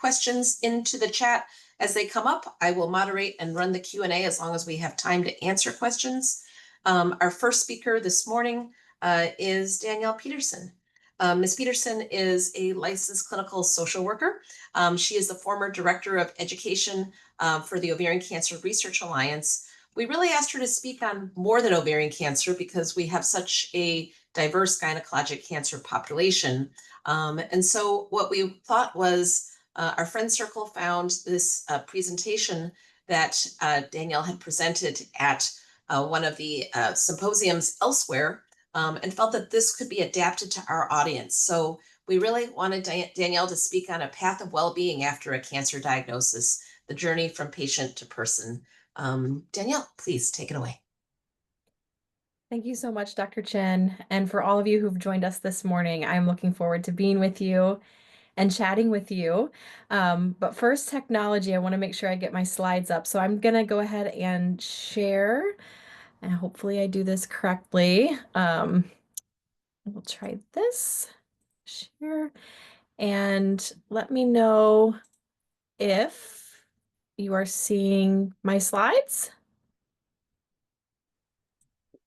questions into the chat as they come up. I will moderate and run the Q&A as long as we have time to answer questions. Our first speaker this morning is Danielle Peterson. Ms. Peterson is a licensed clinical social worker. She is the former director of education for the Ovarian Cancer Research Alliance. We really asked her to speak on more than ovarian cancer because we have such a diverse gynecologic cancer population. And so what we thought was our friend circle found this presentation that Danielle had presented at one of the symposiums elsewhere, and felt that this could be adapted to our audience. So we really wanted Danielle to speak on a path of well-being after a cancer diagnosis, the journey from patient to person. Danielle, please take it away. Thank you so much, Dr. Chen. And for all of you who've joined us this morning, I'm looking forward to being with you and chatting with you. But first, technology, I want to make sure I get my slides up. So I'm going to go ahead and share, and hopefully I do this correctly. We'll try this, share, and let me know if you are seeing my slides.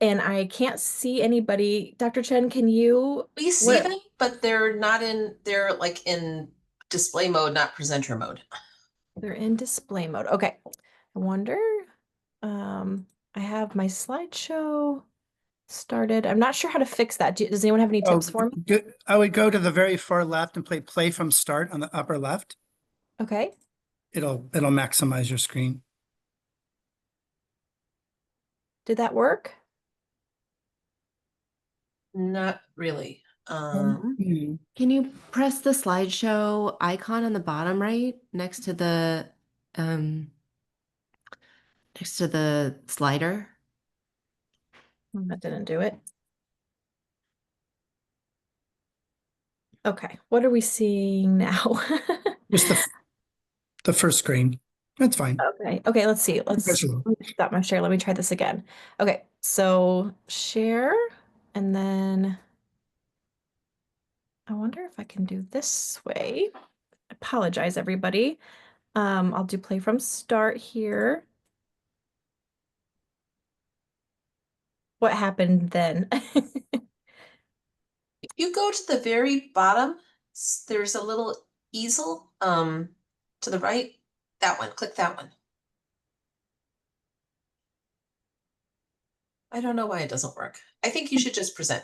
And I can't see anybody. Dr. Chen, can you? We see them, but they're not in, they're like in display mode, not presenter mode. They're in display mode. Okay. I wonder, I have my slideshow started. I'm not sure how to fix that. Does anyone have any tips for me? I would go to the very far left and play from start on the upper left. Okay. It'll maximize your screen. Did that work? Not really. Can you press the slideshow icon on the bottom right next to the slider? That didn't do it. Okay, what are we seeing now? Just the first screen. That's fine. Okay, let's see. Let me stop my share. Let me try this again. Okay, so share, and then I wonder if I can do this way. Apologize, everybody. I'll do play from start here. What happened then? If you go to the very bottom, there's a little easel to the right. That one, click that one. I don't know why it doesn't work. I think you should just present.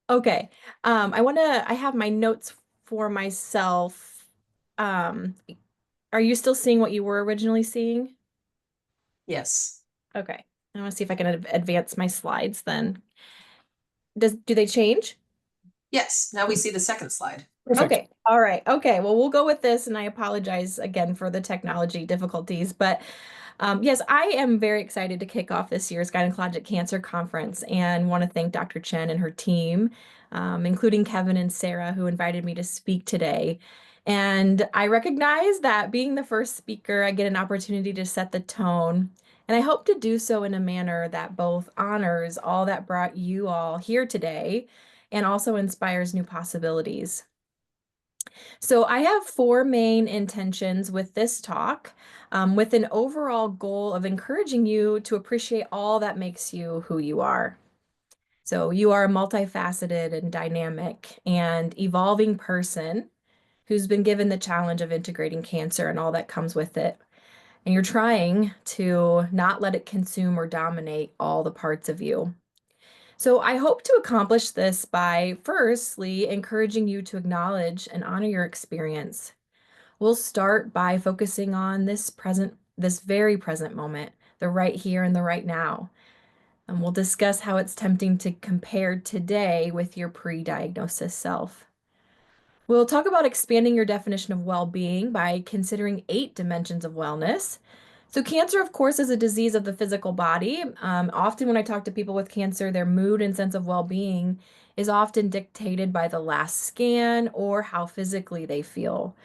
Okay. I have my notes for myself. Are you still seeing what you were originally seeing? Yes. Okay. I want to see if I can advance my slides then. Do they change? Yes. Now we see the second slide. Perfect. Okay. All right. Okay. Well, we'll go with this, and I apologize again for the technology difficulties, but yes, I am very excited to kick off this year's Gynecologic Cancer Conference and want to thank Dr. Chen and her team, including Kevin and Sara, who invited me to speak today. And I recognize that being the first speaker, I get an opportunity to set the tone. And I hope to do so in a manner that both honors all that brought you all here today and also inspires new possibilities. So I have four main intentions with this talk, with an overall goal of encouraging you to appreciate all that makes you who you are. So you are a multifaceted and dynamic and evolving person who's been given the challenge of integrating cancer and all that comes with it. And you're trying to not let it consume or dominate all the parts of you. So I hope to accomplish this by firstly encouraging you to acknowledge and honor your experience. We'll start by focusing on this very present moment, the right here and the right now. And we'll discuss how it's tempting to compare today with your pre-diagnosis self. We'll talk about expanding your definition of well-being by considering 8 dimensions of wellness. So cancer, of course, is a disease of the physical body. Often when I talk to people with cancer, their mood and sense of well-being is often dictated by the last scan or how physically they feel.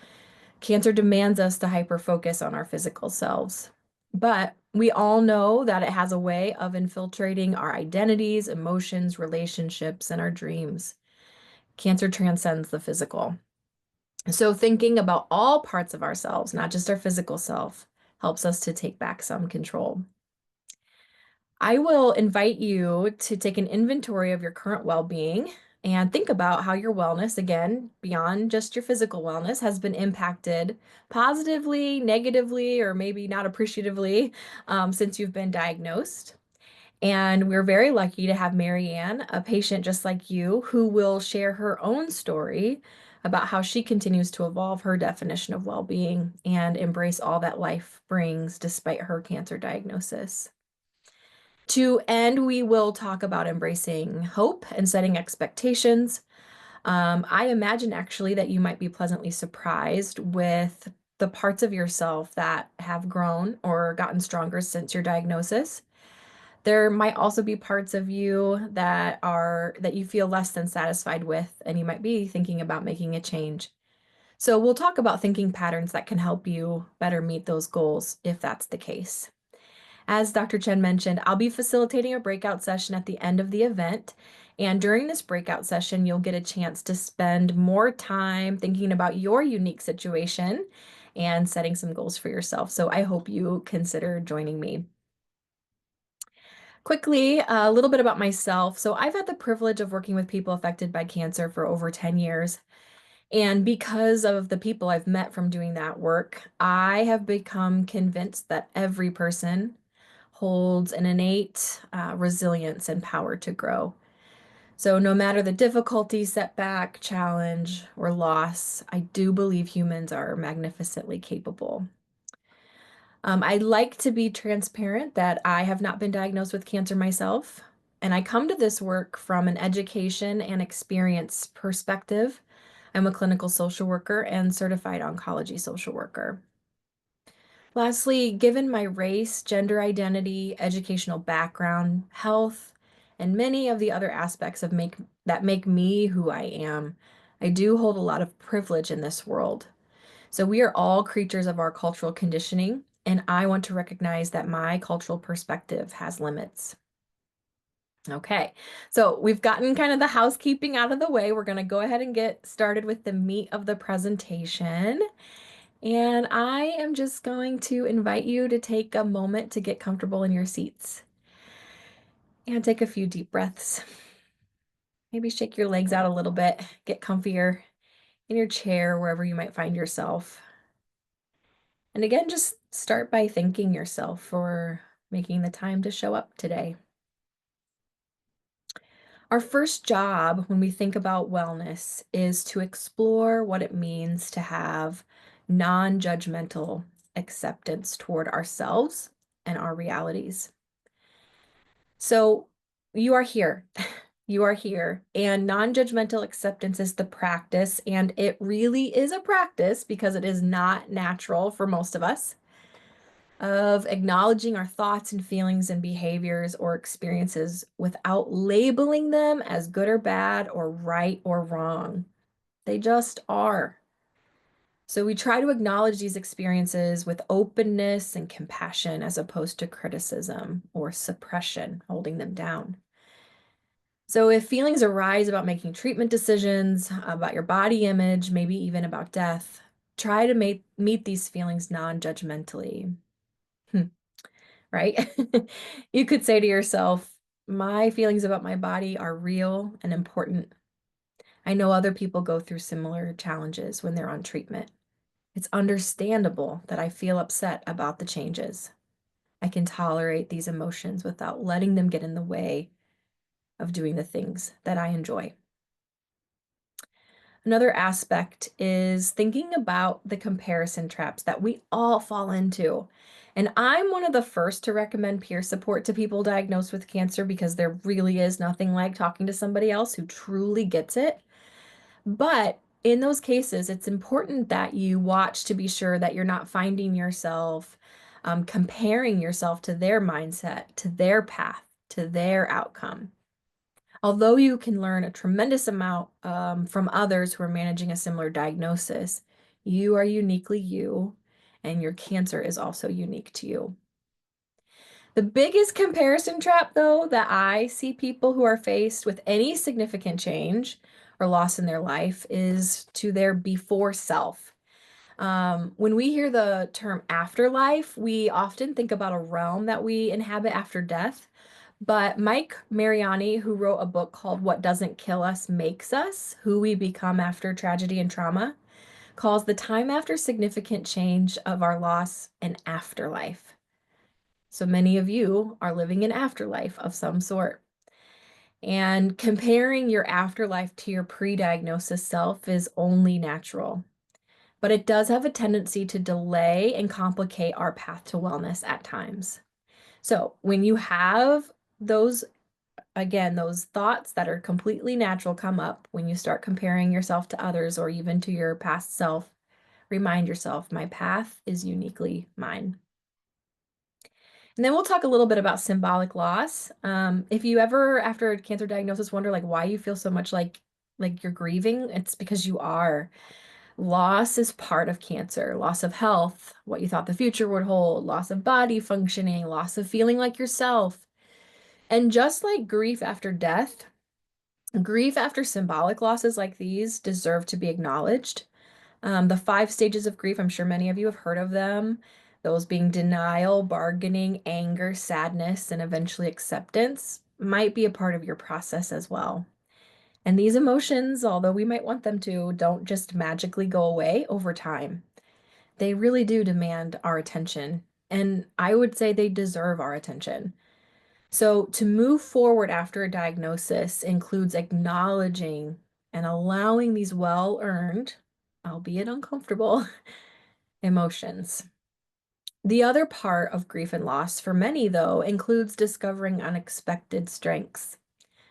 Cancer demands us to hyper-focus on our physical selves. But we all know that it has a way of infiltrating our identities, emotions, relationships, and our dreams. Cancer transcends the physical. So thinking about all parts of ourselves, not just our physical self, helps us to take back some control. I will invite you to take an inventory of your current well-being and think about how your wellness, again, beyond just your physical wellness, has been impacted positively, negatively, or maybe not appreciatively since you've been diagnosed. And we're very lucky to have Marianne, a patient just like you, who will share her own story about how she continues to evolve her definition of well-being and embrace all that life brings despite her cancer diagnosis. To end, we will talk about embracing hope and setting expectations. I imagine actually that you might be pleasantly surprised with the parts of yourself that have grown or gotten stronger since your diagnosis. There might also be parts of you that you feel less than satisfied with, and you might be thinking about making a change. So we'll talk about thinking patterns that can help you better meet those goals if that's the case. As Dr. Chen mentioned, I'll be facilitating a breakout session at the end of the event. And during this breakout session, you'll get a chance to spend more time thinking about your unique situation and setting some goals for yourself. So I hope you consider joining me. Quickly, a little bit about myself. So I've had the privilege of working with people affected by cancer for over 10 years. And because of the people I've met from doing that work, I have become convinced that every person holds an innate resilience and power to grow. So no matter the difficulty, setback, challenge, or loss, I do believe humans are magnificently capable. I'd like to be transparent that I have not been diagnosed with cancer myself, and I come to this work from an education and experience perspective. I'm a clinical social worker and certified oncology social worker. Lastly, given my race, gender identity, educational background, health, and many of the other aspects that make me who I am, I do hold a lot of privilege in this world. So we are all creatures of our cultural conditioning, and I want to recognize that my cultural perspective has limits. Okay, so we've gotten kind of the housekeeping out of the way. We're going to go ahead and get started with the meat of the presentation. And I am just going to invite you to take a moment to get comfortable in your seats and take a few deep breaths. Maybe shake your legs out a little bit, get comfier in your chair, wherever you might find yourself. And again, just start by thanking yourself for making the time to show up today. Our first job when we think about wellness is to explore what it means to have non-judgmental acceptance toward ourselves and our realities. So you are here. You are here. And non-judgmental acceptance is the practice, and it really is a practice because it is not natural for most of us, of acknowledging our thoughts and feelings and behaviors or experiences without labeling them as good or bad or right or wrong. They just are. So we try to acknowledge these experiences with openness and compassion as opposed to criticism or suppression, holding them down. So if feelings arise about making treatment decisions, about your body image, maybe even about death, try to meet these feelings non-judgmentally. Right? You could say to yourself, my feelings about my body are real and important. I know other people go through similar challenges when they're on treatment. It's understandable that I feel upset about the changes. I can tolerate these emotions without letting them get in the way of doing the things that I enjoy. Another aspect is thinking about the comparison traps that we all fall into. And I'm one of the first to recommend peer support to people diagnosed with cancer because there really is nothing like talking to somebody else who truly gets it. But in those cases, it's important that you watch to be sure that you're not finding yourself comparing yourself to their mindset, to their path, to their outcome. Although you can learn a tremendous amount from others who are managing a similar diagnosis, you are uniquely you, and your cancer is also unique to you. The biggest comparison trap, though, that I see people who are faced with any significant change or loss in their life is to their before self. When we hear the term afterlife, we often think about a realm that we inhabit after death. But Mike Mariani, who wrote a book called What Doesn't Kill Us Makes Us, Who We Become After Tragedy and Trauma, calls the time after significant change of our loss an afterlife. So many of you are living an afterlife of some sort. And comparing your afterlife to your pre-diagnosis self is only natural. But it does have a tendency to delay and complicate our path to wellness at times. So when you have those, again, those thoughts that are completely natural come up, when you start comparing yourself to others or even to your past self, remind yourself, my path is uniquely mine. And then we'll talk a little bit about symbolic loss. If you ever, after a cancer diagnosis, wonder like why you feel so much like you're grieving, it's because you are. Loss is part of cancer. Loss of health, what you thought the future would hold, loss of body functioning, loss of feeling like yourself. And just like grief after death, grief after symbolic losses like these deserve to be acknowledged. The 5 stages of grief, I'm sure many of you have heard of them. Those being denial, bargaining, anger, sadness, and eventually acceptance might be a part of your process as well. And these emotions, although we might want them to, don't just magically go away over time. They really do demand our attention. And I would say they deserve our attention. So to move forward after a diagnosis includes acknowledging and allowing these well-earned, albeit uncomfortable, emotions. The other part of grief and loss for many, though, includes discovering unexpected strengths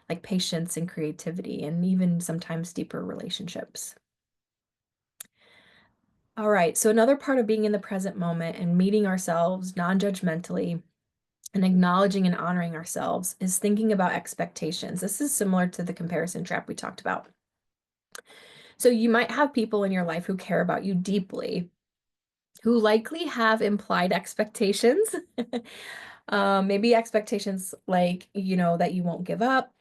like patience and creativity, and even sometimes deeper relationships. All right, so another part of being in the present moment and meeting ourselves non-judgmentally and acknowledging and honoring ourselves is thinking about expectations. This is similar to the comparison trap we talked about. So you might have people in your life who care about you deeply, who likely have implied expectations. Maybe expectations like, that you won't give up,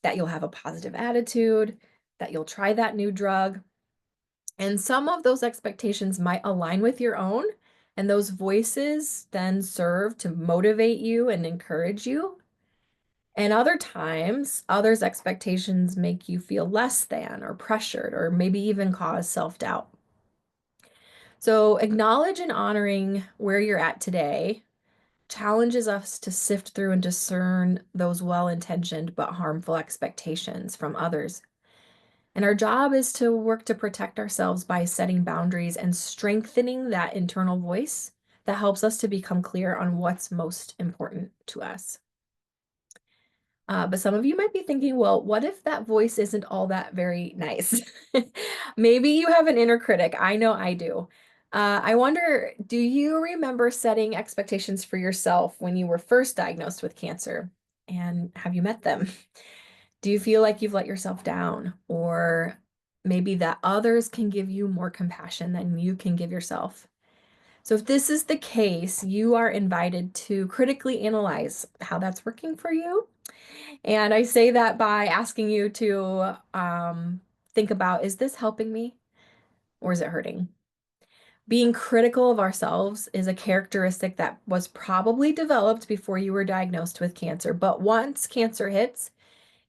that you'll have a positive attitude, that you'll try that new drug. And some of those expectations might align with your own, and those voices then serve to motivate you and encourage you. And other times, others' expectations make you feel less than or pressured, or maybe even cause self-doubt. So acknowledge and honoring where you're at today challenges us to sift through and discern those well-intentioned but harmful expectations from others. And our job is to work to protect ourselves by setting boundaries and strengthening that internal voice that helps us to become clear on what's most important to us. But some of you might be thinking, well, what if that voice isn't all that very nice? Maybe you have an inner critic. I know I do. I wonder, do you remember setting expectations for yourself when you were first diagnosed with cancer? And have you met them? Do you feel like you've let yourself down? Or maybe that others can give you more compassion than you can give yourself? So if this is the case, you are invited to critically analyze how that's working for you. And I say that by asking you to think about, is this helping me or is it hurting? Being critical of ourselves is a characteristic that was probably developed before you were diagnosed with cancer. But once cancer hits,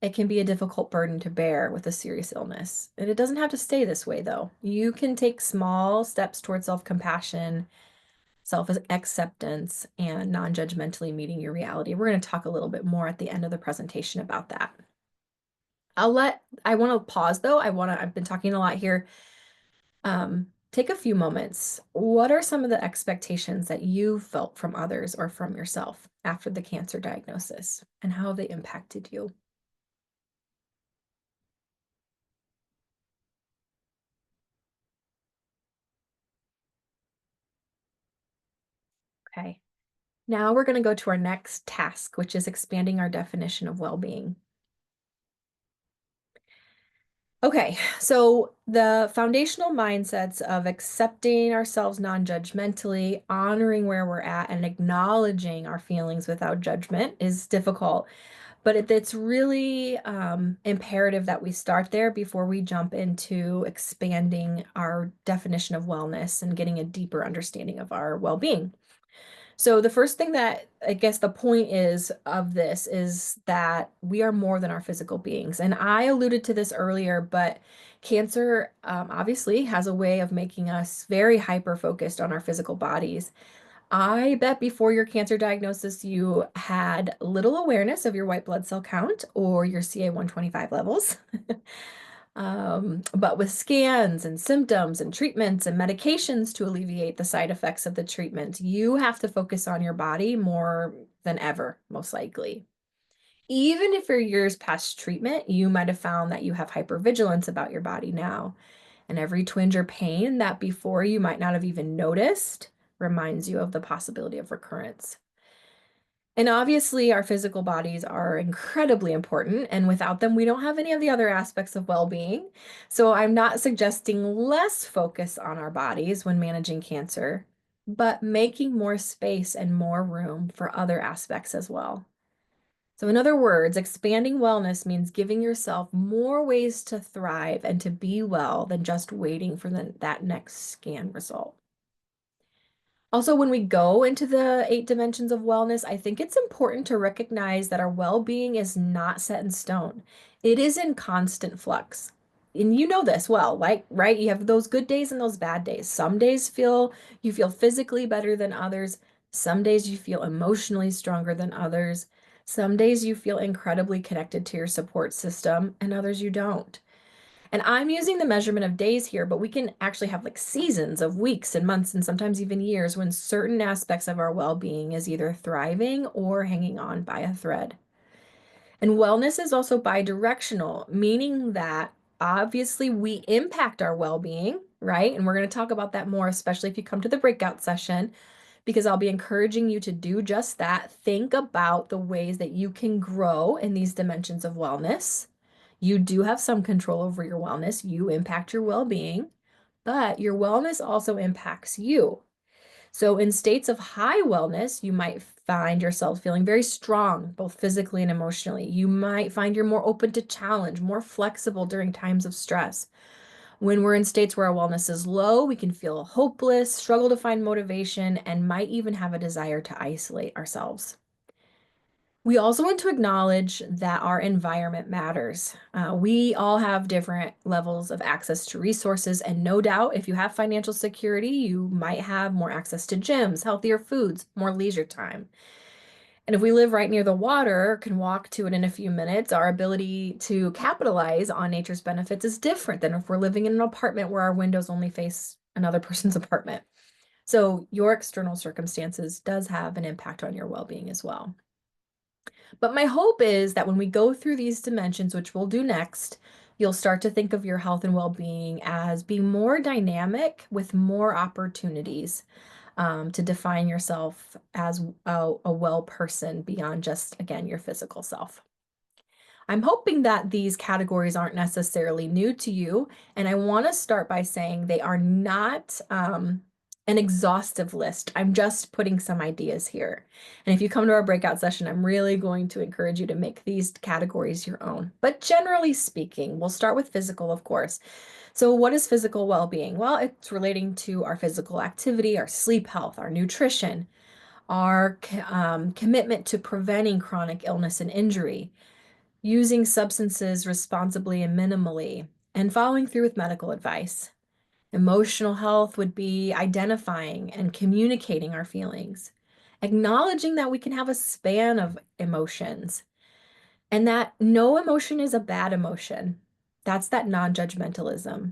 it can be a difficult burden to bear with a serious illness. And it doesn't have to stay this way, though. You can take small steps towards self-compassion, self-acceptance, and non-judgmentally meeting your reality. We're going to talk a little bit more at the end of the presentation about that. I want to pause though. I've been talking a lot here. Take a few moments. What are some of the expectations that you felt from others or from yourself after the cancer diagnosis, and how have they impacted you? Okay. Now we're going to go to our next task, which is expanding our definition of well-being. Okay, so the foundational mindsets of accepting ourselves non-judgmentally, honoring where we're at, and acknowledging our feelings without judgment is difficult. But it's really imperative that we start there before we jump into expanding our definition of wellness and getting a deeper understanding of our well-being. So the first thing that I guess the point is of this is that we are more than our physical beings. And I alluded to this earlier, but cancer obviously has a way of making us very hyper-focused on our physical bodies. I bet before your cancer diagnosis, you had little awareness of your white blood cell count or your CA-125 levels. But with scans and symptoms and treatments and medications to alleviate the side effects of the treatment, you have to focus on your body more than ever, most likely. Even if you're years past treatment, you might have found that you have hypervigilance about your body now. And every twinge or pain that before you might not have even noticed reminds you of the possibility of recurrence. And obviously, our physical bodies are incredibly important, and without them, we don't have any of the other aspects of well-being. So I'm not suggesting less focus on our bodies when managing cancer, but making more space and more room for other aspects as well. So in other words, expanding wellness means giving yourself more ways to thrive and to be well than just waiting for that next scan result. Also, when we go into the 8 dimensions of wellness, I think it's important to recognize that our well-being is not set in stone. It is in constant flux. And you know this well, like, right? You have those good days and those bad days. Some days you feel physically better than others. Some days you feel emotionally stronger than others. Some days you feel incredibly connected to your support system, and others you don't. And I'm using the measurement of days here, but we can actually have like seasons of weeks and months and sometimes even years when certain aspects of our well-being is either thriving or hanging on by a thread. And wellness is also bi-directional, meaning that obviously we impact our well-being, right? And we're going to talk about that more, especially if you come to the breakout session, because I'll be encouraging you to do just that. Think about the ways that you can grow in these dimensions of wellness. You do have some control over your wellness. You impact your well-being, but your wellness also impacts you. So in states of high wellness, you might find yourself feeling very strong, both physically and emotionally. You might find you're more open to challenge, more flexible during times of stress. When we're in states where our wellness is low, we can feel hopeless, struggle to find motivation, and might even have a desire to isolate ourselves. We also want to acknowledge that our environment matters. We all have different levels of access to resources, and no doubt, if you have financial security, you might have more access to gyms, healthier foods, more leisure time. And if we live right near the water, can walk to it in a few minutes, our ability to capitalize on nature's benefits is different than if we're living in an apartment where our windows only face another person's apartment. So your external circumstances does have an impact on your well-being as well. But my hope is that when we go through these dimensions, which we'll do next, you'll start to think of your health and well-being as being more dynamic with more opportunities to define yourself as a well person beyond just, again, your physical self. I'm hoping that these categories aren't necessarily new to you, and I want to start by saying they are not an exhaustive list. I'm just putting some ideas here. And if you come to our breakout session, I'm really going to encourage you to make these categories your own. But generally speaking, we'll start with physical, of course. So what is physical well-being? Well, it's relating to our physical activity, our sleep health, our nutrition, our commitment to preventing chronic illness and injury, using substances responsibly and minimally, and following through with medical advice. Emotional health would be identifying and communicating our feelings, acknowledging that we can have a span of emotions, and that no emotion is a bad emotion. That's that non-judgmentalism.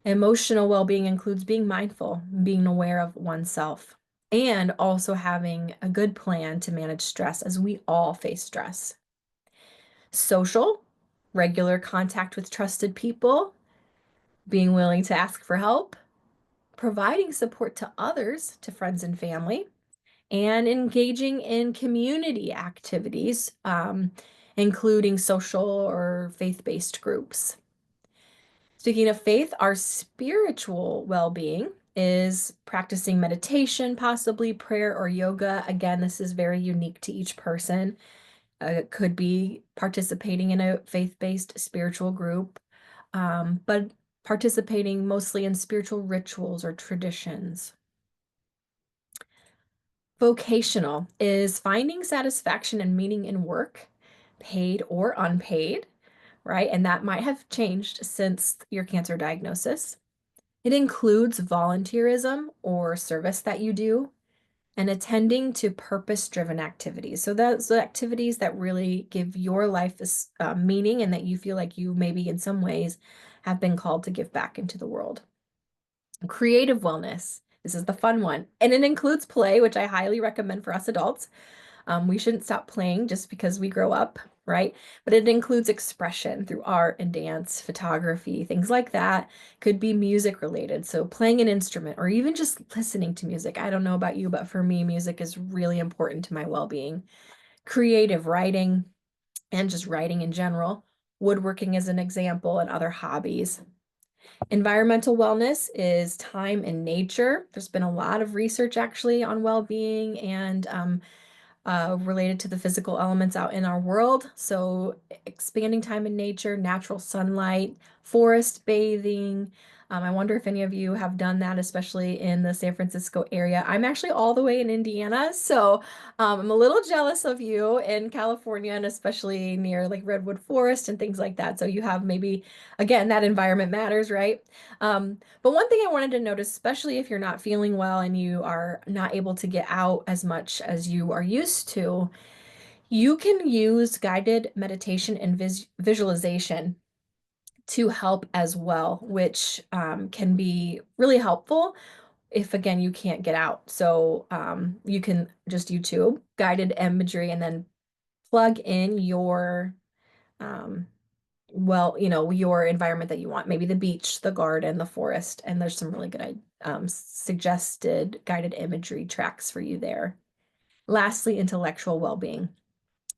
Emotional well-being includes being mindful, being aware of oneself, and also having a good plan to manage stress as we all face stress. Social, regular contact with trusted people, being willing to ask for help, providing support to others, to friends and family, and engaging in community activities, including social or faith-based groups. Speaking of faith, our spiritual well-being is practicing meditation, possibly prayer or yoga. Again, this is very unique to each person. It could be participating in a faith-based spiritual group, but participating mostly in spiritual rituals or traditions. Vocational is finding satisfaction and meaning in work, paid or unpaid, right? And that might have changed since your cancer diagnosis. It includes volunteerism or service that you do and attending to purpose-driven activities. So those activities that really give your life this meaning and that you feel like you maybe in some ways have been called to give back into the world. Creative wellness. This is the fun one. And it includes play, which I highly recommend for us adults. We shouldn't stop playing just because we grow up, right? But it includes expression through art and dance, photography, things like that. Could be music related. So playing an instrument or even just listening to music. I don't know about you, but for me, music is really important to my well-being. Creative writing and just writing in general. Woodworking is an example, and other hobbies. Environmental wellness is time in nature. There's been a lot of research actually on well-being and related to the physical elements out in our world. So expanding time in nature, natural sunlight, forest bathing. I wonder if any of you have done that, especially in the San Francisco area. I'm actually all the way in Indiana, so I'm a little jealous of you in California and especially near like Redwood Forest and things like that. So you have maybe, again, that environment matters, right? But one thing I wanted to notice, especially if you're not feeling well and you are not able to get out as much as you are used to, you can use guided meditation and visualization to help as well, which can be really helpful if, again, you can't get out. So you can just YouTube guided imagery and then plug in your your environment that you want, maybe the beach, the garden, the forest, and there's some really good suggested guided imagery tracks for you there. Lastly, intellectual well-being.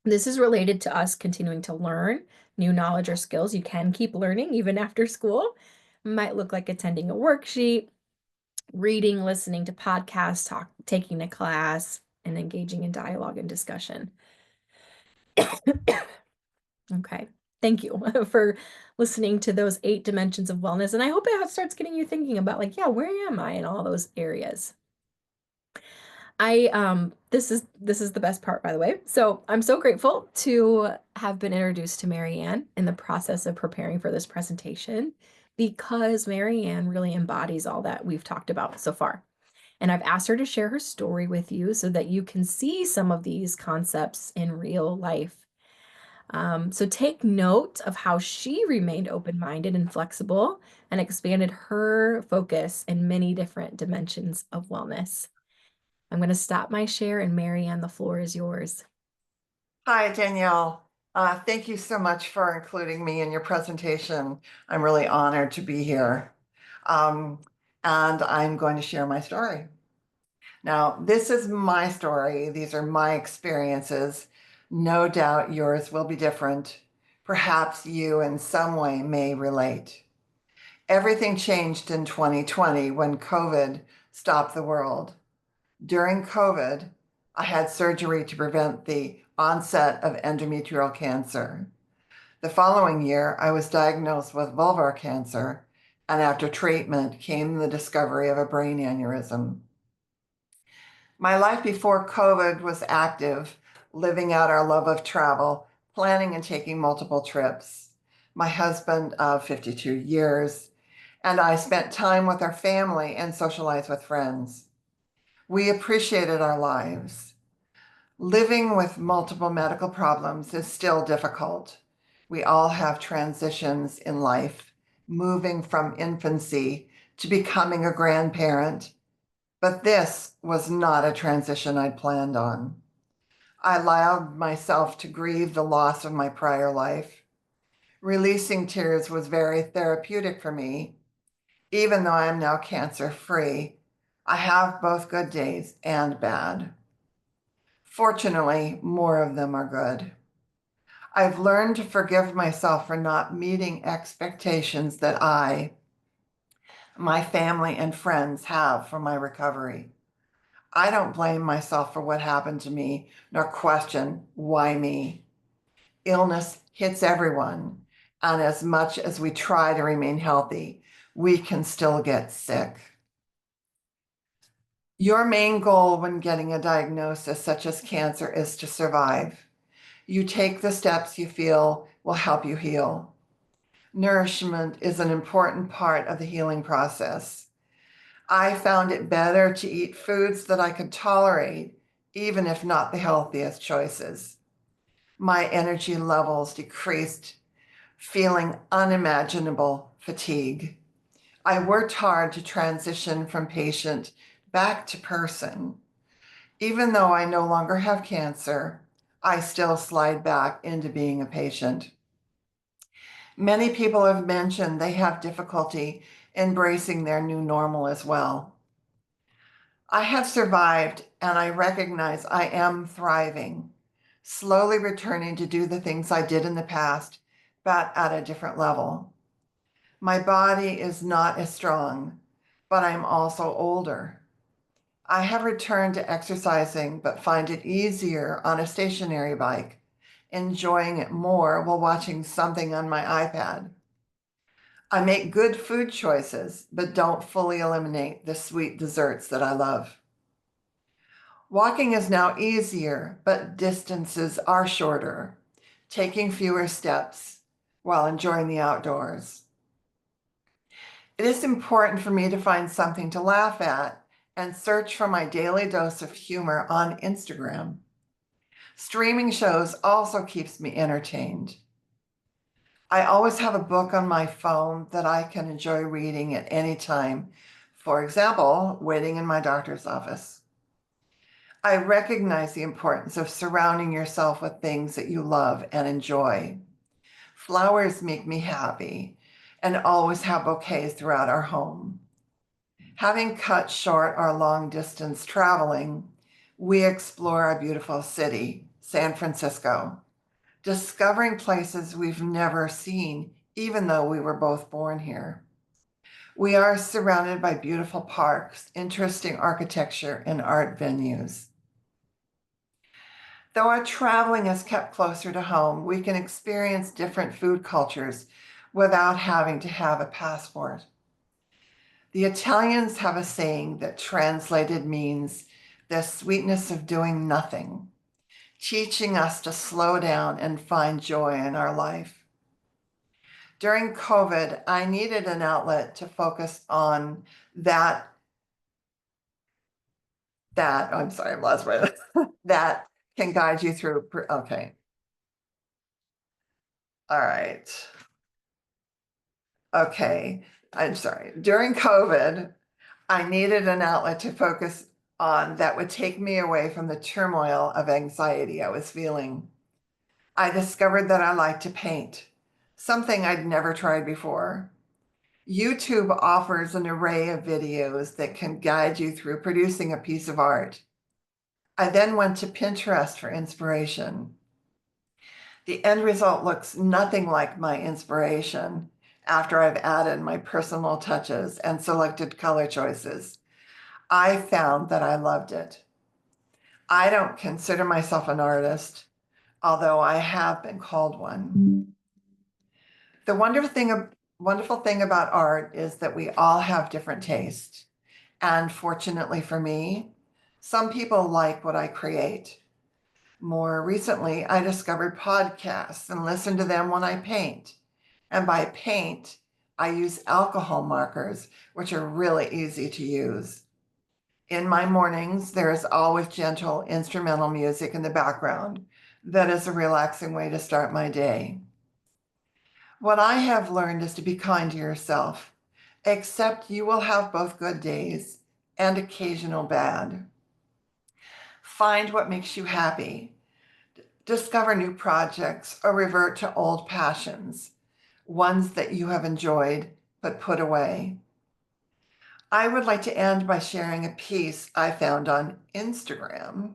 This is related to us continuing to learn new knowledge or skills. You can keep learning even after school. Might look like attending a worksheet, reading, listening to podcasts, taking a class, and engaging in dialogue and discussion. Okay. Thank you for listening to those 8 dimensions of wellness. And I hope it starts getting you thinking about like, yeah, where am I in all those areas? This is the best part, by the way. So I'm so grateful to have been introduced to Marianne in the process of preparing for this presentation, because Marianne really embodies all that we've talked about so far. And I've asked her to share her story with you so that you can see some of these concepts in real life. So take note of how she remained open-minded and flexible and expanded her focus in many different dimensions of wellness. I'm going to stop my share, and Marianne, the floor is yours. Hi, Danielle. Thank you so much for including me in your presentation. I'm really honored to be here. And I'm going to share my story. Now, this is my story. These are my experiences. No doubt yours will be different. Perhaps you in some way may relate. Everything changed in 2020 when COVID stopped the world. During COVID, I had surgery to prevent the onset of endometrial cancer. The following year, I was diagnosed with vulvar cancer, and after treatment came the discovery of a brain aneurysm. My life before COVID was active, living out our love of travel, planning and taking multiple trips. My husband of 52 years, and I spent time with our family and socialized with friends. We appreciated our lives. Living with multiple medical problems is still difficult. We all have transitions in life, moving from infancy to becoming a grandparent. But this was not a transition I'd planned on. I allowed myself to grieve the loss of my prior life. Releasing tears was very therapeutic for me. Even though I am now cancer-free, I have both good days and bad. Fortunately, more of them are good. I've learned to forgive myself for not meeting expectations that my family, and friends have for my recovery. I don't blame myself for what happened to me, nor question why me. illness hits everyone. And as much as we try to remain healthy, we can still get sick. Your main goal when getting a diagnosis such as cancer is to survive. You take the steps you feel will help you heal. Nourishment is an important part of the healing process. I found it better to eat foods that I could tolerate, even if not the healthiest choices. My energy levels decreased, feeling unimaginable fatigue. I worked hard to transition from patient back to person. Even though I no longer have cancer, I still slide back into being a patient. Many people have mentioned they have difficulty embracing their new normal as well. I have survived, and I recognize I am thriving, slowly returning to do the things I did in the past, but at a different level. My body is not as strong, but I'm also older. I have returned to exercising, but find it easier on a stationary bike, enjoying it more while watching something on my iPad. I make good food choices, but don't fully eliminate the sweet desserts that I love. Walking is now easier, but distances are shorter, taking fewer steps while enjoying the outdoors. It is important for me to find something to laugh at and search for my daily dose of humor on Instagram. Streaming shows also keeps me entertained. I always have a book on my phone that I can enjoy reading at any time. For example, waiting in my doctor's office. I recognize the importance of surrounding yourself with things that you love and enjoy. Flowers make me happy and always have bouquets throughout our home. Having cut short our long distance traveling, we explore our beautiful city, San Francisco, discovering places we've never seen, even though we were both born here. We are surrounded by beautiful parks, interesting architecture, and art venues. Though our traveling is kept closer to home, we can experience different food cultures without having to have a passport. The Italians have a saying that translated means the sweetness of doing nothing, teaching us to slow down and find joy in our life. During COVID, I needed an outlet to focus on that I'm sorry, I lost my that can guide you through. Okay. All right. Okay. I'm sorry. During COVID, I needed an outlet to focus on that would take me away from the turmoil of anxiety I was feeling. I discovered that I like to paint, something I'd never tried before. YouTube offers an array of videos that can guide you through producing a piece of art. I then went to Pinterest for inspiration. The end result looks nothing like my inspiration after I've added my personal touches and selected color choices. I found that I loved it. I don't consider myself an artist, although I have been called one. The wonderful thing about art is that we all have different tastes. And fortunately for me, some people like what I create. More recently, I discovered podcasts and listen to them when I paint. And by paint, I use alcohol markers, which are really easy to use. In my mornings, there is always gentle instrumental music in the background. That is a relaxing way to start my day. What I have learned is to be kind to yourself, except you will have both good days and occasional bad. Find what makes you happy. Discover new projects or revert to old passions, ones that you have enjoyed but put away. I would like to end by sharing a piece I found on Instagram,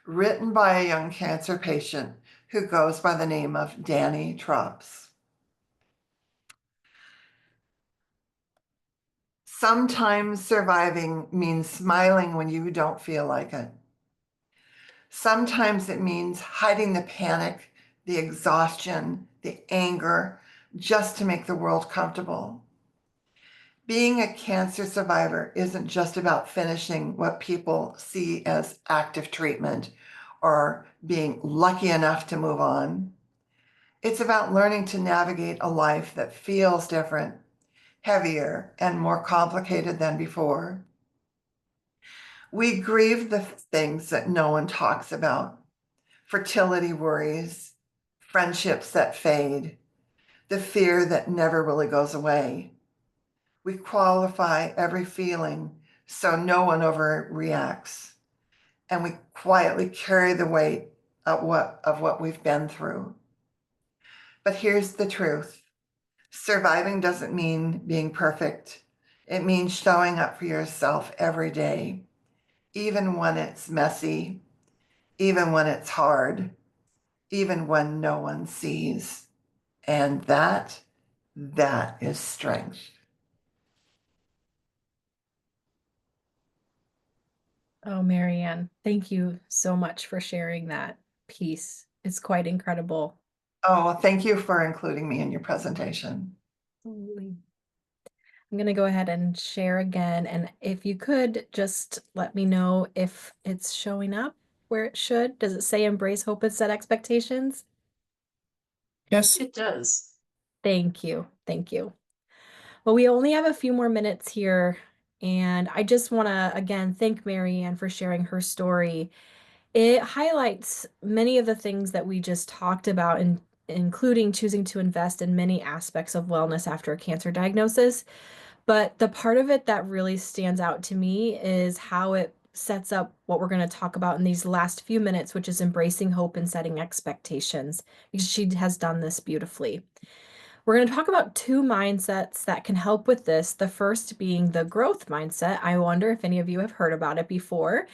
written by a young cancer patient who goes by the name of Danny Trops. Sometimes surviving means smiling when you don't feel like it. Sometimes it means hiding the panic the exhaustion, the anger, just to make the world comfortable. Being a cancer survivor isn't just about finishing what people see as active treatment or being lucky enough to move on. It's about learning to navigate a life that feels different, heavier, and more complicated than before. We grieve the things that no one talks about: fertility worries, friendships that fade, the fear that never really goes away. We qualify every feeling so no one overreacts, and we quietly carry the weight of what we've been through. But here's the truth. Surviving doesn't mean being perfect. It means showing up for yourself every day, even when it's messy, even when it's hard, even when no one sees. And that is strength. Oh, Marianne, thank you so much for sharing that piece. It's quite incredible. Oh, well, thank you for including me in your presentation. Absolutely. I'm going to go ahead and share again. And if you could just let me know if it's showing up where it should. Does it say embrace hope and set expectations? Yes. It does. Thank you. Thank you. Well, we only have a few more minutes here. And I just want to, again, thank Marianne for sharing her story. It highlights many of the things that we just talked about, including choosing to invest in many aspects of wellness after a cancer diagnosis. But the part of it that really stands out to me is how it sets up what we're going to talk about in these last few minutes, which is embracing hope and setting expectations, because she has done this beautifully. We're going to talk about two mindsets that can help with this. The first being the growth mindset. I wonder if any of you have heard about it before.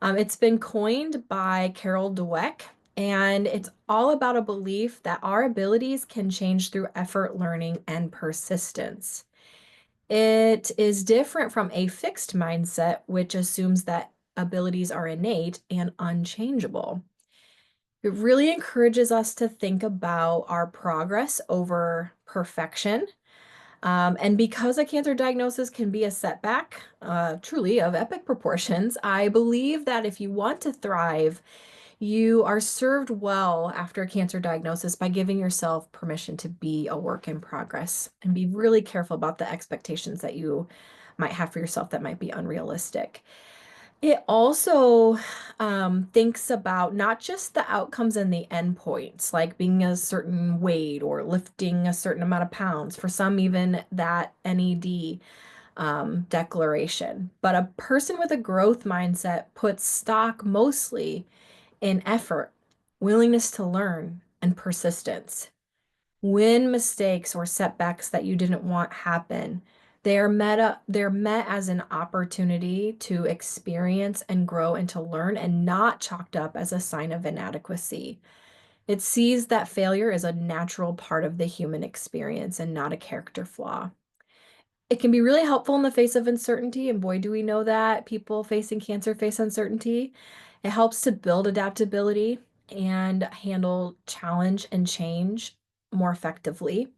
It's been coined by Carol Dweck, and it's all about a belief that our abilities can change through effort, learning, and persistence. It is different from a fixed mindset, which assumes that abilities are innate and unchangeable. It really encourages us to think about our progress over perfection. And because a cancer diagnosis can be a setback, truly of epic proportions, I believe that if you want to thrive, you are served well after a cancer diagnosis by giving yourself permission to be a work in progress and be really careful about the expectations that you might have for yourself that might be unrealistic. It also thinks about not just the outcomes and the endpoints, like being a certain weight or lifting a certain amount of pounds, for some, even that NED declaration. But a person with a growth mindset puts stock mostly in effort, willingness to learn, and persistence. When mistakes or setbacks that you didn't want happen, they're met as an opportunity to experience and grow and to learn, and not chalked up as a sign of inadequacy. It sees that failure is a natural part of the human experience and not a character flaw. It can be really helpful in the face of uncertainty, and boy, do we know that people facing cancer face uncertainty. It helps to build adaptability and handle challenge and change more effectively.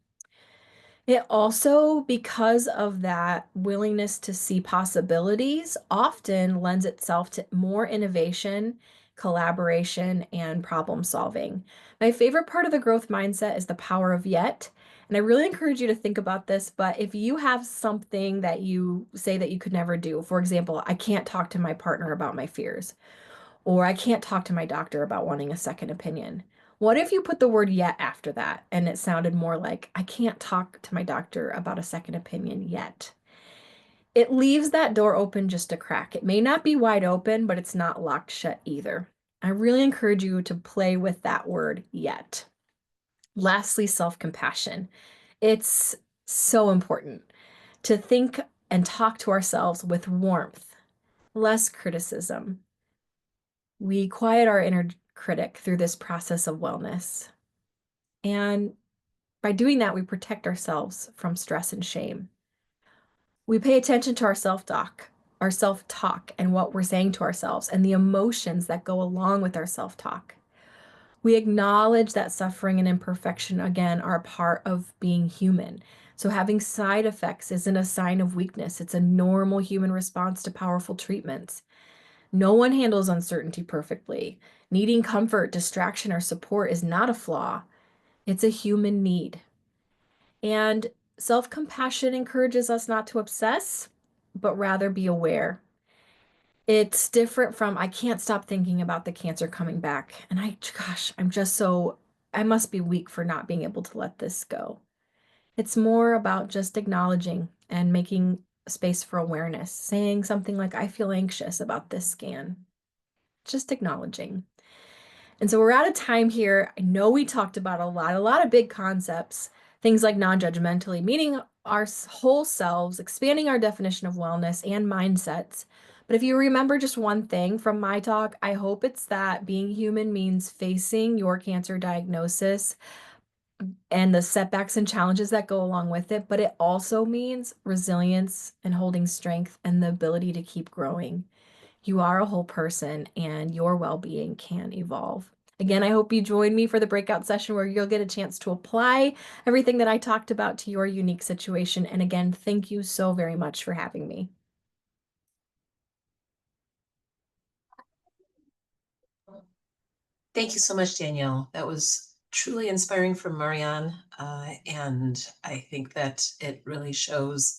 It also, because of that willingness to see possibilities, often lends itself to more innovation, collaboration, and problem solving. My favorite part of the growth mindset is the power of yet. And I really encourage you to think about this, but if you have something that you say that you could never do, for example, I can't talk to my partner about my fears, or I can't talk to my doctor about wanting a second opinion. What if you put the word yet after that and it sounded more like, I can't talk to my doctor about a second opinion yet? It leaves that door open just a crack. It may not be wide open, but it's not locked shut either. I really encourage you to play with that word yet. Lastly, self-compassion. It's so important to think and talk to ourselves with warmth, less criticism. We quiet our inner critic through this process of wellness. And by doing that, we protect ourselves from stress and shame. We pay attention to our self-talk, and what we're saying to ourselves, and the emotions that go along with our self-talk. We acknowledge that suffering and imperfection, again, are part of being human. So having side effects isn't a sign of weakness. It's a normal human response to powerful treatments. No one handles uncertainty perfectly. Needing comfort, distraction, or support is not a flaw. It's a human need. And self-compassion encourages us not to obsess, but rather be aware. It's different from, I can't stop thinking about the cancer coming back. And I must be weak for not being able to let this go. It's more about just acknowledging and making space for awareness, saying something like, I feel anxious about this scan. Just acknowledging. And so we're out of time here. I know we talked about a lot of big concepts, things like non-judgmentally, meeting our whole selves, expanding our definition of wellness and mindsets. But if you remember just one thing from my talk, I hope it's that being human means facing your cancer diagnosis and the setbacks and challenges that go along with it, but it also means resilience and holding strength and the ability to keep growing. You are a whole person and your well-being can evolve. Again, I hope you join me for the breakout session where you'll get a chance to apply everything that I talked about to your unique situation. And again, thank you so very much for having me. Thank you so much, Danielle. That was truly inspiring from Marianne. And I think that it really shows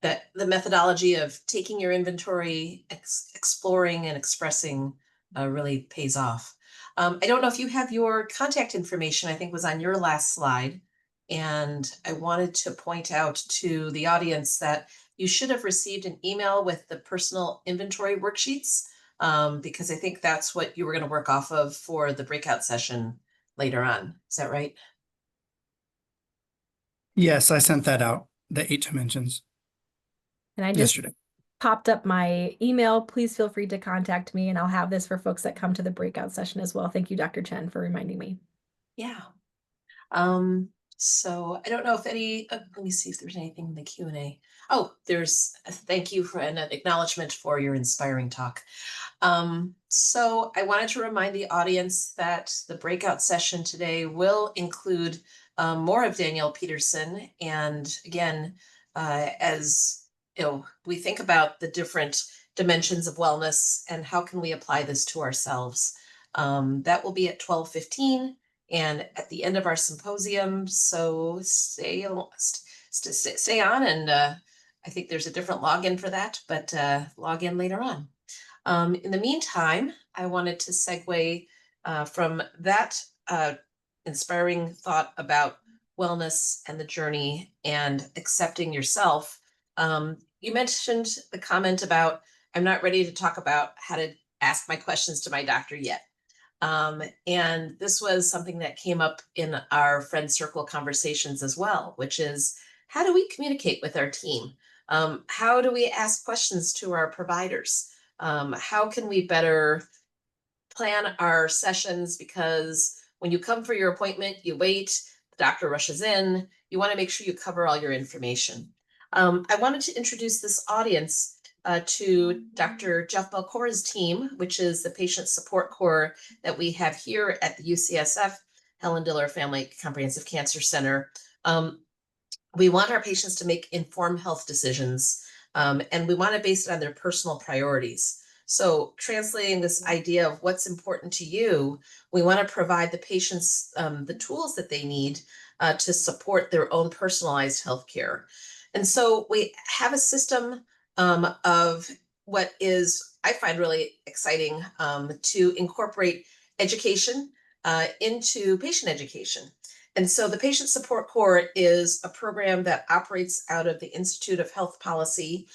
that the methodology of taking your inventory, exploring and expressing really pays off. I don't know if you have your contact information, I think was on your last slide. And I wanted to point out to the audience that you should have received an email with the personal inventory worksheets. Because I think that's what you were going to work off of for the breakout session later on. Is that right? Yes, I sent that out, the 8 dimensions, And I just yesterday. popped up my email. Please feel free to contact me and I'll have this for folks that come to the breakout session as well. Thank you, Dr. Chen, for reminding me. Yeah. So I don't know if let me see if there's anything in the Q&A. Oh, there's a thank you for an acknowledgement for your inspiring talk. So I wanted to remind the audience that the breakout session today will include more of Danielle Peterson. And again, as you know, we think about the different dimensions of wellness and how can we apply this to ourselves. That will be at 12:15 and at the end of our symposium. So stay on, and I think there's a different login for that, but log in later on. In the meantime, I wanted to segue from that inspiring thought about wellness and the journey and accepting yourself. You mentioned the comment about, I'm not ready to talk about how to ask my questions to my doctor yet. And this was something that came up in our friend circle conversations as well, which is, how do we communicate with our team? How do we ask questions to our providers? How can we better plan our sessions? Because when you come for your appointment, you wait, the doctor rushes in, you want to make sure you cover all your information. I wanted to introduce this audience to Dr. Jeff Belkora's team, which is the patient support corps that we have here at the UCSF Helen Diller Family Comprehensive Cancer Center. We want our patients to make informed health decisions, and we want to base it on their personal priorities. So translating this idea of what's important to you, we want to provide the patients the tools that they need to support their own personalized healthcare. And so we have a system of what is, I find really exciting, to incorporate education into patient education. And so the Patient Support Corps is a program that operates out of the Institute of Health Policy,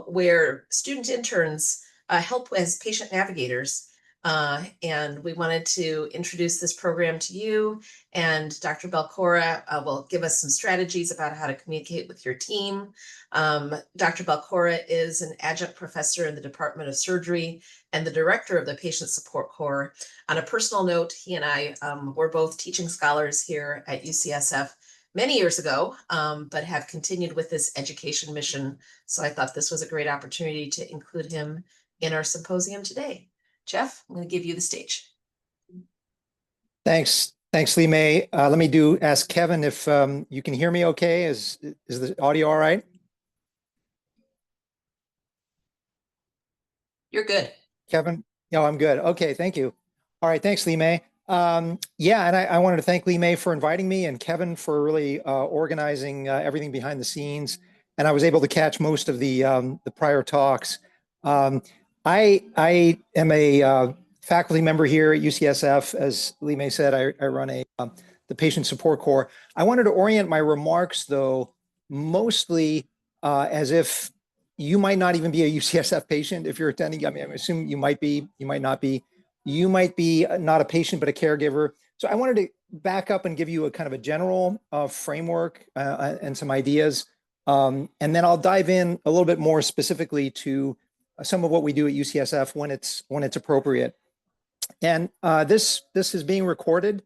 where student interns help as patient navigators. And we wanted to introduce this program to you, and Dr. Belkora will give us some strategies about how to communicate with your team. Dr. Belkora is an adjunct professor in the Department of Surgery and the director of the Patient Support Corps. On a personal note, he and I were both teaching scholars here at UCSF many years ago, but have continued with this education mission. So I thought this was a great opportunity to include him in our symposium today. Jeff, I'm going to give you the stage. Thanks, Lee May. Let me ask Kevin if you can hear me okay. Is the audio all right? You're good. Kevin? No, I'm good. Okay, thank you. All right, thanks, Lee May. Yeah, and I wanted to thank Lee May for inviting me and Kevin for really organizing everything behind the scenes. And I was able to catch most of the prior talks. I am a faculty member here at UCSF. As Lee May said, I run the patient support core. I wanted to orient my remarks, though, mostly as if you might not even be a UCSF patient if you're attending. I mean, I assume you might be, you might not be. You might be not a patient, but a caregiver. So I wanted to back up and give you a kind of a general framework and some ideas. And then I'll dive in a little bit more specifically to some of what we do at UCSF when it's appropriate. And this is being recorded.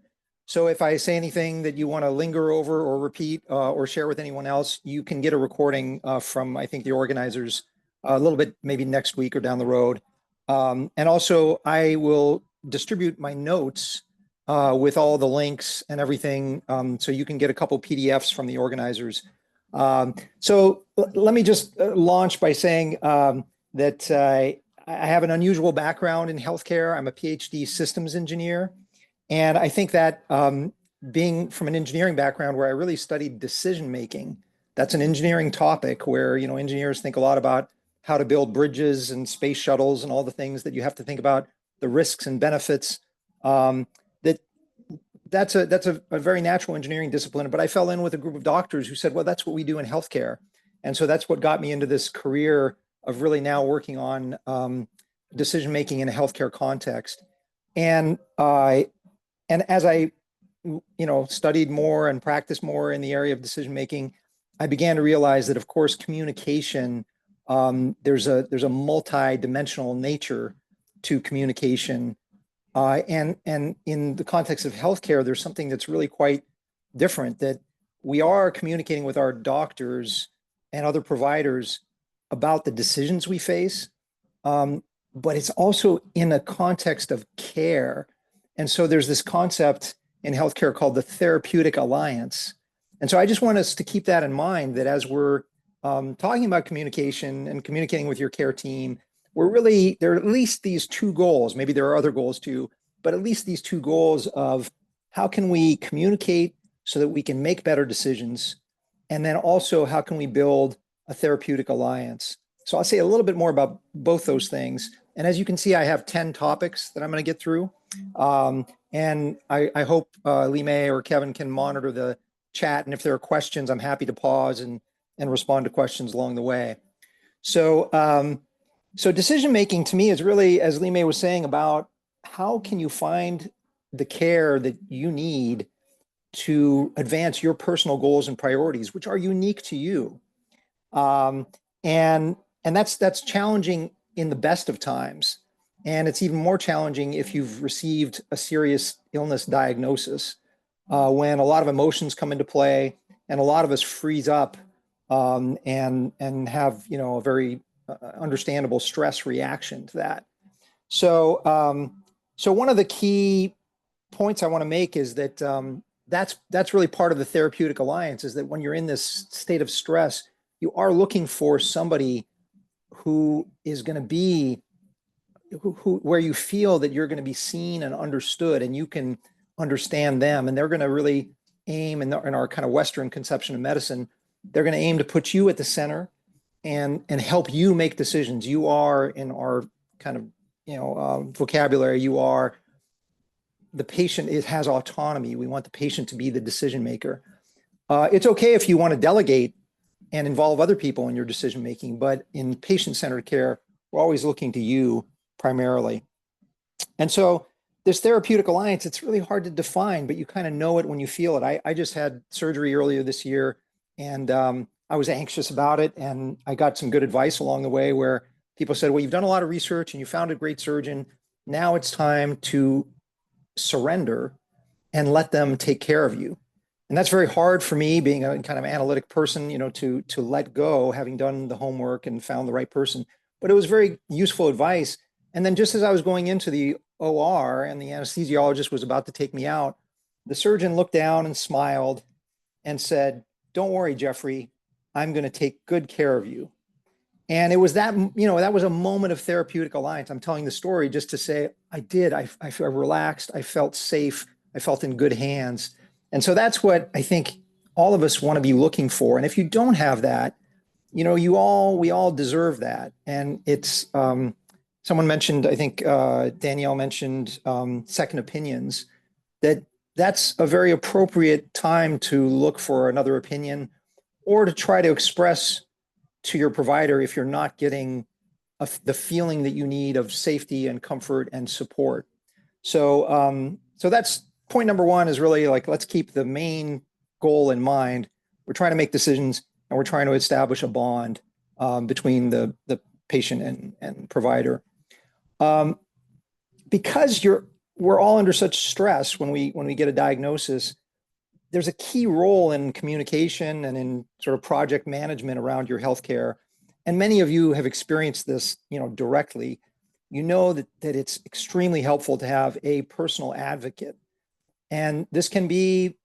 So if I say anything that you want to linger over or repeat or share with anyone else, you can get a recording from, I think, the organizers a little bit, maybe next week or down the road. And also, I will distribute my notes with all the links and everything, so you can get a couple PDFs from the organizers. So let me just launch by saying that I have an unusual background in healthcare. I'm a PhD systems engineer. And I think that being from an engineering background where I really studied decision-making, that's an engineering topic where, you know, engineers think a lot about how to build bridges and space shuttles and all the things that you have to think about, the risks and benefits. That's a very natural engineering discipline. But I fell in with a group of doctors who said, well, that's what we do in healthcare. And so that's what got me into this career of really now working on decision-making in a healthcare context. And as I, studied more and practiced more in the area of decision-making, I began to realize that, of course, communication, there's a multi-dimensional nature to communication. And in the context of healthcare, there's something that's really quite different, that we are communicating with our doctors and other providers about the decisions we face, but it's also in a context of care. And so there's this concept in healthcare called the therapeutic alliance. And so I just want us to keep that in mind, that as we're talking about communication and communicating with your care team, there are at least these two goals. Maybe there are other goals too, but at least these two goals of how can we communicate so that we can make better decisions? And then also, how can we build a therapeutic alliance? So I'll say a little bit more about both those things. And as you can see, I have 10 topics that I'm going to get through. And I hope Lee May or Kevin can monitor the chat. And if there are questions, I'm happy to pause and respond to questions along the way. So decision-making to me is really, as Lee May was saying, about how can you find the care that you need to advance your personal goals and priorities, which are unique to you. And that's challenging in the best of times. And it's even more challenging if you've received a serious illness diagnosis, when a lot of emotions come into play and a lot of us freeze up and have, a very understandable stress reaction to that. So one of the key points I want to make is that that's really part of the therapeutic alliance, is that when you're in this state of stress, you are looking for somebody who is going to be where you feel that you're going to be seen and understood, and you can understand them, and they're going to really aim in our kind of Western conception of medicine. They're going to aim to put you at the center and help you make decisions. You are, in our kind of vocabulary, you are the patient. It has autonomy. We want the patient to be the decision maker. It's okay if you want to delegate and involve other people in your decision making, but in patient-centered care, we're always looking to you primarily. And so this therapeutic alliance, it's really hard to define, but you kind of know it when you feel it. I just had surgery earlier this year, and I was anxious about it, and I got some good advice along the way where people said, well, you've done a lot of research and you found a great surgeon. Now it's time to surrender and let them take care of you. And that's very hard for me, being a kind of analytic person, to let go, having done the homework and found the right person. But it was very useful advice. And then just as I was going into the OR and the anesthesiologist was about to take me out, the surgeon looked down and smiled and said, "Don't worry, Jeffrey, I'm going to take good care of you." And it was that, that was a moment of therapeutic alliance. I'm telling the story just to say, I did. I felt relaxed. I felt safe. I felt in good hands. And so that's what I think all of us want to be looking for. And if you don't have that, we all deserve that. And it's, someone mentioned, I think Danielle mentioned second opinions, that's a very appropriate time to look for another opinion or to try to express to your provider if you're not getting the feeling that you need of safety and comfort and support. So, so that's point number one, is really like, let's keep the main goal in mind. We're trying to make decisions and we're trying to establish a bond between the patient and provider. Because we're all under such stress when we get a diagnosis, there's a key role in communication and in sort of project management around your healthcare. And many of you have experienced this, directly. You know that it's extremely helpful to have a personal advocate. And this can be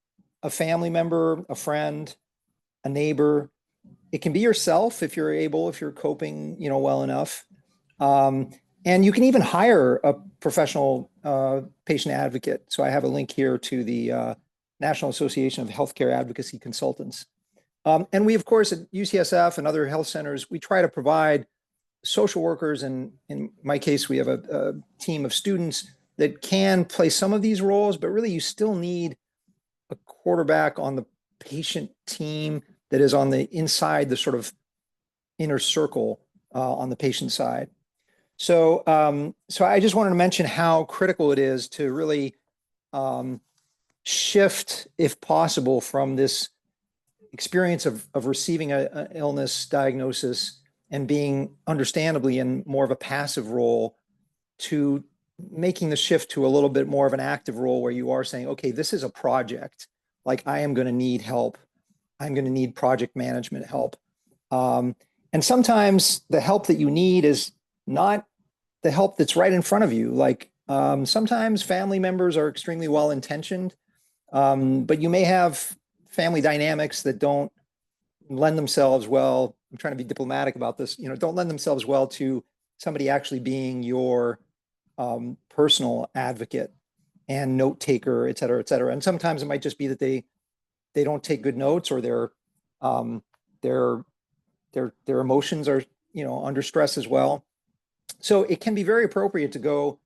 a family member, a friend, a neighbor. It can be yourself if you're coping, well enough. And you can even hire a professional patient advocate. So I have a link here to the National Association of Healthcare Advocacy Consultants. And we, of course, at UCSF and other health centers, we try to provide social workers, and in my case, we have a team of students that can play some of these roles, but really you still need a quarterback on the patient team that is on the inside, the sort of inner circle on the patient side. So, so I just wanted to mention how critical it is to really shift, if possible, from this experience of receiving an illness diagnosis and being understandably in more of a passive role to making the shift to a little bit more of an active role where you are saying, okay, this is a project. Like, I am going to need help. I'm going to need project management help. And sometimes the help that you need is not the help that's right in front of you. Like sometimes family members are extremely well-intentioned, but you may have family dynamics that don't lend themselves well. I'm trying to be diplomatic about this, don't lend themselves well to somebody actually being your personal advocate and note taker, et cetera, et cetera. And sometimes it might just be that they don't take good notes, or their emotions are, under stress as well. So it can be very appropriate to go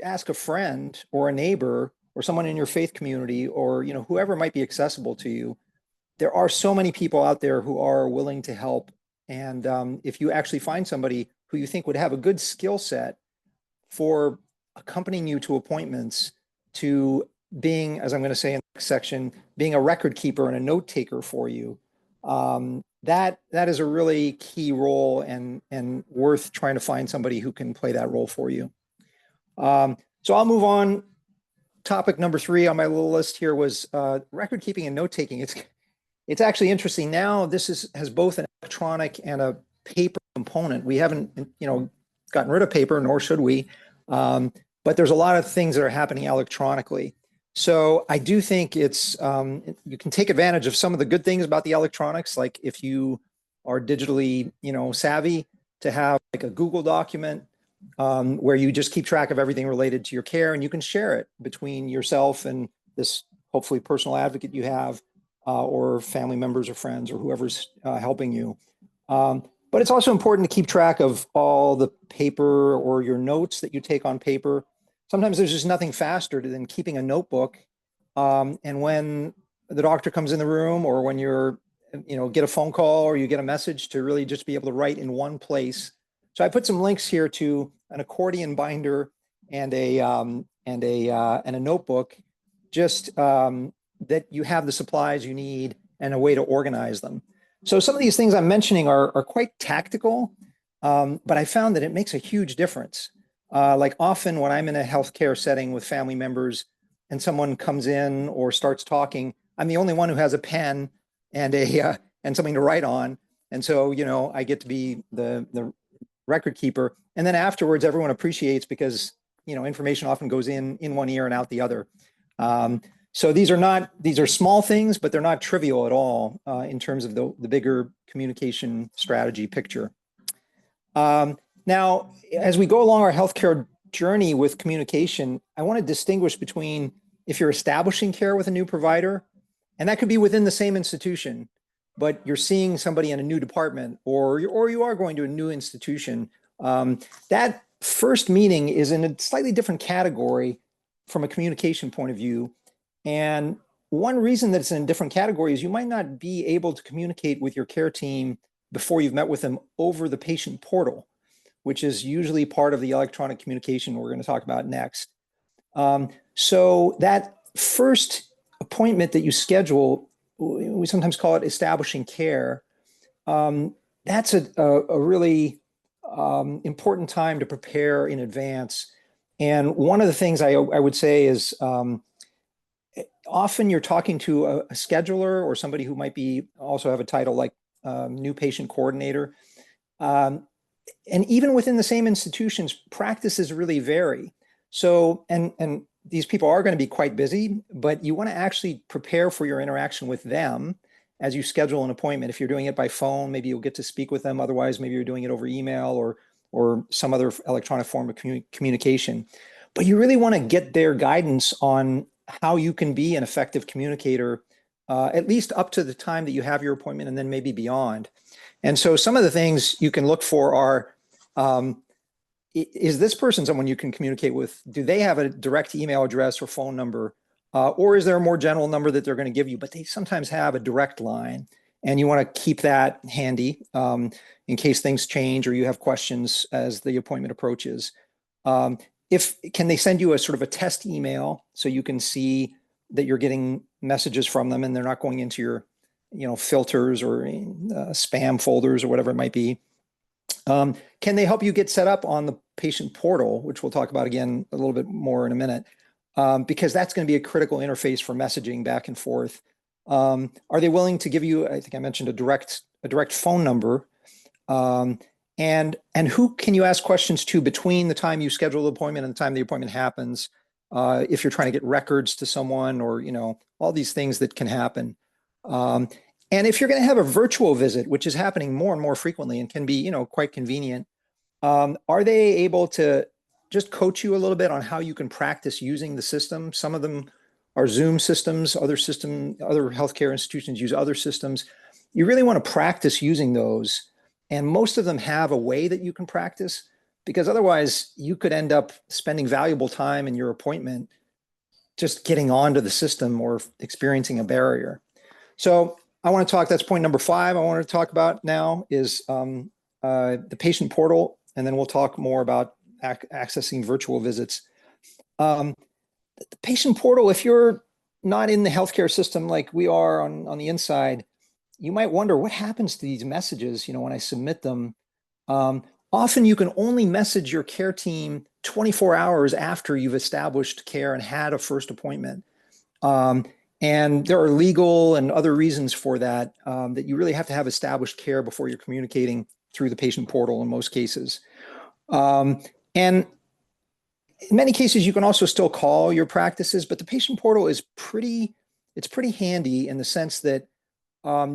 ask a friend or a neighbor or someone in your faith community, or, whoever might be accessible to you. There are so many people out there who are willing to help. And if you actually find somebody who you think would have a good skill set for accompanying you to appointments, to being, as I'm going to say in the next section, being a record keeper and a note taker for you, that is a really key role and worth trying to find somebody who can play that role for you. So I'll move on. Topic number 3 on my little list here was record keeping and note taking. It's actually interesting now. This has both an electronic and a paper component. We haven't, gotten rid of paper, nor should we. But there's a lot of things that are happening electronically. So I do think it's, you can take advantage of some of the good things about the electronics. Like if you are digitally, savvy, to have like a Google document where you just keep track of everything related to your care, and you can share it between yourself and this hopefully personal advocate you have, or family members or friends or whoever's helping you. But it's also important to keep track of all the paper or your notes that you take on paper. Sometimes there's just nothing faster than keeping a notebook. And when the doctor comes in the room, or when you're, get a phone call or you get a message, to really just be able to write in one place. So I put some links here to an accordion binder and a notebook, just that you have the supplies you need and a way to organize them. So some of these things I'm mentioning are quite tactical, but I found that it makes a huge difference. Like often when I'm in a healthcare setting with family members and someone comes in or starts talking, I'm the only one who has a pen and and something to write on. And so, I get to be the record keeper. And then afterwards, everyone appreciates, because information often goes in one ear and out the other. So these are small things, but they're not trivial at all in terms of the bigger communication strategy picture. Now, as we go along our healthcare journey with communication, I want to distinguish between if you're establishing care with a new provider, and that could be within the same institution, but you're seeing somebody in a new department, or you are going to a new institution. That first meeting is in a slightly different category from a communication point of view. And one reason that it's in a different category is you might not be able to communicate with your care team before you've met with them over the patient portal, which is usually part of the electronic communication we're going to talk about next. So that first appointment that you schedule, we sometimes call it establishing care. That's a really important time to prepare in advance. And one of the things I would say is often you're talking to a scheduler or somebody who might be also have a title like new patient coordinator. And even within the same institutions, practices really vary. So, and these people are going to be quite busy, but you want to actually prepare for your interaction with them as you schedule an appointment. If you're doing it by phone, maybe you'll get to speak with them. Otherwise, maybe you're doing it over email or some other electronic form of communication. But you really want to get their guidance on how you can be an effective communicator, at least up to the time that you have your appointment and then maybe beyond. And so some of the things you can look for are, is this person someone you can communicate with? Do they have a direct email address or phone number? Or is there a more general number that they're going to give you? But they sometimes have a direct line, and you want to keep that handy in case things change or you have questions as the appointment approaches. Can they send you a sort of a test email so you can see that you're getting messages from them and they're not going into your filters or spam folders or whatever it might be? Can they help you get set up on the patient portal, which we'll talk about again a little bit more in a minute, because that's going to be a critical interface for messaging back and forth. Are they willing to give you, I think I mentioned a direct phone number, and who can you ask questions to between the time you schedule the appointment and the time the appointment happens, if you're trying to get records to someone or, all these things that can happen. And if you're going to have a virtual visit, which is happening more and more frequently and can be, quite convenient, are they able to just coach you a little bit on how you can practice using the system? Some of them are Zoom systems, other healthcare institutions use other systems. You really want to practice using those. And most of them have a way that you can practice, because otherwise you could end up spending valuable time in your appointment just getting onto the system or experiencing a barrier. So I want to talk, that's point number 5 I want to talk about now is the patient portal, and then we'll talk more about accessing virtual visits. The patient portal, if you're not in the healthcare system like we are on the inside, you might wonder what happens to these messages, when I submit them. Often you can only message your care team 24 hours after you've established care and had a first appointment. And there are legal and other reasons for that, that you really have to have established care before you're communicating through the patient portal in most cases. And in many cases, you can also still call your practices, but the patient portal is pretty handy in the sense that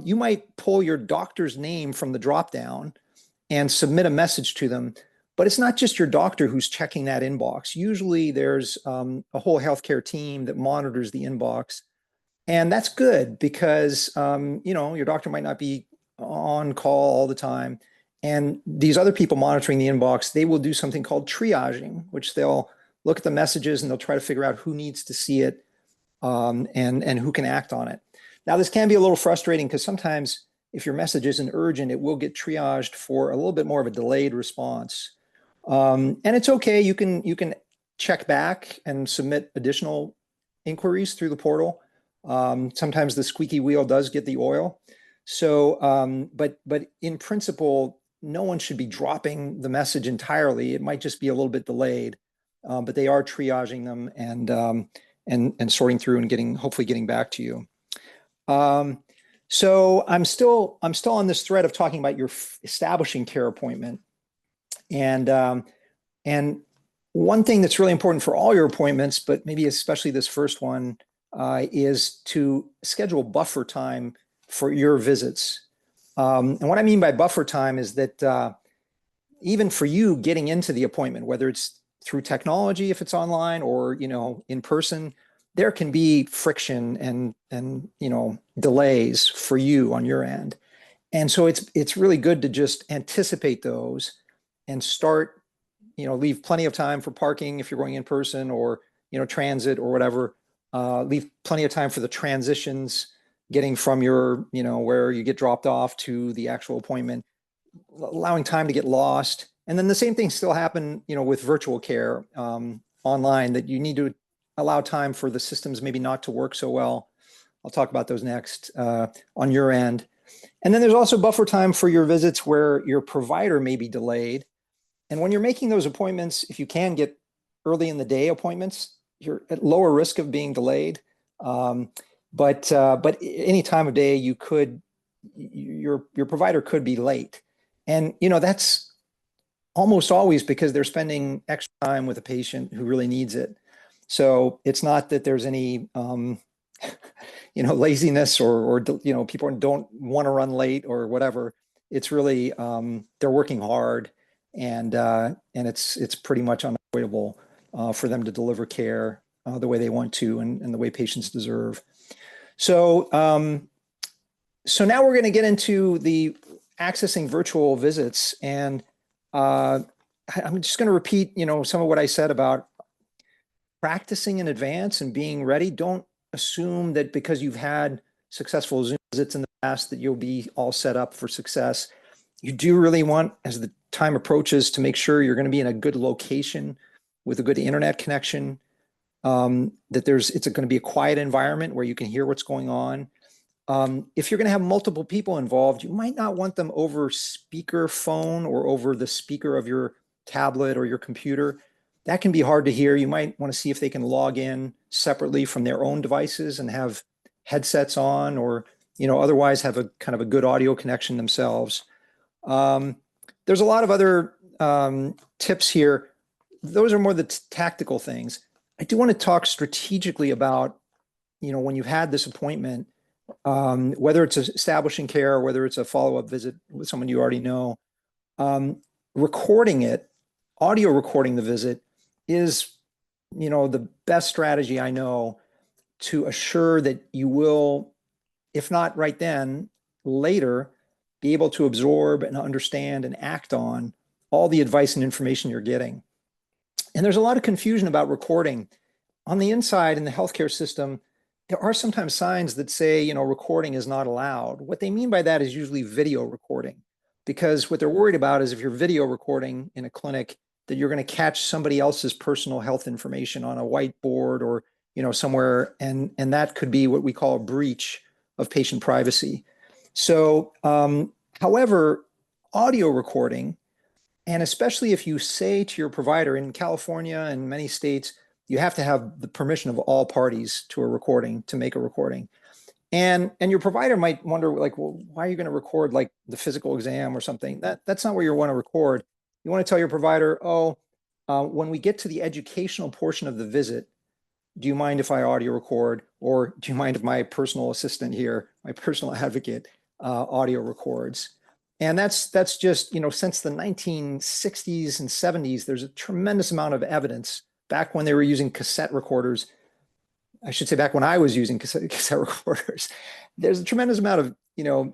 you might pull your doctor's name from the dropdown and submit a message to them, but it's not just your doctor who's checking that inbox. Usually there's a whole healthcare team that monitors the inbox. And that's good because, your doctor might not be on call all the time. And these other people monitoring the inbox, they will do something called triaging, which they'll look at the messages and they'll try to figure out who needs to see it and who can act on it. Now, this can be a little frustrating because sometimes if your message isn't urgent, it will get triaged for a little bit more of a delayed response. And it's okay. You can check back and submit additional inquiries through the portal. Sometimes the squeaky wheel does get the oil. So, but in principle, no one should be dropping the message entirely. It might just be a little bit delayed, but they are triaging them and sorting through and hopefully getting back to you. So I'm still on this thread of talking about your establishing care appointment. And One thing that's really important for all your appointments, but maybe especially this first one, is to schedule buffer time for your visits. And what I mean by buffer time is that even for you getting into the appointment, whether it's through technology, if it's online, or in person, there can be friction and delays for you on your end. And so it's really good to just anticipate those and start, leave plenty of time for parking if you're going in person, or transit or whatever. Leave plenty of time for the transitions, getting from your where you get dropped off to the actual appointment, allowing time to get lost. And then the same things still happen, with virtual care online, that you need to allow time for the systems maybe not to work so well. I'll talk about those next on your end. And then there's also buffer time for your visits where your provider may be delayed. And when you're making those appointments, if you can get early in the day appointments, you're at lower risk of being delayed. But any time of day, your provider could be late. And that's almost always because they're spending extra time with a patient who really needs it. So it's not that there's any laziness or people don't want to run late or whatever. It's really they're working hard, and it's pretty much unavoidable for them to deliver care the way they want to and the way patients deserve. So now we're going to get into the accessing virtual visits, and I'm just going to repeat some of what I said about practicing in advance and being ready. Don't assume that because you've had successful Zoom visits in the past that you'll be all set up for success. You do really want, as the time approaches, to make sure you're going to be in a good location with a good internet connection, that it's going to be a quiet environment where you can hear what's going on. If you're going to have multiple people involved, you might not want them over speakerphone or over the speaker of your tablet or your computer. That can be hard to hear. You might want to see if they can log in separately from their own devices and have headsets on, or otherwise have a kind of a good audio connection themselves. There's a lot of other tips here. Those are more the tactical things. I do want to talk strategically about, when you've had this appointment, whether it's establishing care or whether it's a follow-up visit with someone you already know, recording it, audio recording the visit is, the best strategy I know to assure that you will, if not right then, later, be able to absorb and understand and act on all the advice and information you're getting. And there's a lot of confusion about recording. On the inside in the healthcare system, there are sometimes signs that say, recording is not allowed. What they mean by that is usually video recording, because what they're worried about is if you're video recording in a clinic, that you're going to catch somebody else's personal health information on a whiteboard or, somewhere, and that could be what we call a breach of patient privacy. So, however, audio recording, and especially if you say to your provider in California and many states, you have to have the permission of all parties to a recording to make a recording. And your provider might wonder, like, well, why are you going to record like the physical exam or something? That's not where you want to record. You want to tell your provider, when we get to the educational portion of the visit, do you mind if I audio record? Or do you mind if my personal assistant here, my personal advocate, audio records? And that's just, since the 1960s and 70s, there's a tremendous amount of evidence. Back when they were using cassette recorders, I should say back when I was using cassette recorders, there's a tremendous amount of,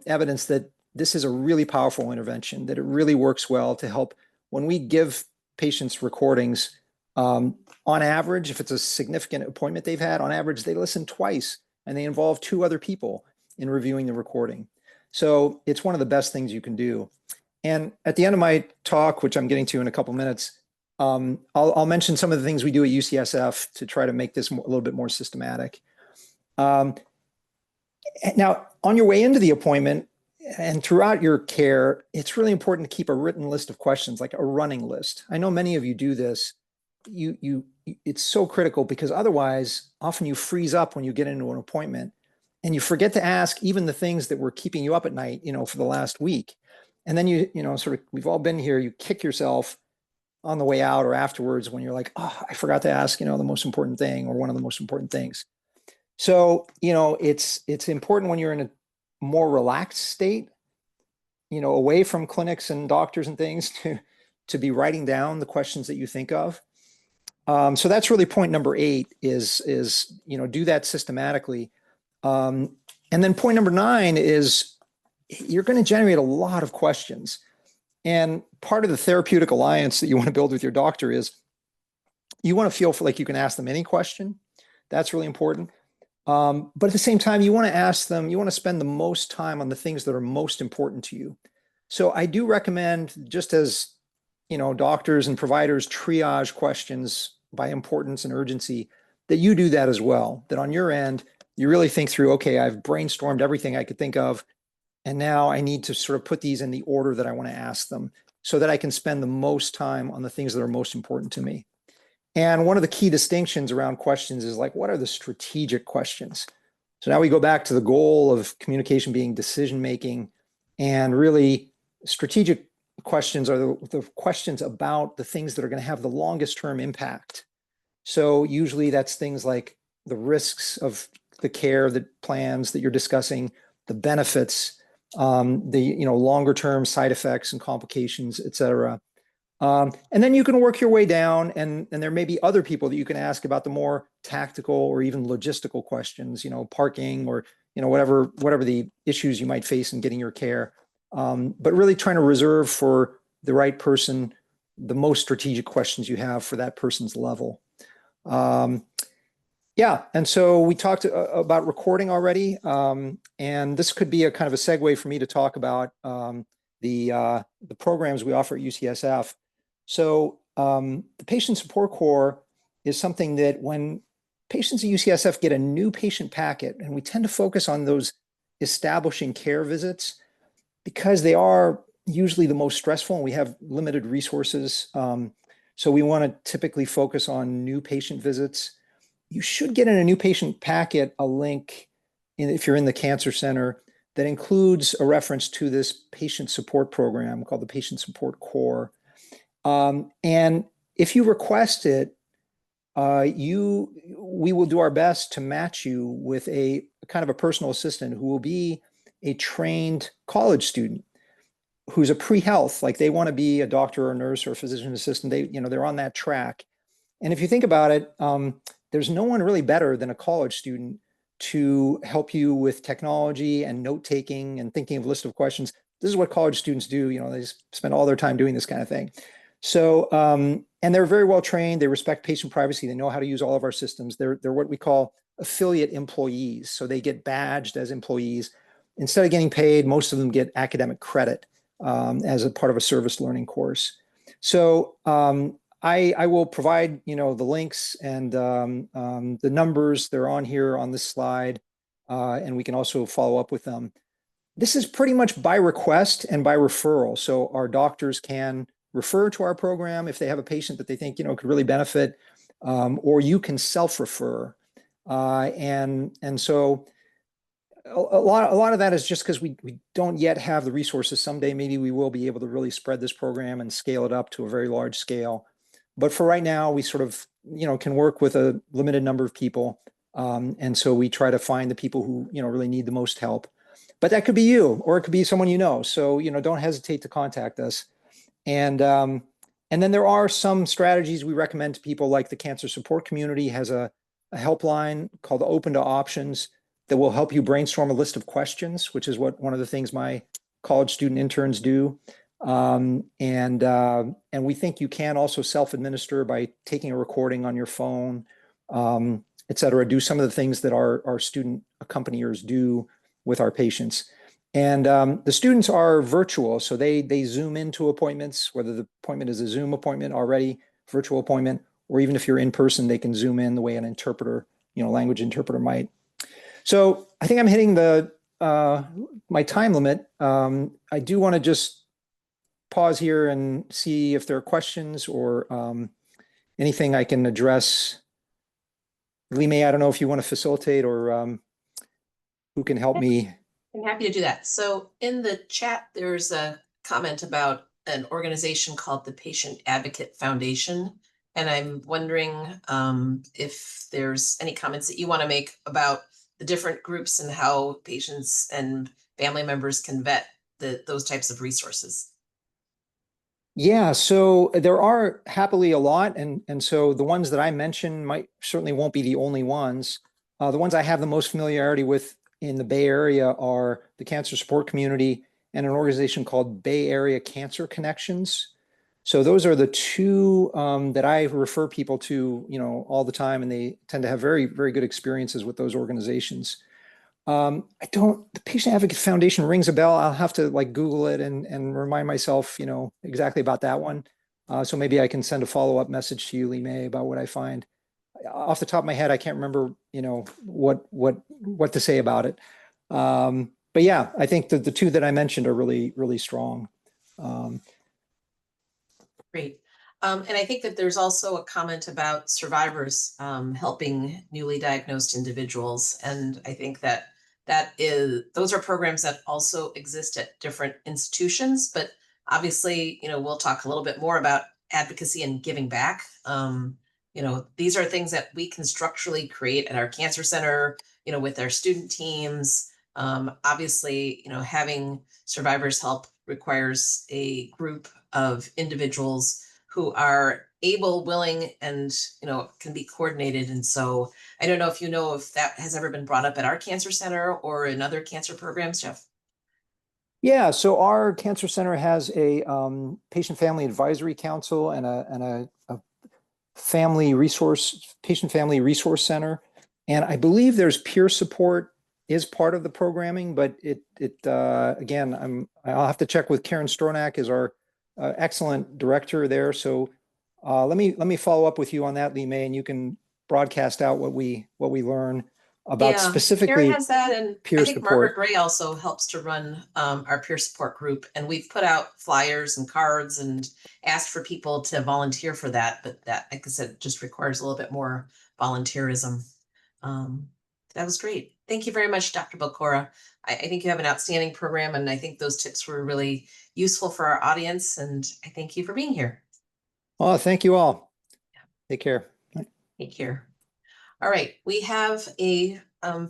evidence that this is a really powerful intervention, that it really works well to help when we give patients recordings. On average, if it's a significant appointment they've had, on average, they listen twice and they involve 2 other people in reviewing the recording. So it's one of the best things you can do. And at the end of my talk, which I'm getting to in a couple minutes, I'll mention some of the things we do at UCSF to try to make this a little bit more systematic. Now, on your way into the appointment and throughout your care, it's really important to keep a written list of questions, like a running list. I know many of you do this. It's so critical, because otherwise, often you freeze up when you get into an appointment and you forget to ask even the things that were keeping you up at night, for the last week. And then we've all been here, you kick yourself on the way out or afterwards when you're like, oh, I forgot to ask, the most important thing or one of the most important things. So, it's important when you're in a more relaxed state, away from clinics and doctors and things to be writing down the questions that you think of. So that's really point number 8 is do that systematically. And then point number 9 is you're going to generate a lot of questions. And part of the therapeutic alliance that you want to build with your doctor is you want to feel like you can ask them any question. That's really important. But at the same time, you want to spend the most time on the things that are most important to you. So I do recommend, just as, doctors and providers triage questions by importance and urgency, that you do that as well, that on your end, you really think through, okay, I've brainstormed everything I could think of, and now I need to sort of put these in the order that I want to ask them so that I can spend the most time on the things that are most important to me. And one of the key distinctions around questions is like, what are the strategic questions? So now we go back to the goal of communication being decision-making, and really strategic questions are the questions about the things that are going to have the longest term impact. So usually that's things like the risks of the care, the plans that you're discussing, the benefits, the longer term side effects and complications, et cetera. And then you can work your way down, and there may be other people that you can ask about the more tactical or even logistical questions, parking or whatever the issues you might face in getting your care. But really trying to reserve for the right person the most strategic questions you have for that person's level. Yeah, and so we talked about recording already, and this could be a kind of a segue for me to talk about the programs we offer at UCSF. So the Patient Support Corps is something that when patients at UCSF get a new patient packet, and we tend to focus on those establishing care visits because they are usually the most stressful and we have limited resources. So we want to typically focus on new patient visits. You should get in a new patient packet a link, if you're in the cancer center, that includes a reference to this patient support program called the Patient Support Corps. And if you request it, we will do our best to match you with a kind of a personal assistant who will be a trained college student who's a pre-health, like they want to be a doctor or a nurse or a physician assistant. They're on that track. And if you think about it, there's no one really better than a college student to help you with technology and note-taking and thinking of a list of questions. This is what college students do. They spend all their time doing this kind of thing. So, and they're very well trained. They respect patient privacy. They know how to use all of our systems. They're what we call affiliate employees. So they get badged as employees. Instead of getting paid, most of them get academic credit as a part of a service learning course. So I will provide, the links and the numbers. They're on here on this slide, and we can also follow up with them. This is pretty much by request and by referral. So our doctors can refer to our program if they have a patient that they think, could really benefit, or you can self-refer. And so a lot of that is just because we don't yet have the resources. Someday maybe we will be able to really spread this program and scale it up to a very large scale. But for right now, we sort of, can work with a limited number of people. And so we try to find the people who, really need the most help. But that could be you, or it could be someone you know. So, don't hesitate to contact us. And then there are some strategies we recommend to people, like the cancer support community has a helpline called Open to Options that will help you brainstorm a list of questions, which is one of the things my college student interns do. And we think you can also self-administer by taking a recording on your phone, et cetera, do some of the things that our student accompaniers do with our patients. And the students are virtual, so they Zoom into appointments, whether the appointment is a Zoom appointment already, virtual appointment, or even if you're in person, they can Zoom in the way an interpreter, language interpreter might. So I think I'm hitting my time limit. I do want to just pause here and see if there are questions or anything I can address. Lime, I don't know if you want to facilitate or who can help me. I'm happy to do that. So in the chat, there's a comment about an organization called the Patient Advocate Foundation. And I'm wondering if there's any comments that you want to make about the different groups and how patients and family members can vet those types of resources. Yeah, so there are happily a lot, and so the ones that I mentioned certainly won't be the only ones. The ones I have the most familiarity with in the Bay Area are the cancer support community and an organization called Bay Area Cancer Connections. So those are the two that I refer people to, all the time, and they tend to have very, very good experiences with those organizations. The Patient Advocate Foundation rings a bell. I'll have to Google it and remind myself, exactly about that one. So maybe I can send a follow-up message to you, Lee May, about what I find. Off the top of my head, I can't remember, what to say about it. But yeah, I think that the two that I mentioned are really, really strong. Great. And I think that there's also a comment about survivors helping newly diagnosed individuals. And I think that those are programs that also exist at different institutions, but obviously, we'll talk a little bit more about advocacy and giving back. These are things that we can structurally create at our cancer center, with our student teams. Obviously, having survivors help requires a group of individuals who are able, willing, and can be coordinated. And so I don't know if that has ever been brought up at our cancer center or in other cancer programs, Jeff. Yeah, so our cancer center has a patient family advisory council and a patient family resource center, and I believe there's peer support is part of the programming, but again, I'll have to check with Karen Stronach, is our excellent director there. So let me follow up with you on that, Lee May, and you can broadcast out what we learn about specifically Karen has that, and peer I think Margaret support. Gray also helps to run our peer support group, and we've put out flyers and cards and asked for people to volunteer for that, but that, like I said, just requires a little bit more volunteerism. That was great. Thank you very much, Dr. Belkora. I think you have an outstanding program, and I think those tips were really useful for our audience, and I thank you for being here. Oh, thank you all. Take care. Take care. All right, we have a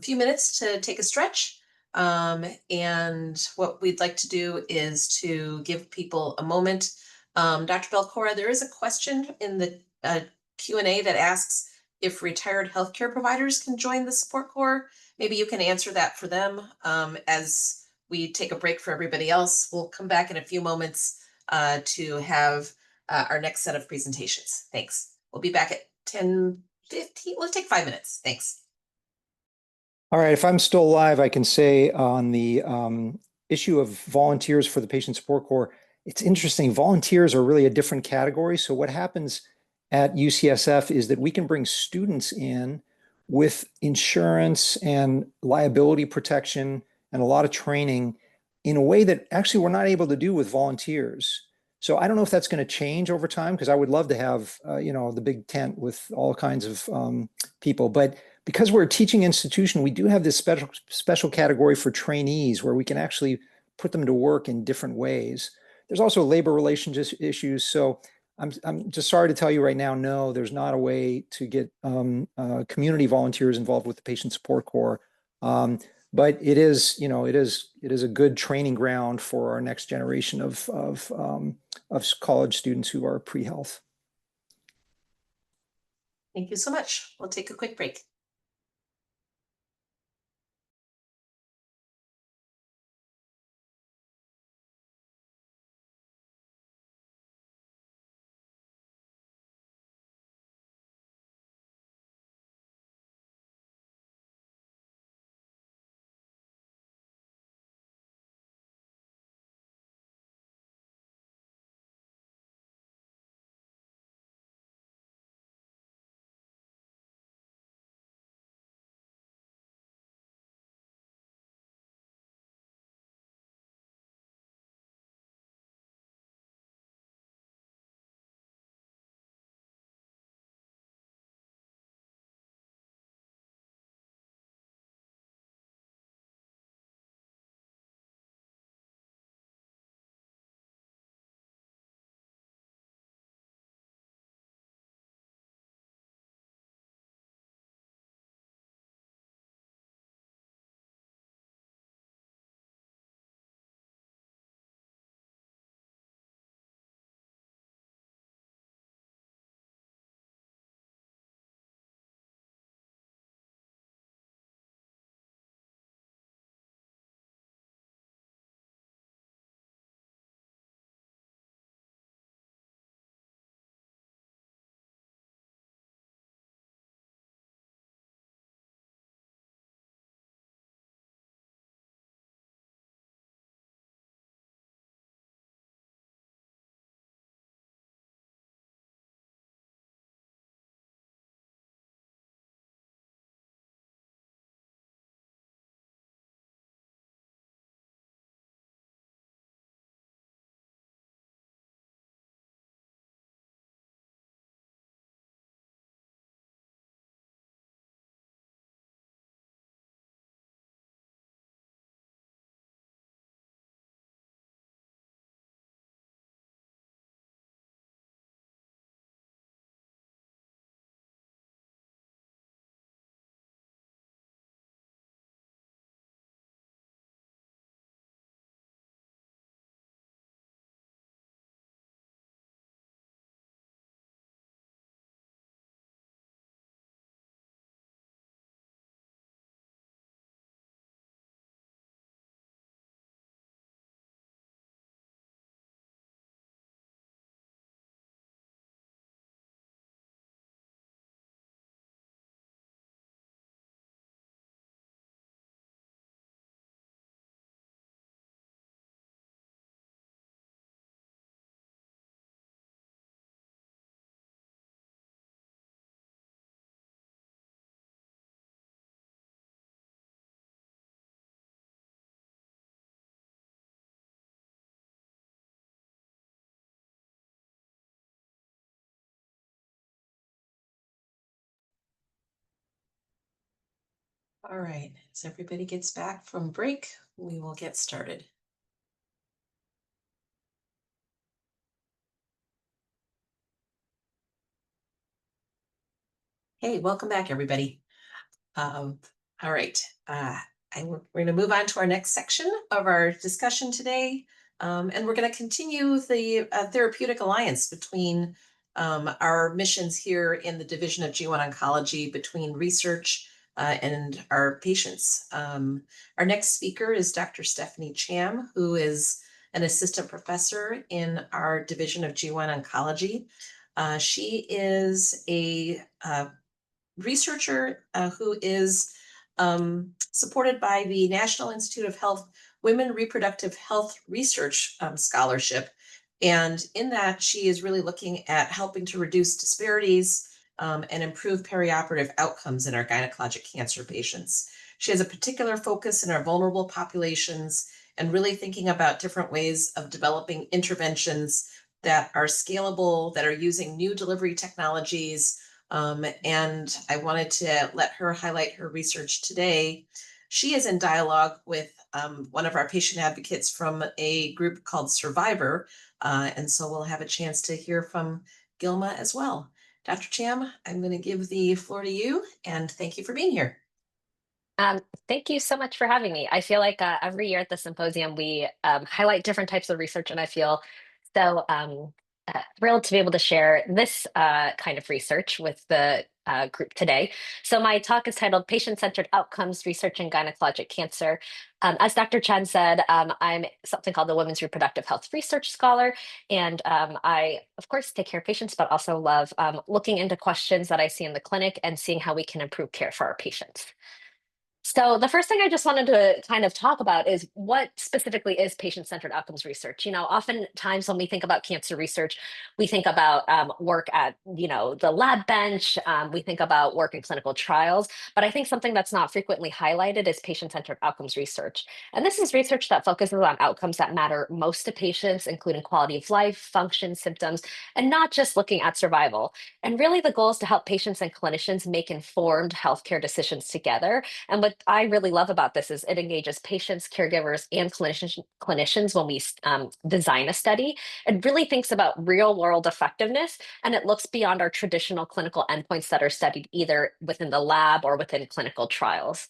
few minutes to take a stretch. And what we'd like to do is to give people a moment. Dr. Belkora, there is a question in the Q&A that asks if retired healthcare providers can join the support corps. Maybe you can answer that for them as we take a break for everybody else. We'll come back in a few moments to have our next set of presentations. Thanks. We'll be back at 10:15. Let's take 5 minutes. Thanks. All right, if I'm still live, I can say on the issue of volunteers for the Patient Support Corps, it's interesting. Volunteers are really a different category. So what happens at UCSF is that we can bring students in with insurance and liability protection and a lot of training in a way that actually we're not able to do with volunteers. So I don't know if that's going to change over time, because I would love to have, the big tent with all kinds of people. But because we're a teaching institution, we do have this special category for trainees where we can actually put them to work in different ways. There's also labor relations issues. So I'm just sorry to tell you right now, no, there's not a way to get community volunteers involved with the Patient Support Corps. But it is a good training ground for our next generation of college students who are pre-health. Thank you so much. We'll take a quick break. All right, as everybody gets back from break, we will get started. Hey, welcome back, everybody. All right, we're going to move on to our next section of our discussion today. And we're going to continue the therapeutic alliance between our missions here in the Division of G1 Oncology, between research and our patients. Our next speaker is Dr. Stephanie Cham, who is an assistant professor in our Division of G1 Oncology. She is a researcher who is supported by the National Institute of Health Women Reproductive Health Research Scholarship. And in that, she is really looking at helping to reduce disparities and improve perioperative outcomes in our gynecologic cancer patients. She has a particular focus in our vulnerable populations and really thinking about different ways of developing interventions that are scalable, that are using new delivery technologies. And I wanted to let her highlight her research today. She is in dialogue with one of our patient advocates from a group called Survivor. And so we'll have a chance to hear from Gilma as well. Dr. Cham, I'm going to give the floor to you, and thank you for being here. Thank you so much for having me. I feel like every year at the symposium, we highlight different types of research, and I feel so thrilled to be able to share this kind of research with the group today. So my talk is titled Patient-Centered Outcomes Research in Gynecologic Cancer. As Dr. Chen said, I'm something called the Women's Reproductive Health Research Scholar, and I, of course, take care of patients, but also love looking into questions that I see in the clinic and seeing how we can improve care for our patients. So the first thing I just wanted to kind of talk about is what specifically is patient-centered outcomes research. You know, oftentimes when we think about cancer research, we think about work at, the lab bench, we think about work in clinical trials, but I think something that's not frequently highlighted is patient-centered outcomes research. And this is research that focuses on outcomes that matter most to patients, including quality of life, function, symptoms, and not just looking at survival. And really the goal is to help patients and clinicians make informed healthcare decisions together. And what I really love about this is it engages patients, caregivers, and clinicians when we design a study. It really thinks about real world effectiveness, and it looks beyond our traditional clinical endpoints that are studied either within the lab or within clinical trials.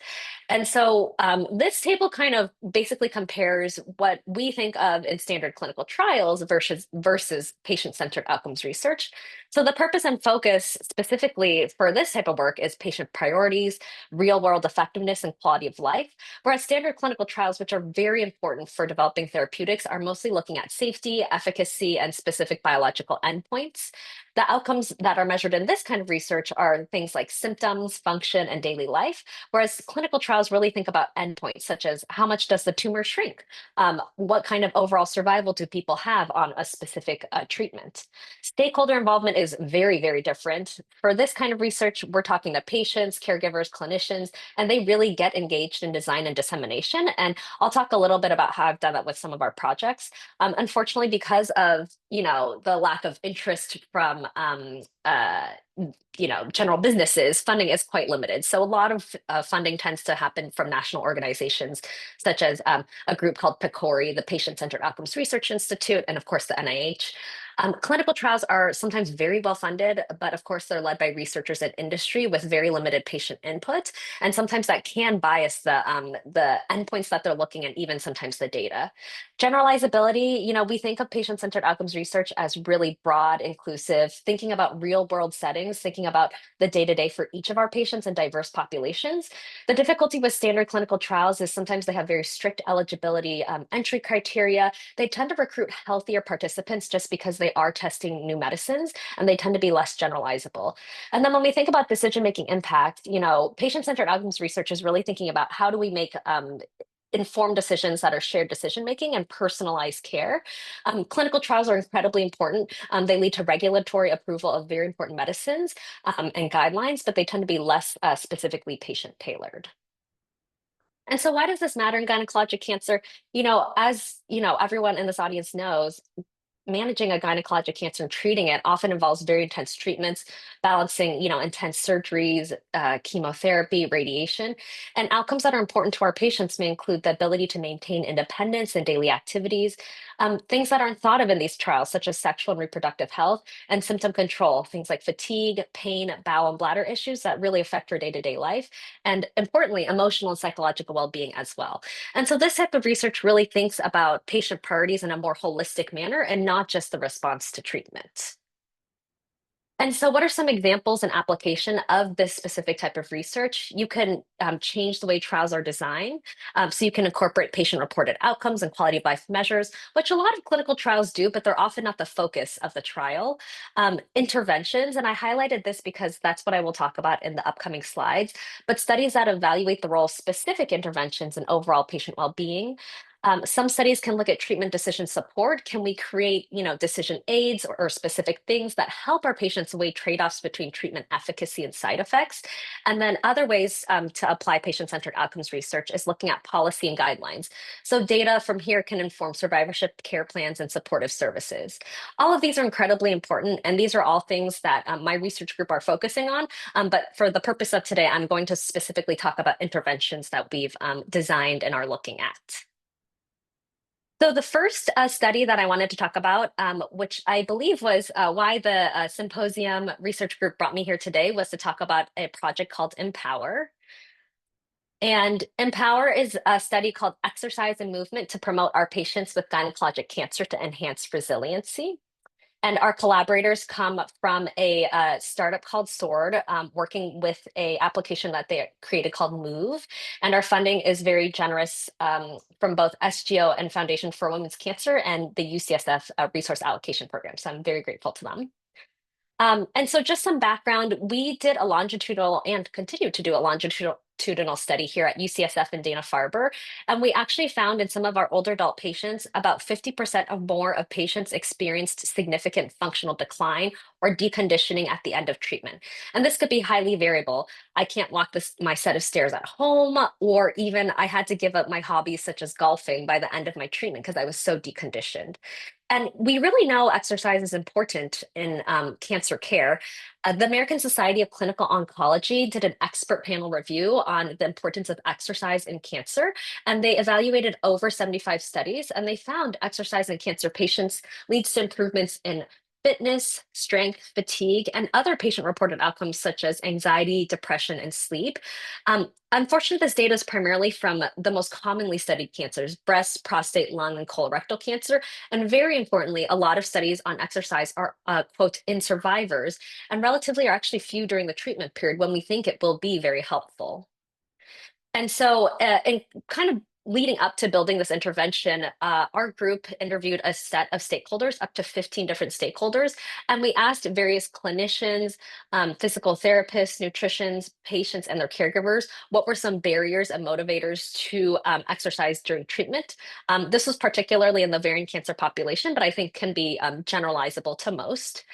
And so this table kind of basically compares what we think of in standard clinical trials versus patient-centered outcomes research. So the purpose and focus specifically for this type of work is patient priorities, real world effectiveness, and quality of life, whereas standard clinical trials, which are very important for developing therapeutics, are mostly looking at safety, efficacy, and specific biological endpoints. The outcomes that are measured in this kind of research are things like symptoms, function, and daily life, whereas clinical trials really think about endpoints such as how much does the tumor shrink? What kind of overall survival do people have on a specific treatment? Stakeholder involvement is very, very different. For this kind of research, we're talking to patients, caregivers, clinicians, and they really get engaged in design and dissemination. And I'll talk a little bit about how I've done that with some of our projects. Unfortunately, because of the lack of interest from general businesses, funding is quite limited. So a lot of funding tends to happen from national organizations, such as a group called PCORI, the Patient-Centered Outcomes Research Institute, and of course the NIH. Clinical trials are sometimes very well funded, but of course they're led by researchers in industry with very limited patient input. And sometimes that can bias the endpoints that they're looking at, even sometimes the data. Generalizability, we think of patient-centered outcomes research as really broad, inclusive, thinking about real world settings, thinking about the day-to-day for each of our patients and diverse populations. The difficulty with standard clinical trials is sometimes they have very strict eligibility entry criteria. They tend to recruit healthier participants just because they are testing new medicines, and they tend to be less generalizable. And then when we think about decision-making impact, patient-centered outcomes research is really thinking about how do we make informed decisions that are shared decision-making and personalized care. Clinical trials are incredibly important. They lead to regulatory approval of very important medicines and guidelines, but they tend to be less specifically patient-tailored. And so why does this matter in gynecologic cancer? As everyone in this audience knows, managing a gynecologic cancer and treating it often involves very intense treatments, balancing, intense surgeries, chemotherapy, radiation, and outcomes that are important to our patients may include the ability to maintain independence in daily activities, things that aren't thought of in these trials, such as sexual and reproductive health and symptom control, things like fatigue, pain, bowel and bladder issues that really affect your day-to-day life, and importantly, emotional and psychological well-being as well. And so this type of research really thinks about patient priorities in a more holistic manner and not just the response to treatment. And so what are some examples and application of this specific type of research? You can change the way trials are designed. So you can incorporate patient-reported outcomes and quality of life measures, which a lot of clinical trials do, but they're often not the focus of the trial. Interventions, and I highlighted this because that's what I will talk about in the upcoming slides, but studies that evaluate the role of specific interventions in overall patient well-being. Some studies can look at treatment decision support. Can we create, decision aids or specific things that help our patients weigh trade-offs between treatment efficacy and side effects? And then other ways to apply patient-centered outcomes research is looking at policy and guidelines. So data from here can inform survivorship care plans and supportive services. All of these are incredibly important, and these are all things that my research group are focusing on. But for the purpose of today, I'm going to specifically talk about interventions that we've designed and are looking at. So the first study that I wanted to talk about, which I believe was why the symposium research group brought me here today, was to talk about a project called Empower. And Empower is a study called Exercise and Movement to Promote Our Patients with Gynecologic Cancer to Enhance Resiliency. And our collaborators come from a startup called Sword, working with a application that they created called Move. And our funding is very generous from both SGO and Foundation for Women's Cancer and the UCSF Resource Allocation Program. So I'm very grateful to them. And so just some background, we did a longitudinal and continue to do a longitudinal study here at UCSF and Dana-Farber. And we actually found in some of our older adult patients, about 50% or more of patients experienced significant functional decline or deconditioning at the end of treatment. And this could be highly variable. I can't walk my set of stairs at home, or even I had to give up my hobbies such as golfing by the end of my treatment because I was so deconditioned. And we really know exercise is important in cancer care. The American Society of Clinical Oncology did an expert panel review on the importance of exercise in cancer, and they evaluated over 75 studies, and they found exercise in cancer patients leads to improvements in fitness, strength, fatigue, and other patient-reported outcomes such as anxiety, depression, and sleep. Unfortunately, this data is primarily from the most commonly studied cancers: breast, prostate, lung, and colorectal cancer. And very importantly, a lot of studies on exercise are, quote, in survivors, and relatively are actually few during the treatment period when we think it will be very helpful. And so in kind of leading up to building this intervention, our group interviewed a set of stakeholders, up to 15 different stakeholders, and we asked various clinicians, physical therapists, nutritionists, patients, and their caregivers, what were some barriers and motivators to exercise during treatment. This was particularly in the ovarian cancer population, but I think can be generalizable to most.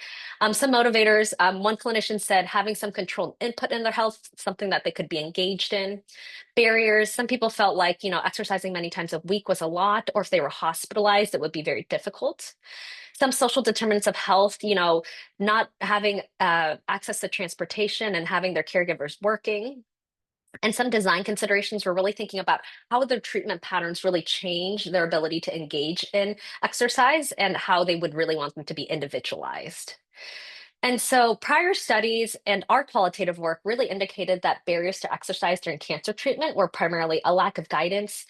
Some motivators, one clinician said having some controlled input in their health, something that they could be engaged in. Barriers, some people felt like, exercising many times a week was a lot, or if they were hospitalized, it would be very difficult. Some social determinants of health, not having access to transportation and having their caregivers working. And some design considerations were really thinking about how their treatment patterns really change their ability to engage in exercise and how they would really want them to be individualized. And so prior studies and our qualitative work really indicated that barriers to exercise during cancer treatment were primarily a lack of guidance,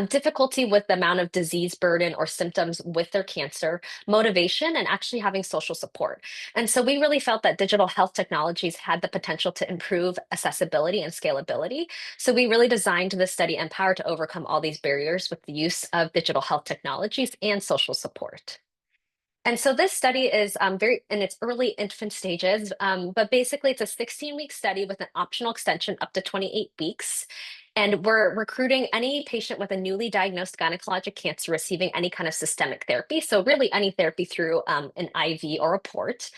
difficulty with the amount of disease burden or symptoms with their cancer, motivation, and actually having social support. And so we really felt that digital health technologies had the potential to improve accessibility and scalability. So we really designed this study Empower to overcome all these barriers with the use of digital health technologies and social support. And so this study is very in its early infant stages, but basically it's a 16-week study with an optional extension up to 28 weeks. And we're recruiting any patient with a newly diagnosed gynecologic cancer receiving any kind of systemic therapy. So really any therapy through an IV or a port.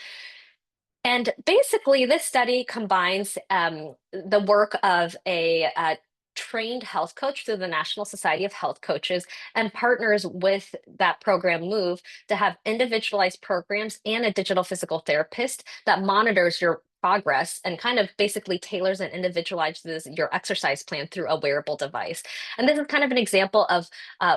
And basically this study combines the work of a trained health coach through the National Society of Health Coaches and partners with that program MOVE to have individualized programs and a digital physical therapist that monitors your progress and kind of basically tailors and individualizes your exercise plan through a wearable device. And this is kind of an example of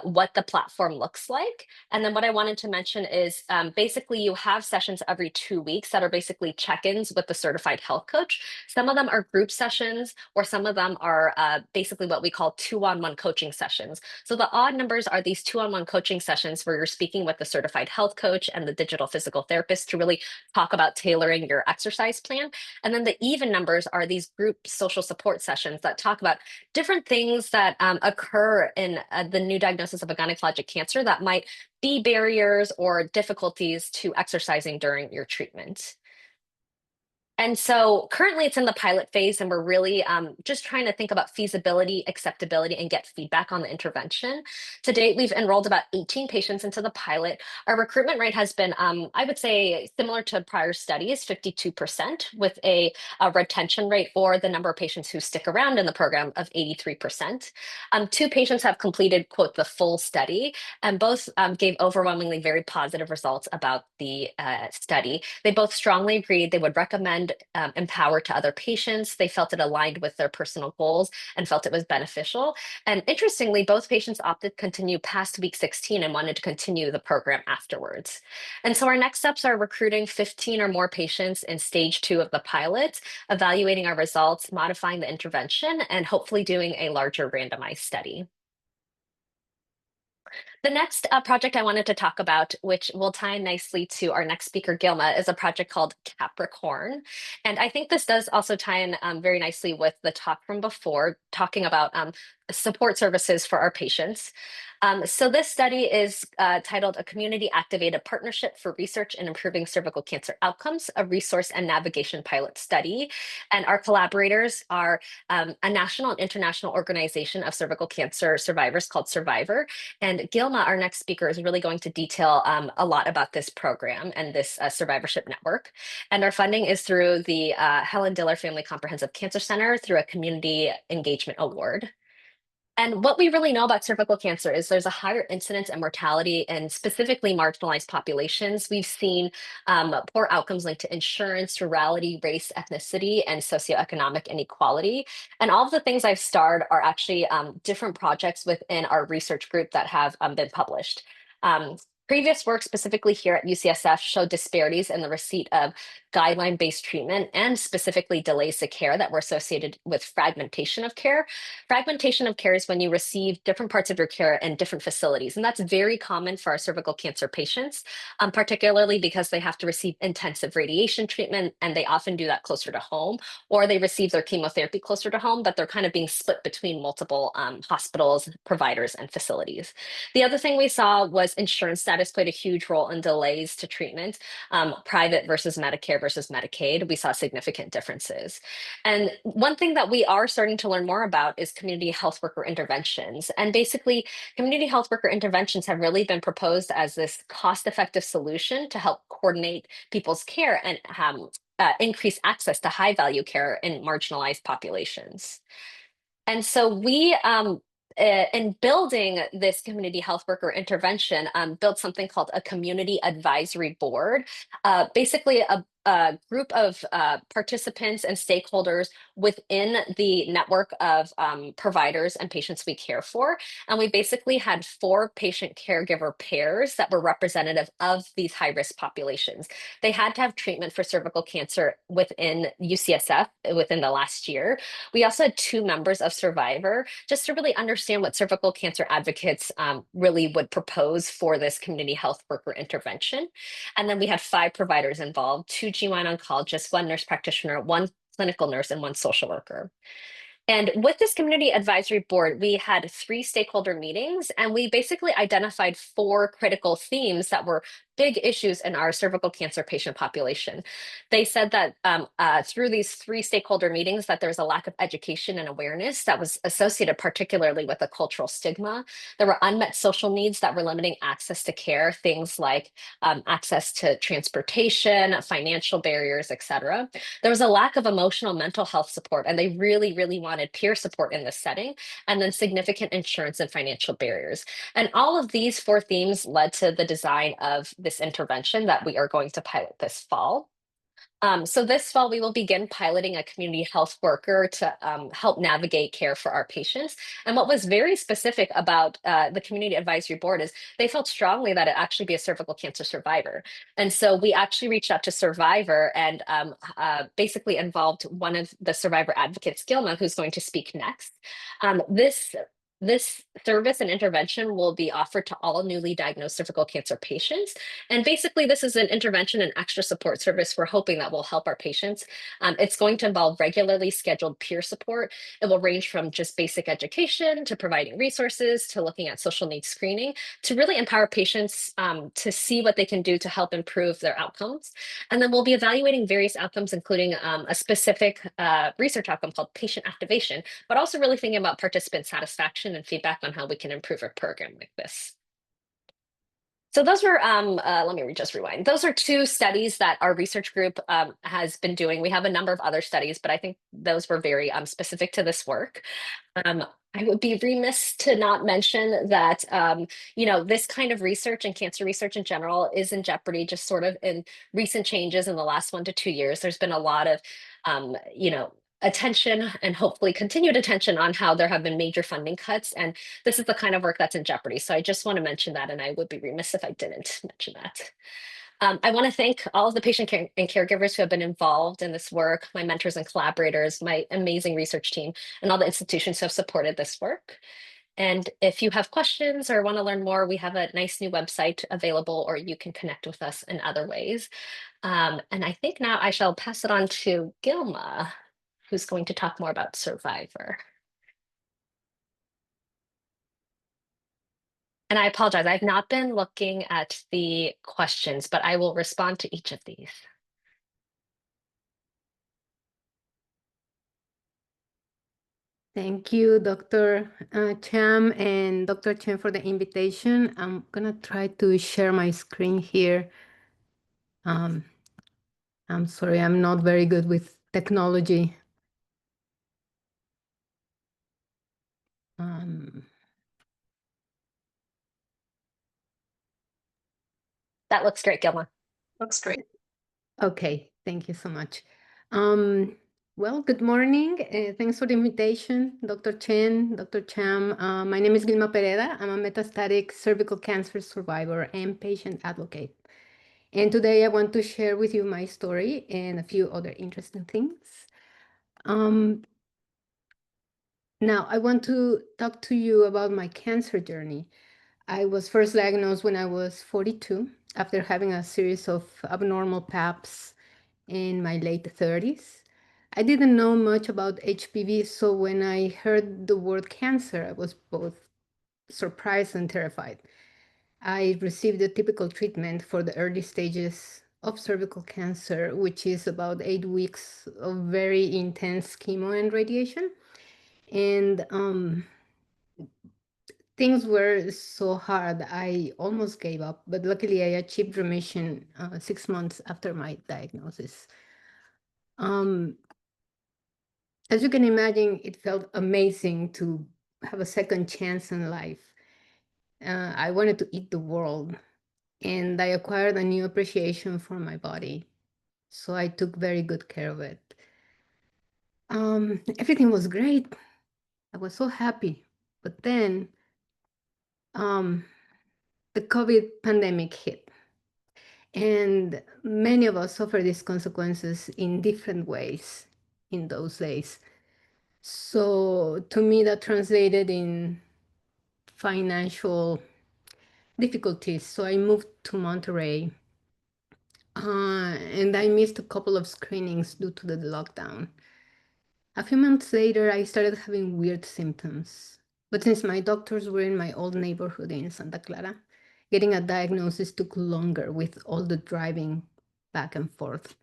what the platform looks like. And then what I wanted to mention is basically you have sessions every 2 weeks that are basically check-ins with the certified health coach. Some of them are group sessions, or some of them are basically what we call 2-on-1 coaching sessions. So the odd numbers are these 2-on-1 coaching sessions where you're speaking with the certified health coach and the digital physical therapist to really talk about tailoring your exercise plan. And then the even numbers are these group social support sessions that talk about different things that occur in the new diagnosis of a gynecologic cancer that might be barriers or difficulties to exercising during your treatment. And so currently it's in the pilot phase, and we're really just trying to think about feasibility, acceptability, and get feedback on the intervention. To date, we've enrolled about 18 patients into the pilot. Our recruitment rate has been, I would say, similar to prior studies, 52%, with a retention rate, or the number of patients who stick around in the program, of 83%. 2 patients have completed, quote, the full study, and both gave overwhelmingly very positive results about the study. They both strongly agreed they would recommend Empower to other patients. They felt it aligned with their personal goals and felt it was beneficial. And interestingly, both patients opted to continue past week 16 and wanted to continue the program afterwards. And so our next steps are recruiting 15 or more patients in stage 2 of the pilot, evaluating our results, modifying the intervention, and hopefully doing a larger randomized study. The next project I wanted to talk about, which will tie in nicely to our next speaker, Gilma, is a project called Capricorn. And I think this does also tie in very nicely with the talk from before, talking about support services for our patients. So this study is titled A Community Activated Partnership for Research in Improving Cervical Cancer Outcomes, a Resource and Navigation Pilot Study. And our collaborators are a national and international organization of cervical cancer survivors called Survivor. And Gilma, our next speaker, is really going to detail a lot about this program and this survivorship network. And our funding is through the Helen Diller Family Comprehensive Cancer Center through a Community Engagement Award. And what we really know about cervical cancer is there's a higher incidence and mortality in specifically marginalized populations. We've seen poor outcomes linked to insurance, rurality, race, ethnicity, and socioeconomic inequality. And all of the things I've starred are actually different projects within our research group that have been published. Previous work, specifically here at UCSF, showed disparities in the receipt of guideline-based treatment and specifically delays to care that were associated with fragmentation of care. Fragmentation of care is when you receive different parts of your care in different facilities, and that's very common for our cervical cancer patients, particularly because they have to receive intensive radiation treatment, and they often do that closer to home, or they receive their chemotherapy closer to home, but they're kind of being split between multiple hospitals, providers, and facilities. The other thing we saw was insurance status played a huge role in delays to treatment, private versus Medicare versus Medicaid. We saw significant differences. And one thing that we are starting to learn more about is community health worker interventions. And basically, community health worker interventions have really been proposed as this cost-effective solution to help coordinate people's care and increase access to high-value care in marginalized populations. And so we in building this community health worker intervention, built something called a community advisory board, basically a group of participants and stakeholders within the network of providers and patients we care for. And we basically had 4 patient caregiver pairs that were representative of these high-risk populations. They had to have treatment for cervical cancer within UCSF within the last year. We also had 2 members of Survivor, just to really understand what cervical cancer advocates really would propose for this community health worker intervention. And then we had 5 providers involved, 2 GYN oncologists, 1 nurse practitioner, 1 clinical nurse, and 1 social worker. And with this community advisory board, we had 3 stakeholder meetings, and we basically identified 4 critical themes that were big issues in our cervical cancer patient population. They said that through these 3 stakeholder meetings that there was a lack of education and awareness that was associated particularly with a cultural stigma. There were unmet social needs that were limiting access to care, things like access to transportation, financial barriers, et cetera. There was a lack of emotional mental health support, and they really, really wanted wanted peer support in this setting, and then significant insurance and financial barriers. And all of these four themes led to the design of this intervention that we are going to pilot this fall. So this fall, we will begin piloting a community health worker to help navigate care for our patients. And what was very specific about the Community Advisory Board is they felt strongly that it actually be a cervical cancer survivor. And so we actually reached out to Survivor and basically involved one of the survivor advocates, Gilma, who's going to speak next. This service and intervention will be offered to all newly diagnosed cervical cancer patients. And basically, this is an intervention and extra support service we're hoping that will help our patients. It's going to involve regularly scheduled peer support. It will range from just basic education to providing resources to looking at social needs screening to really empower patients to see what they can do to help improve their outcomes. And then we'll be evaluating various outcomes, including a specific research outcome called patient activation, but also really thinking about participant satisfaction and feedback on how we can improve our program like this. So those were, let me just rewind. Those are two studies that our research group has been doing. We have a number of other studies, but I think those were very specific to this work. I would be remiss to not mention that, this kind of research and cancer research in general is in jeopardy, just sort of in recent changes in the last 1 to 2 years. There's been a lot of, attention and hopefully continued attention on how there have been major funding cuts. And this is the kind of work that's in jeopardy. So I just want to mention that, and I would be remiss if I didn't mention that. I want to thank all of the patient care and caregivers who have been involved in this work, my mentors and collaborators, my amazing research team, and all the institutions who have supported this work. And if you have questions or want to learn more, we have a nice new website available, or you can connect with us in other ways. And I think now I shall pass it on to Gilma, who's going to talk more about Survivor. And I apologize, I've not been looking at the questions, but I will respond to each of these. Thank you, Dr. Cham and Dr. Chen for the invitation. I'm gonna try to share my screen here. I'm sorry, I'm not very good with technology. That looks great, Gilma. Looks great. Okay, thank you so much. Well, good morning. Thanks for the invitation, Dr. Chen, Dr. Cham. My name is Gilma Pereda. I'm a metastatic cervical cancer survivor and patient advocate. And today I want to share with you my story and a few other interesting things. Now, I want to talk to you about my cancer journey. I was first diagnosed when I was 42 after having a series of abnormal PAPs in my late 30s. I didn't know much about HPV, so when I heard the word cancer, I was both surprised and terrified. I received the typical treatment for the early stages of cervical cancer, which is about 8 weeks of very intense chemo and radiation. And things were so hard, I almost gave up, but luckily I achieved remission 6 months after my diagnosis. As you can imagine, it felt amazing to have a second chance in life. I wanted to eat the world, and I acquired a new appreciation for my body. So I took very good care of it. Everything was great. I was so happy. But then the COVID pandemic hit. And many of us suffered these consequences in different ways in those days. So to me, that translated in financial difficulties. So I moved to Monterey. And I missed a couple of screenings due to the lockdown. A few months later, I started having weird symptoms. But since my doctors were in my old neighborhood in Santa Clara, getting a diagnosis took longer with all the driving back and forth.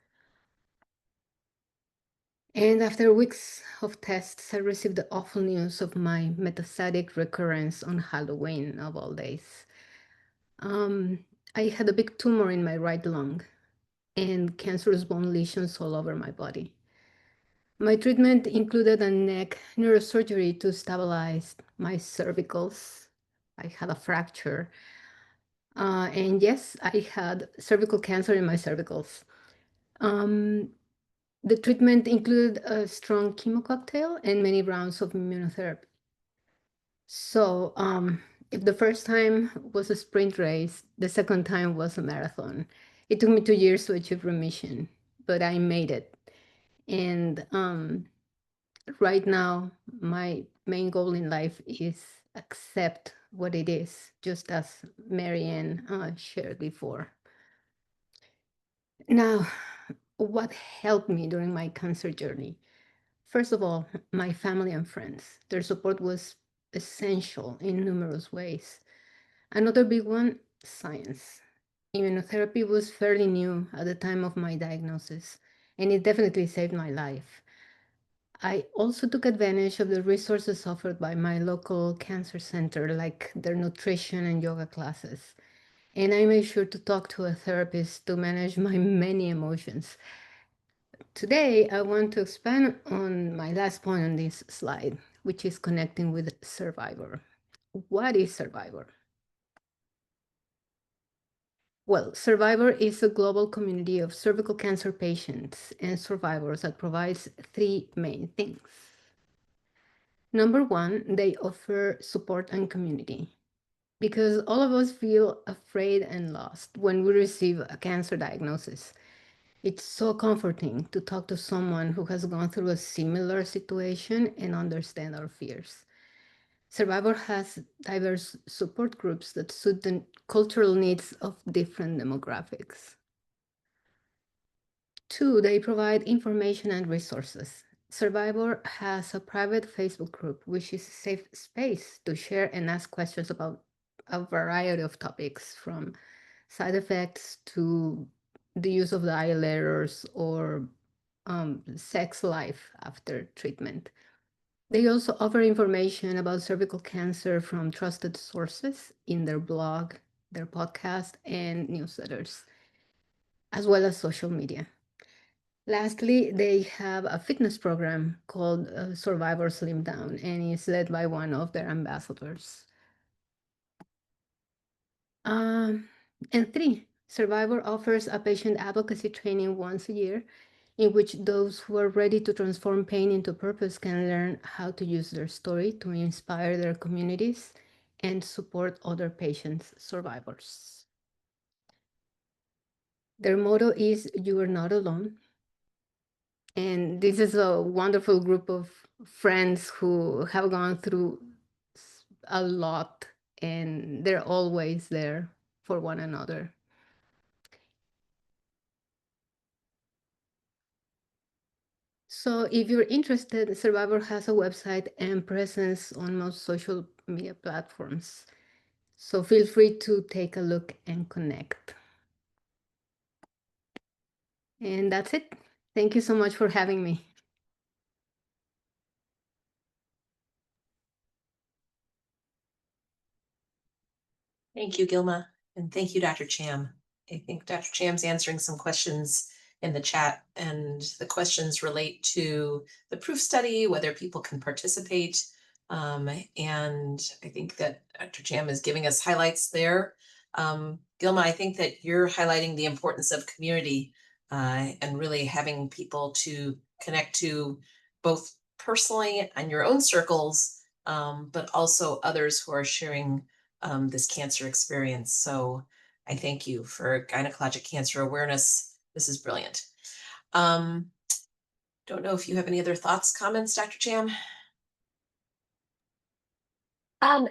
And after weeks of tests, I received the awful news of my metastatic recurrence on Halloween of all days. I had a big tumor in my right lung and cancerous bone lesions all over my body. My treatment included a neck neurosurgery to stabilize my cervicals. I had a fracture. And yes, I had cervical cancer in my cervicals. The treatment included a strong chemo cocktail and many rounds of immunotherapy. So if the first time was a sprint race, the second time was a marathon. It took me 2 years to achieve remission, but I made it. And right now, my main goal in life is accept what it is, just as Marianne shared before. Now, what helped me during my cancer journey? First of all, my family and friends. Their support was essential in numerous ways. Another big one, science. Immunotherapy was fairly new at the time of my diagnosis, and it definitely saved my life. I also took advantage of the resources offered by my local cancer center, like their nutrition and yoga classes. And I made sure to talk to a therapist to manage my many emotions. Today, I want to expand on my last point on this slide, which is connecting with Survivor. What is Survivor? Well, Survivor is a global community of cervical cancer patients and survivors that provides 3 main things. Number 1, they offer support and community, because all of us feel afraid and lost when we receive a cancer diagnosis. It's so comforting to talk to someone who has gone through a similar situation and understand our fears. Survivor has diverse support groups that suit the cultural needs of different demographics. 2, they provide information and resources. Survivor has a private Facebook group, which is a safe space to share and ask questions about a variety of topics, from side effects to the use of dilators or sex life after treatment. They also offer information about cervical cancer from trusted sources in their blog, their podcast, and newsletters, as well as social media. Lastly, they have a fitness program called Survivor Slim Down, and it's led by one of their ambassadors. And 3, Survivor offers a patient advocacy training once a year, in which those who are ready to transform pain into purpose can learn how to use their story to inspire their communities and support other patients, survivors. Their motto is, "You are not alone." And this is a wonderful group of friends who have gone through a lot, and they're always there for one another. So if you're interested, Survivor has a website and presence on most social media platforms. So feel free to take a look and connect. And that's it. Thank you so much for having me. Thank you, Gilma, and thank you, Dr. Cham. I think Dr. Cham's answering some questions in the chat, and the questions relate to the proof study, whether people can participate. And I think that Dr. Cham is giving us highlights there. Gilma, I think that you're highlighting the importance of community and really having people to connect to, both personally and your own circles, but also others who are sharing this cancer experience. So I thank you for gynecologic cancer awareness. This is brilliant. Don't know if you have any other thoughts, comments, Dr. Cham?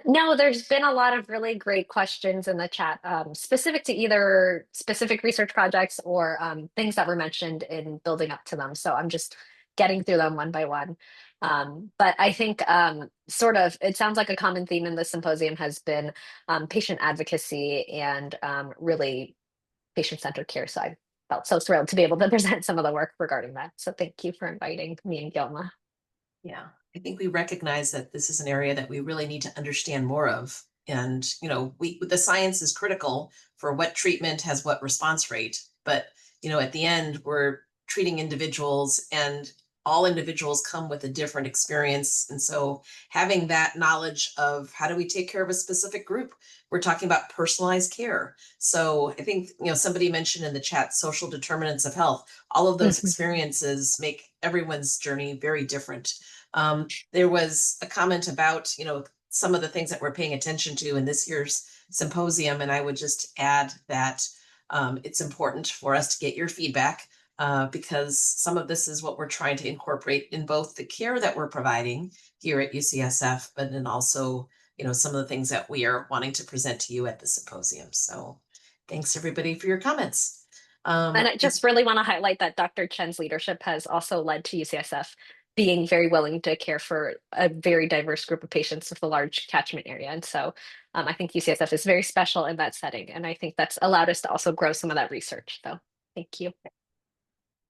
No, there's been a lot of really great questions in the chat, specific to either specific research projects or things that were mentioned in building up to them. So I'm just getting through them one by one. But I think it sounds like a common theme in the symposium has been patient advocacy and really patient-centered care. So I felt so thrilled to be able to present some of the work regarding that. So thank you for inviting me and Gilma. Yeah, I think we recognize that this is an area that we really need to understand more of. And, the science is critical for what treatment has what response rate. But, at the end, we're treating individuals, and all individuals come with a different experience. And so having that knowledge of how do we take care of a specific group, we're talking about personalized care. So I think, somebody mentioned in the chat, social determinants of health, all of those experiences make everyone's journey very different. There was a comment about, some of the things that we're paying attention to in this year's symposium. And I would just add that it's important for us to get your feedback because some of this is what we're trying to incorporate in both the care that we're providing here at UCSF, but then also, some of the things that we are wanting to present to you at the symposium. So thanks everybody for your comments. And I just really want to highlight that Dr. Chen's leadership has also led to UCSF being very willing to care for a very diverse group of patients with a large catchment area. And so I think UCSF is very special in that setting. And I think that's allowed us to also grow some of that research. So thank you.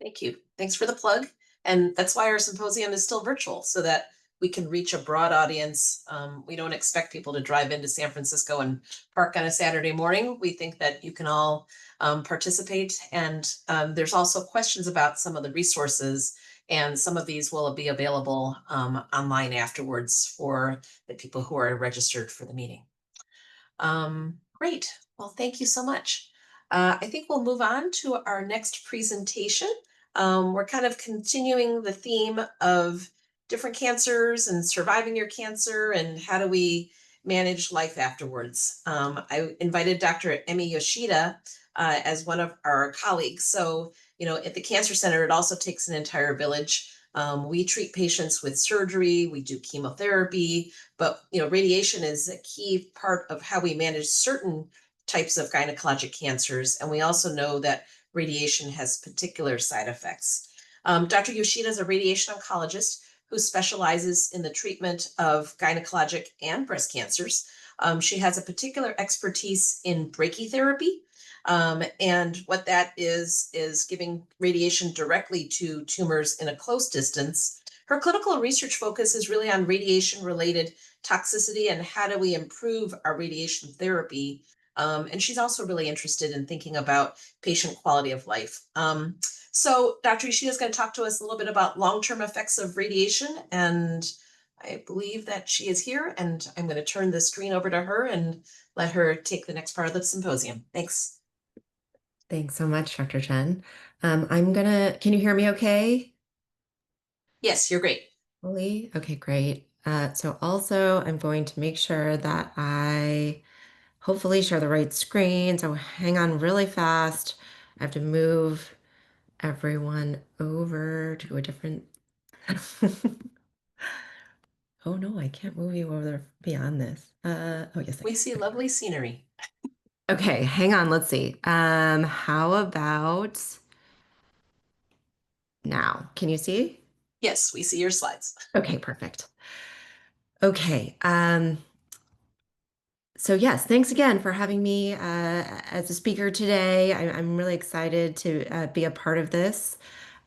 Thank you. Thanks for the plug. And that's why our symposium is still virtual, so that we can reach a broad audience. We don't expect people to drive into San Francisco and park on a Saturday morning. We think that you can all participate. And there's also questions about some of the resources, and some of these will be available online afterwards for the people who are registered for the meeting. Great. Well, thank you so much. I think we'll move on to our next presentation. We're kind of continuing the theme of different cancers and surviving your cancer and how do we manage life afterwards. I invited Dr. Emi Yoshida as one of our colleagues. So, at the Cancer Center, it also takes an entire village. We treat patients with surgery, we do chemotherapy, but radiation is a key part of how we manage certain types of gynecologic cancers. And we also know that radiation has particular side effects. Dr. Yoshida is a radiation oncologist who specializes in the treatment of gynecologic and breast cancers. She has a particular expertise in brachytherapy. And what that is giving radiation directly to tumors in a close distance. Her clinical research focus is really on radiation-related toxicity and how do we improve our radiation therapy. And she's also really interested in thinking about patient quality of life. So Dr. Yoshida is going to talk to us a little bit about long-term effects of radiation. And I believe that she is here, and I'm going to turn the screen over to her and let her take the next part of the symposium. Thanks. Thanks so much, Dr. Chen. Can you hear me okay? Yes, you're great. Okay, great. So also I'm going to make sure that I hopefully share the right screen. So hang on really fast. I have to move everyone over to a different. Oh no, I can't move you over beyond this. Oh yes. We see lovely scenery. Okay, hang on, let's see. How about now? Can you see? Yes, we see your slides. Okay, perfect. Okay, so yes, thanks again for having me as a speaker today. I'm really excited to be a part of this.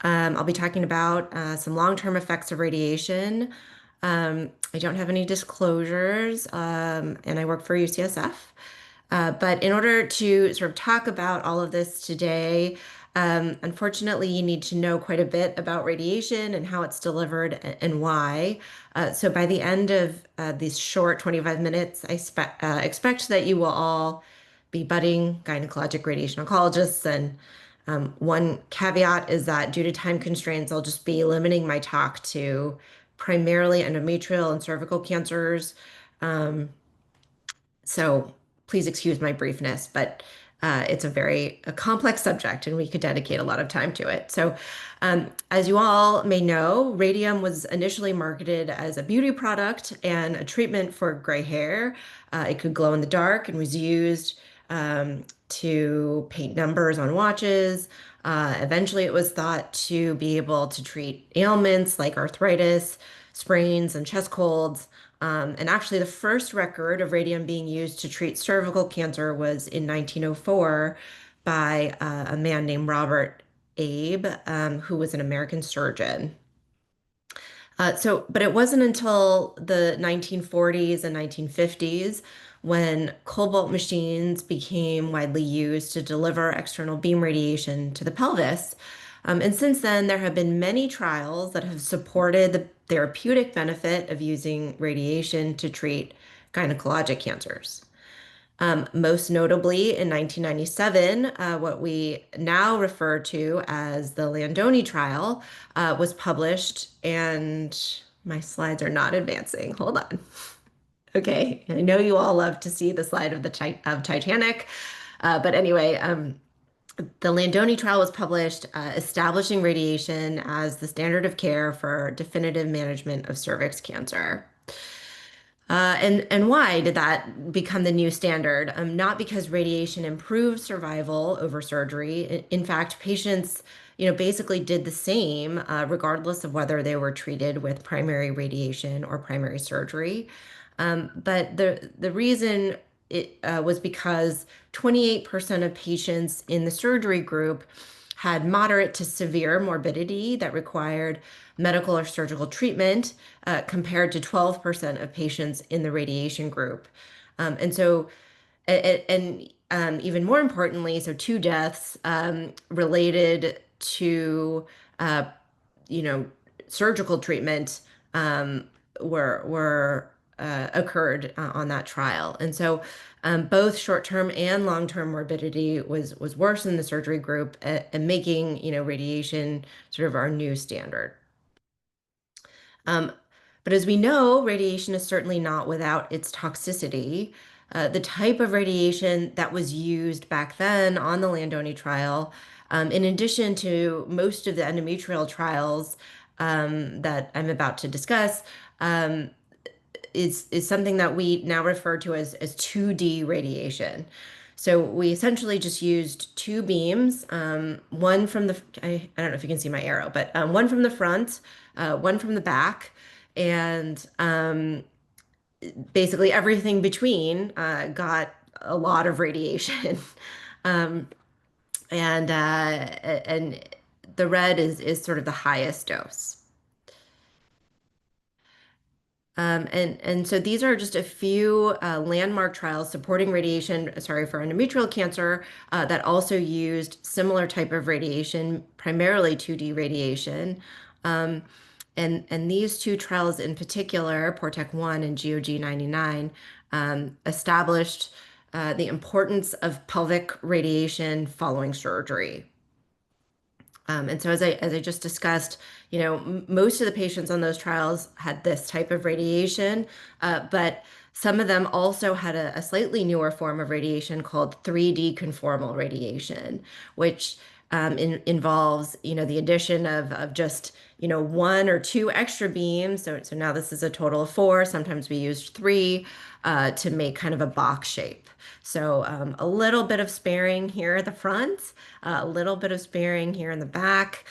I'll be talking about some long-term effects of radiation. I don't have any disclosures, and I work for UCSF. But in order to sort of talk about all of this today, unfortunately, you need to know quite a bit about radiation and how it's delivered and why. So by the end of these short 25 minutes, I expect that you will all be budding gynecologic radiation oncologists. And one caveat is that due to time constraints, I'll just be limiting my talk to primarily endometrial and cervical cancers. So please excuse my briefness, but it's a complex subject and we could dedicate a lot of time to it. So as you all may know, radium was initially marketed as a beauty product and a treatment for gray hair. It could glow in the dark and was used to paint numbers on watches. Eventually it was thought to be able to treat ailments like arthritis, sprains, and chest colds. And actually, the first record of radium being used to treat cervical cancer was in 1904 by a man named Robert Abe, who was an American surgeon. But it wasn't until the 1940s and 1950s when cobalt machines became widely used to deliver external beam radiation to the pelvis And since then, there have been many trials that have supported the therapeutic benefit of using radiation to treat gynecologic cancers. Most notably in 1997, what we now refer to as the Landoni trial was published, and my slides are not advancing. Hold on. Okay, I know you all love to see the slide of of Titanic, but anyway, the Landoni trial was published, establishing radiation as the standard of care for definitive management of cervix cancer. And why did that become the new standard? Not because radiation improved survival over surgery. In fact, patients, basically did the same, regardless of whether they were treated with primary radiation or primary surgery. But the reason it was because 28% of patients in the surgery group had moderate to severe morbidity that required medical or surgical treatment, compared to 12% of patients in the radiation group. And so, even more importantly, so two deaths related to, uh, surgical treatment were occurred on that trial. And so both short-term and long-term morbidity was worse in the surgery group, and making, radiation sort of our new standard. But as we know, radiation is certainly not without its toxicity. The type of radiation that was used back then on the Landoni trial, in addition to most of the endometrial trials that I'm about to discuss, is something that we now refer to as 2D radiation. So we essentially just used two beams, one from the, I don't know if you can see my arrow, but one from the front, one from the back, and basically everything between got a lot of radiation. um, and the red is sort of the highest dose. And so these are just a few landmark trials supporting radiation, sorry, for endometrial cancer, that also used similar type of radiation, primarily 2D radiation. And these two trials in particular, PORTEC-1 and GOG-99, established the importance of pelvic radiation following surgery. And so as I just discussed, most of the patients on those trials had this type of radiation, but some of them also had a slightly newer form of radiation called 3D conformal radiation, which involves, the addition of just, one or two extra beams. So now this is a total of four. Sometimes we used three to make kind of a box shape. So a little bit of sparing here at the front, a little bit of sparing here in the back.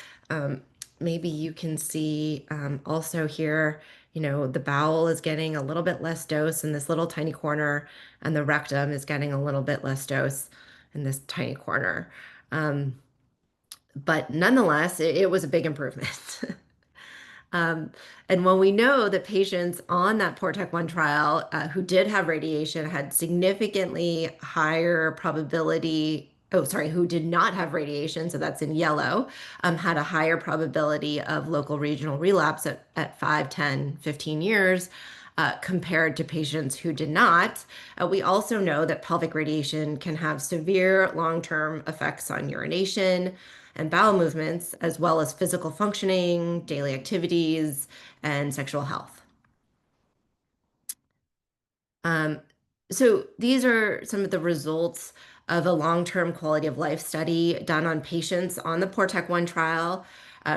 Maybe you can see also here, the bowel is getting a little bit less dose in this little tiny corner, and the rectum is getting a little bit less dose in this tiny corner. But nonetheless, it was a big improvement. And when we know that patients on that PORTEC-1 trial who did have radiation had significantly higher probability, who did not have radiation, so that's in yellow, had a higher probability of local regional relapse at 5, 10, 15 years, compared to patients who did not. We also know that pelvic radiation can have severe long-term effects on urination and bowel movements, as well as physical functioning, daily activities, and sexual health. So these are some of the results of a long-term quality of life study done on patients on the PORTEC-1 trial.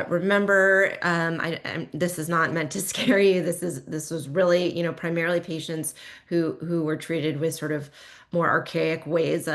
Remember, this is not meant to scare you. This was really, primarily patients who were treated with sort of more archaic ways,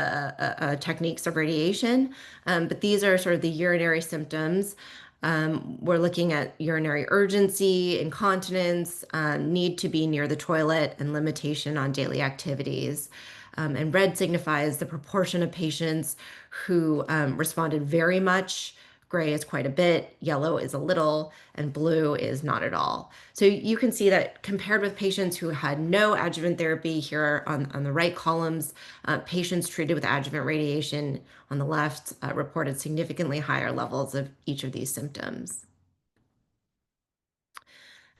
techniques of radiation. But these are sort of the urinary symptoms. We're looking at urinary urgency, incontinence, need to be near the toilet, and limitation on daily activities. And red signifies the proportion of patients who responded very much, gray is quite a bit, yellow is a little, and blue is not at all. So you can see that compared with patients who had no adjuvant therapy here on the right columns, patients treated with adjuvant radiation on the left reported significantly higher levels of each of these symptoms.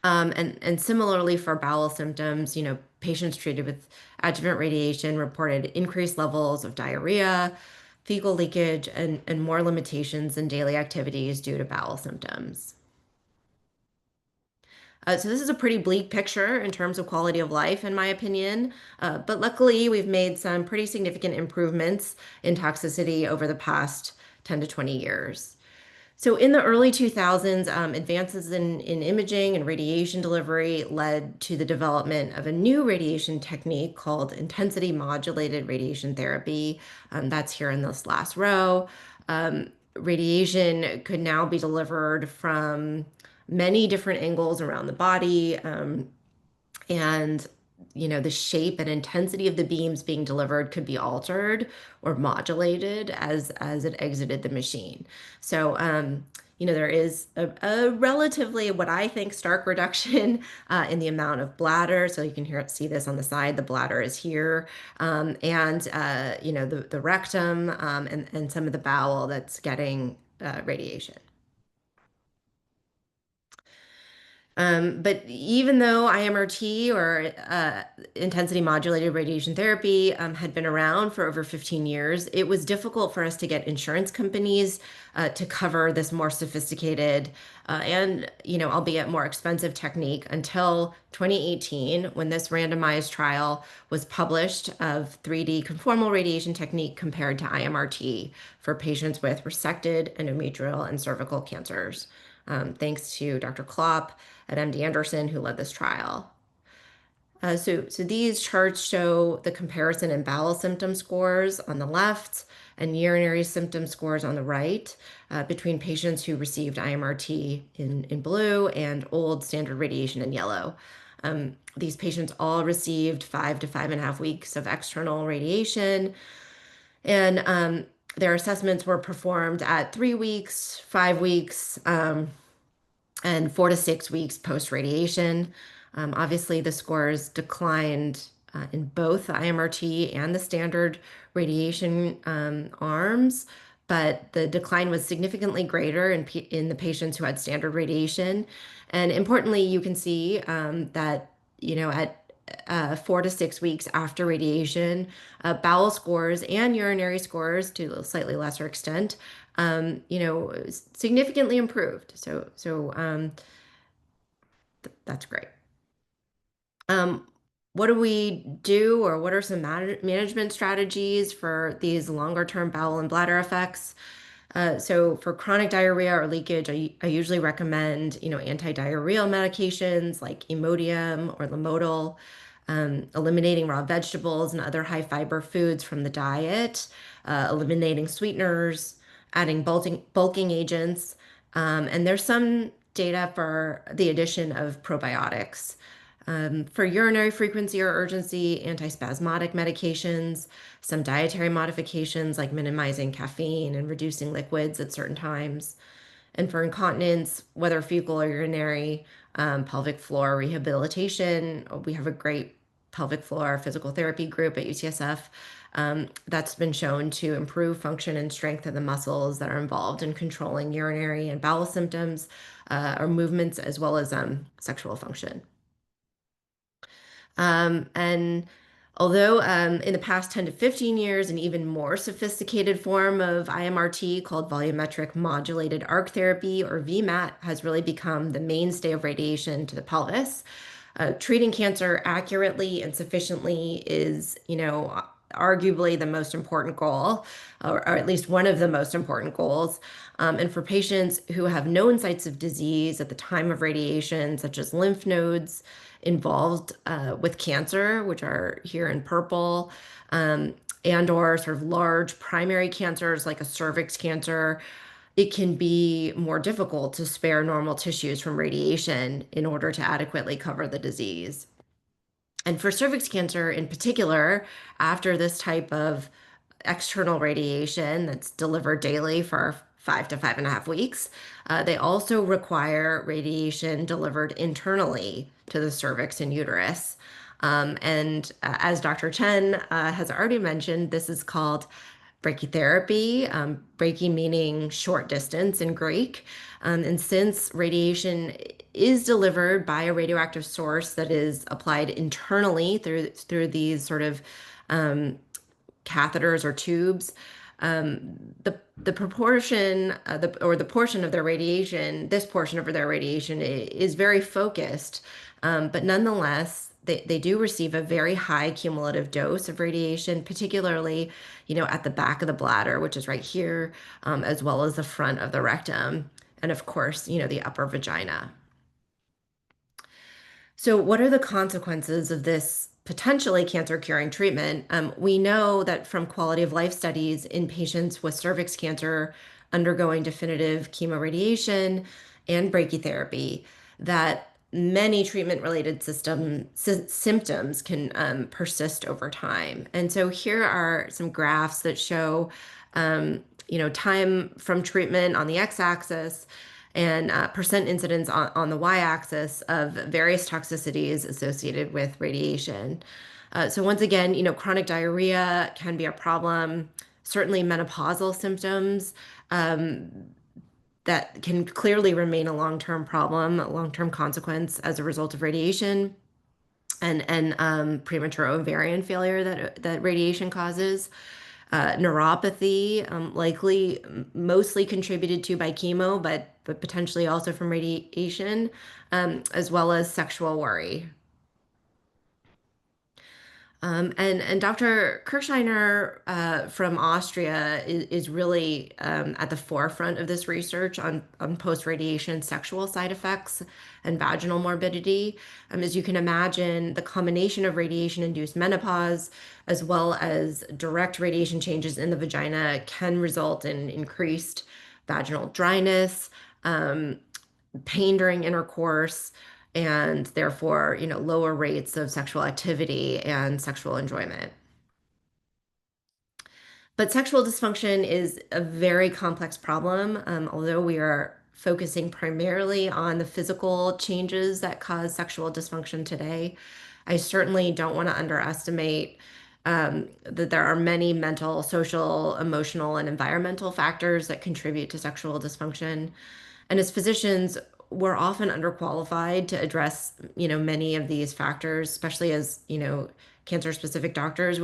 And similarly for bowel symptoms, patients treated with adjuvant radiation reported increased levels of diarrhea, fecal leakage, and more limitations in daily activities due to bowel symptoms. So this is a pretty bleak picture in terms of quality of life, in my opinion. But luckily, we've made some pretty significant improvements in toxicity over the past 10 to 20 years. So in the early 2000s, advances in imaging and radiation delivery led to the development of a new radiation technique called intensity modulated radiation therapy. That's here in this last row. Radiation could now be delivered from many different angles around the body. And the shape and intensity of the beams being delivered could be altered or modulated as it exited the machine. So there is a relatively, what I think, stark reduction in the amount of bladder. So you can see this on the side. The bladder is here, and the rectum and some of the bowel that's getting radiation. But even though IMRT or intensity modulated radiation therapy had been around for over 15 years, it was difficult for us to get insurance companies to cover this more sophisticated and, albeit more expensive technique until 2018, when this randomized trial was published of 3D conformal radiation technique compared to IMRT for patients with resected endometrial and cervical cancers. Thanks to Dr. Klopp at MD Anderson, who led this trial. So these charts show the comparison in bowel symptom scores on the left and urinary symptom scores on the right between patients who received IMRT in blue and old standard radiation in yellow. These patients all received 5 to 5.5 weeks of external radiation, and their assessments were performed at 3 weeks, 5 weeks, and 4 to 6 weeks post-radiation. Obviously, the scores declined in both the IMRT and the standard radiation arms, but the decline was significantly greater in the patients who had standard radiation. And importantly, you can see that, at 4 to 6 weeks after radiation, bowel scores and urinary scores, to a slightly lesser extent, significantly improved. So that's great. What do we do, or what are some management strategies for these longer term bowel and bladder effects? So for chronic diarrhea or leakage, I usually recommend, anti-diarrheal medications like Imodium or Lomotil, eliminating raw vegetables and other high fiber foods from the diet, eliminating sweeteners, adding bulking agents, and there's some data for the addition of probiotics. For urinary frequency or urgency, antispasmodic medications, some dietary modifications like minimizing caffeine and reducing liquids at certain times. And for incontinence, whether fecal or urinary, pelvic floor rehabilitation, we have a great pelvic floor physical therapy group at UCSF that's been shown to improve function and strength of the muscles that are involved in controlling urinary and bowel symptoms or movements, as well as sexual function. And although in the past 10 to 15 years, an even more sophisticated form of IMRT called volumetric modulated arc therapy, or VMAT, has really become the mainstay of radiation to the pelvis. Treating cancer accurately and sufficiently is, arguably the most important goal, or at least one of the most important goals. And for patients who have known sites of disease at the time of radiation, such as lymph nodes involved with cancer, which are here in purple, and or sort of large primary cancers like a cervix cancer, it can be more difficult to spare normal tissues from radiation in order to adequately cover the disease. And for cervix cancer in particular, after this type of external radiation that's delivered daily for 5 to 5.5 weeks. They also require radiation delivered internally to the cervix and uterus. As Dr. Chen has already mentioned, this is called brachytherapy, brachy meaning short distance in Greek. And since radiation is delivered by a radioactive source that is applied internally through these sort of catheters or tubes, the proportion the portion of their radiation, this portion of their radiation is very focused, but nonetheless, they do receive a very high cumulative dose of radiation, particularly, at the back of the bladder, which is right here, as well as the front of the rectum, and of course, the upper vagina. So, what are the consequences of this potentially cancer curing treatment? We know that from quality of life studies in patients with cervix cancer undergoing definitive chemoradiation and brachytherapy, that many treatment-related symptoms can persist over time. And so here are some graphs that show, time from treatment on the x-axis and percent incidence on the y-axis of various toxicities associated with radiation. So once again, chronic diarrhea can be a problem. Certainly menopausal symptoms that can clearly remain a long-term problem, a long-term consequence as a result of radiation, and premature ovarian failure that radiation causes. Neuropathy, likely mostly contributed to by chemo, but potentially also from radiation, as well as sexual worry. And Dr. Kirschner from Austria is really at the forefront of this research on post-radiation sexual side effects and vaginal morbidity. As you can imagine, the combination of radiation-induced menopause as well as direct radiation changes in the vagina can result in increased vaginal dryness, pain during intercourse, and therefore, lower rates of sexual activity and sexual enjoyment. But sexual dysfunction is a very complex problem, although we are focusing primarily on the physical changes that cause sexual dysfunction today. I certainly don't want to underestimate that there are many mental, social, emotional, and environmental factors that contribute to sexual dysfunction. And as physicians, we're often underqualified to address, many of these factors, especially as, cancer-specific doctors.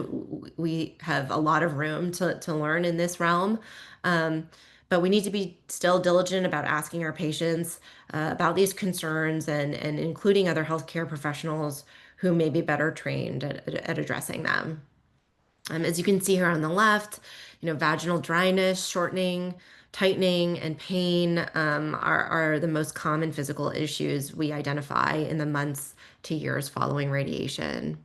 We have a lot of room to learn in this realm. But we need to be still diligent about asking our patients about these concerns and including other healthcare professionals who may be better trained at addressing them. As you can see here on the left, vaginal dryness, shortening, tightening, and pain are the most common physical issues we identify in the months to years following radiation.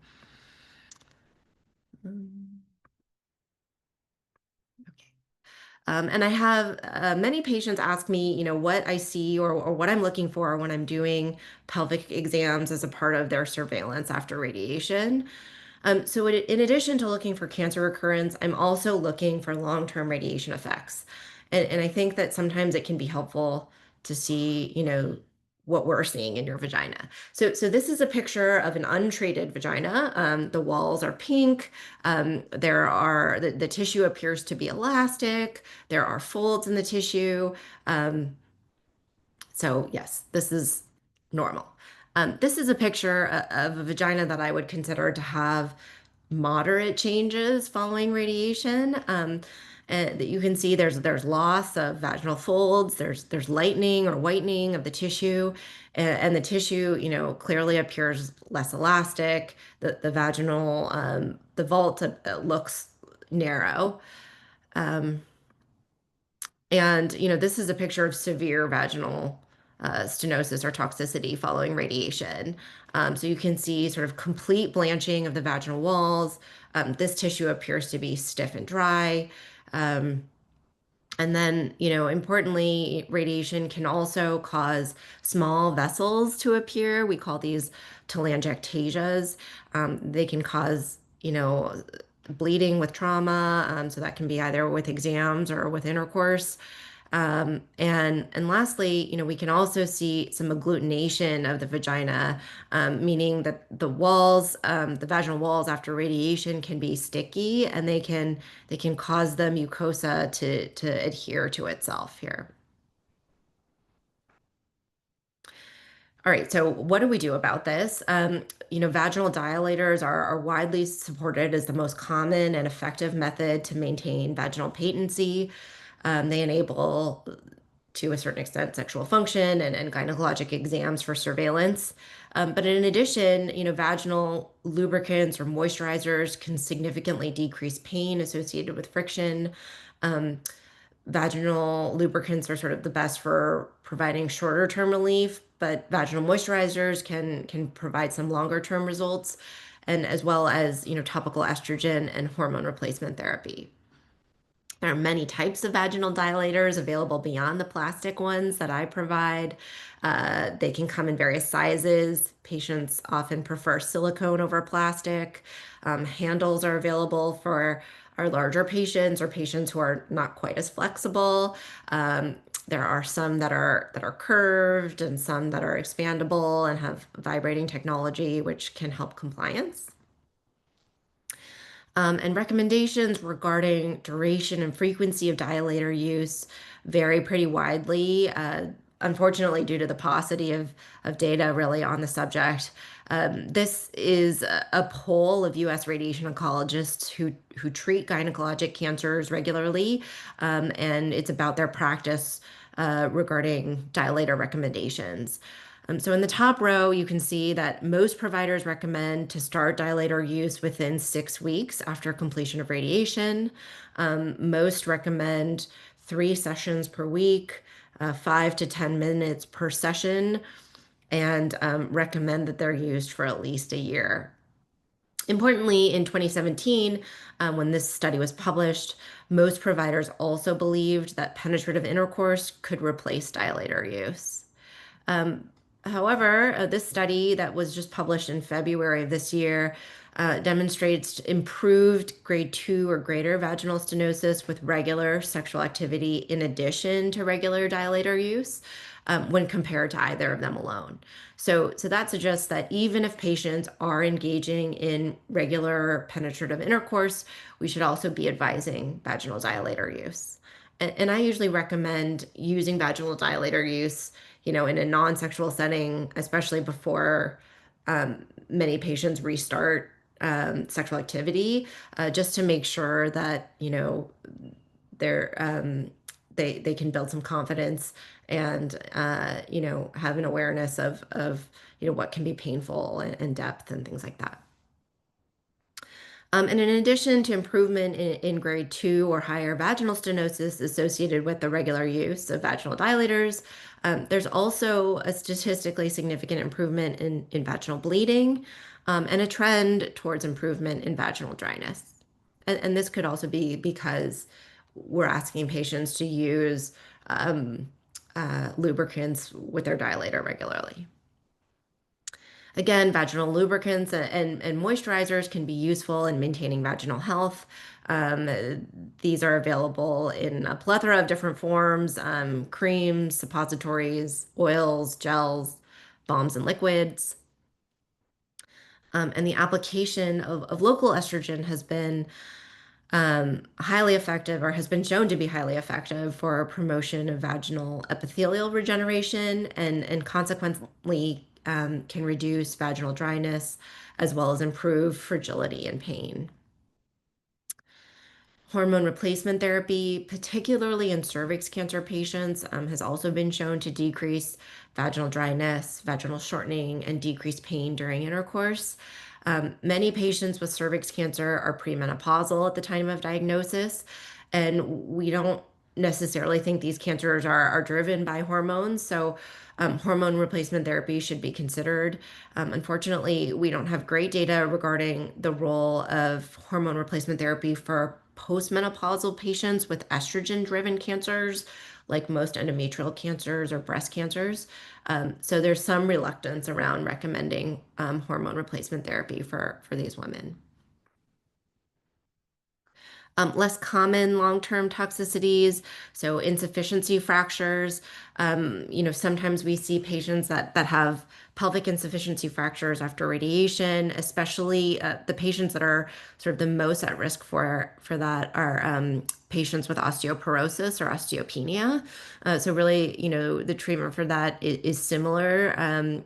And I have many patients ask me, what I see or what I'm looking for when I'm doing pelvic exams as a part of their surveillance after radiation. So in addition to looking for cancer recurrence, I'm also looking for long-term radiation effects. And I think that sometimes it can be helpful to see, what we're seeing in your vagina. So this is a picture of an untreated vagina. The walls are pink. The tissue appears to be elastic. There are folds in the tissue. So yes, this is normal. This is a picture of a vagina that I would consider to have moderate changes following radiation. And that you can see there's loss of vaginal folds, there's lightening or whitening of the tissue, and the tissue, clearly appears less elastic. The vaginal, the vault looks narrow. And, this is a picture of severe vaginal stenosis or toxicity following radiation. So you can see sort of complete blanching of the vaginal walls. This tissue appears to be stiff and dry. And then, importantly, radiation can also cause small vessels to appear. We call these telangiectasias. They can cause, bleeding with trauma. So that can be either with exams or with intercourse. And lastly, we can also see some agglutination of the vagina, meaning that the walls, the vaginal walls after radiation can be sticky, and they can cause the mucosa to adhere to itself here. All right, so what do we do about this? Vaginal dilators are widely supported as the most common and effective method to maintain vaginal patency. They enable, to a certain extent, sexual function and gynecologic exams for surveillance. But in addition, vaginal lubricants or moisturizers can significantly decrease pain associated with friction. Um, Vaginal lubricants are sort of the best for providing shorter term relief, but vaginal moisturizers can provide some longer term results, and as well as topical estrogen and hormone replacement therapy. There are many types of vaginal dilators available beyond the plastic ones that I provide. They can come in various sizes. Patients often prefer silicone over plastic. Handles are available for our larger patients or patients who are not quite as flexible. There are some that are curved and some that are expandable and have vibrating technology, which can help compliance. And recommendations regarding duration and frequency of dilator use vary pretty widely, unfortunately, due to the paucity of data really on the subject. This is a poll of U.S. radiation oncologists who treat gynecologic cancers regularly, and it's about their practice regarding dilator recommendations. So in the top row, you can see that most providers recommend to start dilator use within 6 weeks after completion of radiation. Most recommend 3 sessions per week, 5 to 10 minutes per session, and recommend that they're used for at least a year. Importantly, in 2017, when this study was published, most providers also believed that penetrative intercourse could replace dilator use. However, this study that was just published in February of this year demonstrates improved grade 2 or greater vaginal stenosis with regular sexual activity in addition to regular dilator use when compared to either of them alone. So that suggests that even if patients are engaging in regular penetrative intercourse, we should also be advising vaginal dilator use. And I usually recommend using vaginal dilator use in a non-sexual setting, especially before many patients restart sexual activity, just to make sure that they can build some confidence and have an awareness of what can be painful and depth and things like that. And in addition to improvement in grade 2 or higher vaginal stenosis associated with the regular use of vaginal dilators, there's also a statistically significant improvement in vaginal bleeding and a trend towards improvement in vaginal dryness. And this could also be because we're asking patients to use lubricants with their dilator regularly. Again, vaginal lubricants and moisturizers can be useful in maintaining vaginal health. These are available in a plethora of different forms, creams, suppositories, oils, gels, balms, and liquids. And the application of local estrogen has been highly effective, or has been shown to be highly effective for promotion of vaginal epithelial regeneration and consequently can reduce vaginal dryness as well as improve fragility and pain. Hormone replacement therapy, particularly in cervix cancer patients, has also been shown to decrease vaginal dryness, vaginal shortening, and decrease pain during intercourse. Many patients with cervix cancer are premenopausal at the time of diagnosis, and we don't necessarily think these cancers are driven by hormones. So hormone replacement therapy should be considered. Unfortunately, we don't have great data regarding the role of hormone replacement therapy for postmenopausal patients with estrogen-driven cancers, like most endometrial cancers or breast cancers. So there's some reluctance around recommending hormone replacement therapy for these women. Less common long-term toxicities, so insufficiency fractures. Sometimes we see patients that have pelvic insufficiency fractures after radiation, especially the patients that are sort of the most at risk for that are patients with osteoporosis or osteopenia. So really, the treatment for that is similar.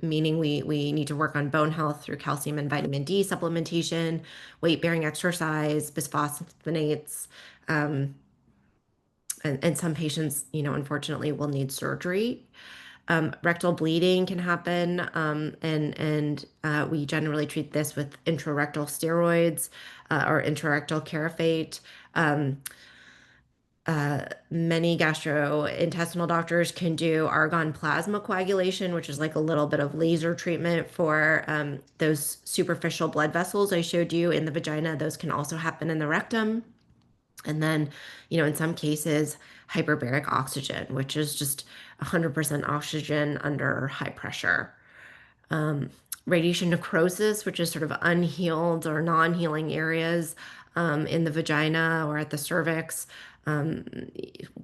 Meaning we need to work on bone health through calcium and vitamin D supplementation, weight-bearing exercise, bisphosphonates, and some patients, unfortunately will need surgery. Rectal bleeding can happen, and we generally treat this with intrarectal steroids or intrarectal carafate. Many gastrointestinal doctors can do argon plasma coagulation, which is like a little bit of laser treatment for those superficial blood vessels I showed you in the vagina. Those can also happen in the rectum. And then, in some cases, hyperbaric oxygen, which is just 100% oxygen under high pressure. Radiation necrosis, which is sort of unhealed or non-healing areas in the vagina or at the cervix.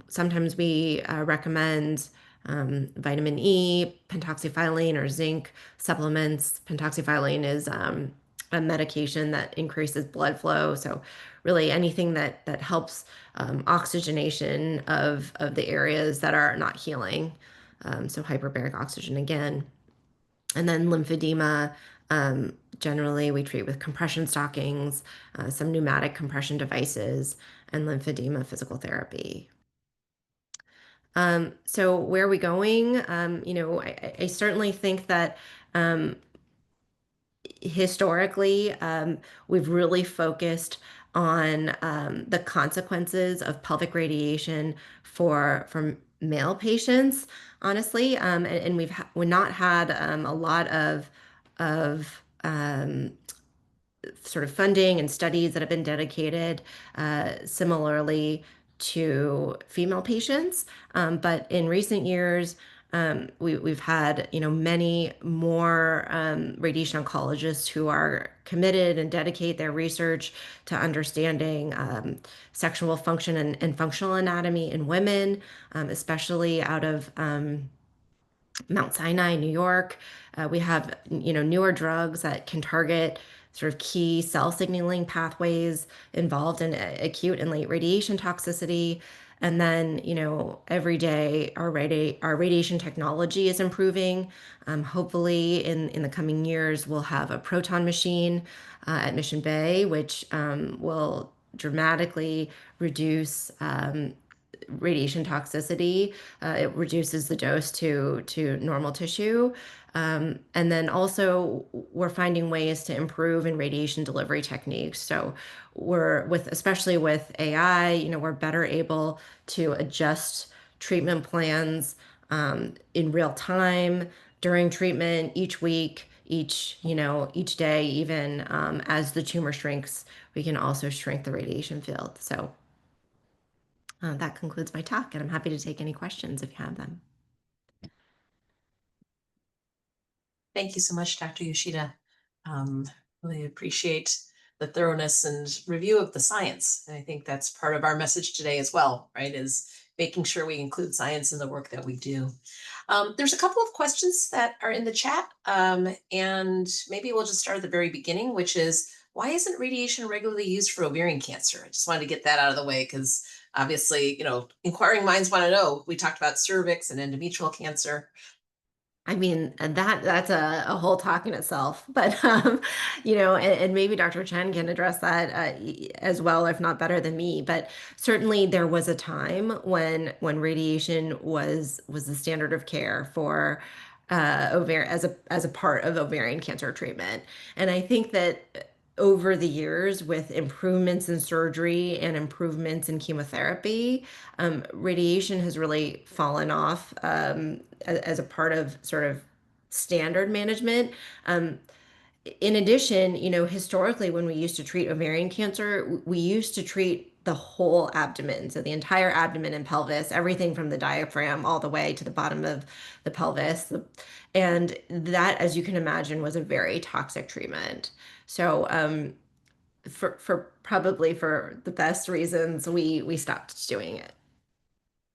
Sometimes we recommend vitamin E, pentoxifylline, or zinc supplements. Pentoxifylline is a medication that increases blood flow. So really anything that helps oxygenation of the areas that are not healing. So hyperbaric oxygen again. And then lymphedema, generally we treat with compression stockings, some pneumatic compression devices, and lymphedema physical therapy. So where are we going? I certainly think that historically, we've really focused on the consequences of pelvic radiation for male patients, honestly, and we've not had a lot of sort of funding and studies that have been dedicated similarly to female patients. But in recent years, we've had many more radiation oncologists who are committed and dedicate their research to understanding sexual function and functional anatomy in women, especially out of Mount Sinai, New York. We have newer drugs that can target sort of key cell signaling pathways involved in acute and late radiation toxicity. And then, every day our radiation technology is improving. Hopefully in the coming years, we'll have a proton machine at Mission Bay, which will dramatically reduce radiation toxicity. It reduces the dose to normal tissue. And then also we're finding ways to improve in radiation delivery techniques. So especially with AI, we're better able to adjust treatment plans in real time during treatment, each week, each day, even as the tumor shrinks, we can also shrink the radiation field. So that concludes my talk, and I'm happy to take any questions if you have them. Thank you so much, Dr. Yoshida. Really appreciate the thoroughness and review of the science. And I think that's part of our message today as well, right? Is making sure we include science in the work that we do. There's a couple of questions that are in the chat, and maybe we'll just start at the very beginning, which is, why isn't radiation regularly used for ovarian cancer? I just wanted to get that out of the way because obviously, inquiring minds want to know. We talked about cervix and endometrial cancer. I mean, and that's a whole talk in itself, but and maybe Dr. Chen can address that as well, if not better than me. But certainly there was a time when radiation was the standard of care for ovarian as a part of ovarian cancer treatment. And I think that over the years, with improvements in surgery and improvements in chemotherapy, radiation has really fallen off as a part of sort of standard management. In addition, historically, when we used to treat ovarian cancer, we used to treat the whole abdomen. So the entire abdomen and pelvis, everything from the diaphragm all the way to the bottom of the pelvis. And that, as you can imagine, was a very toxic treatment. So for probably for the best reasons, we stopped doing it.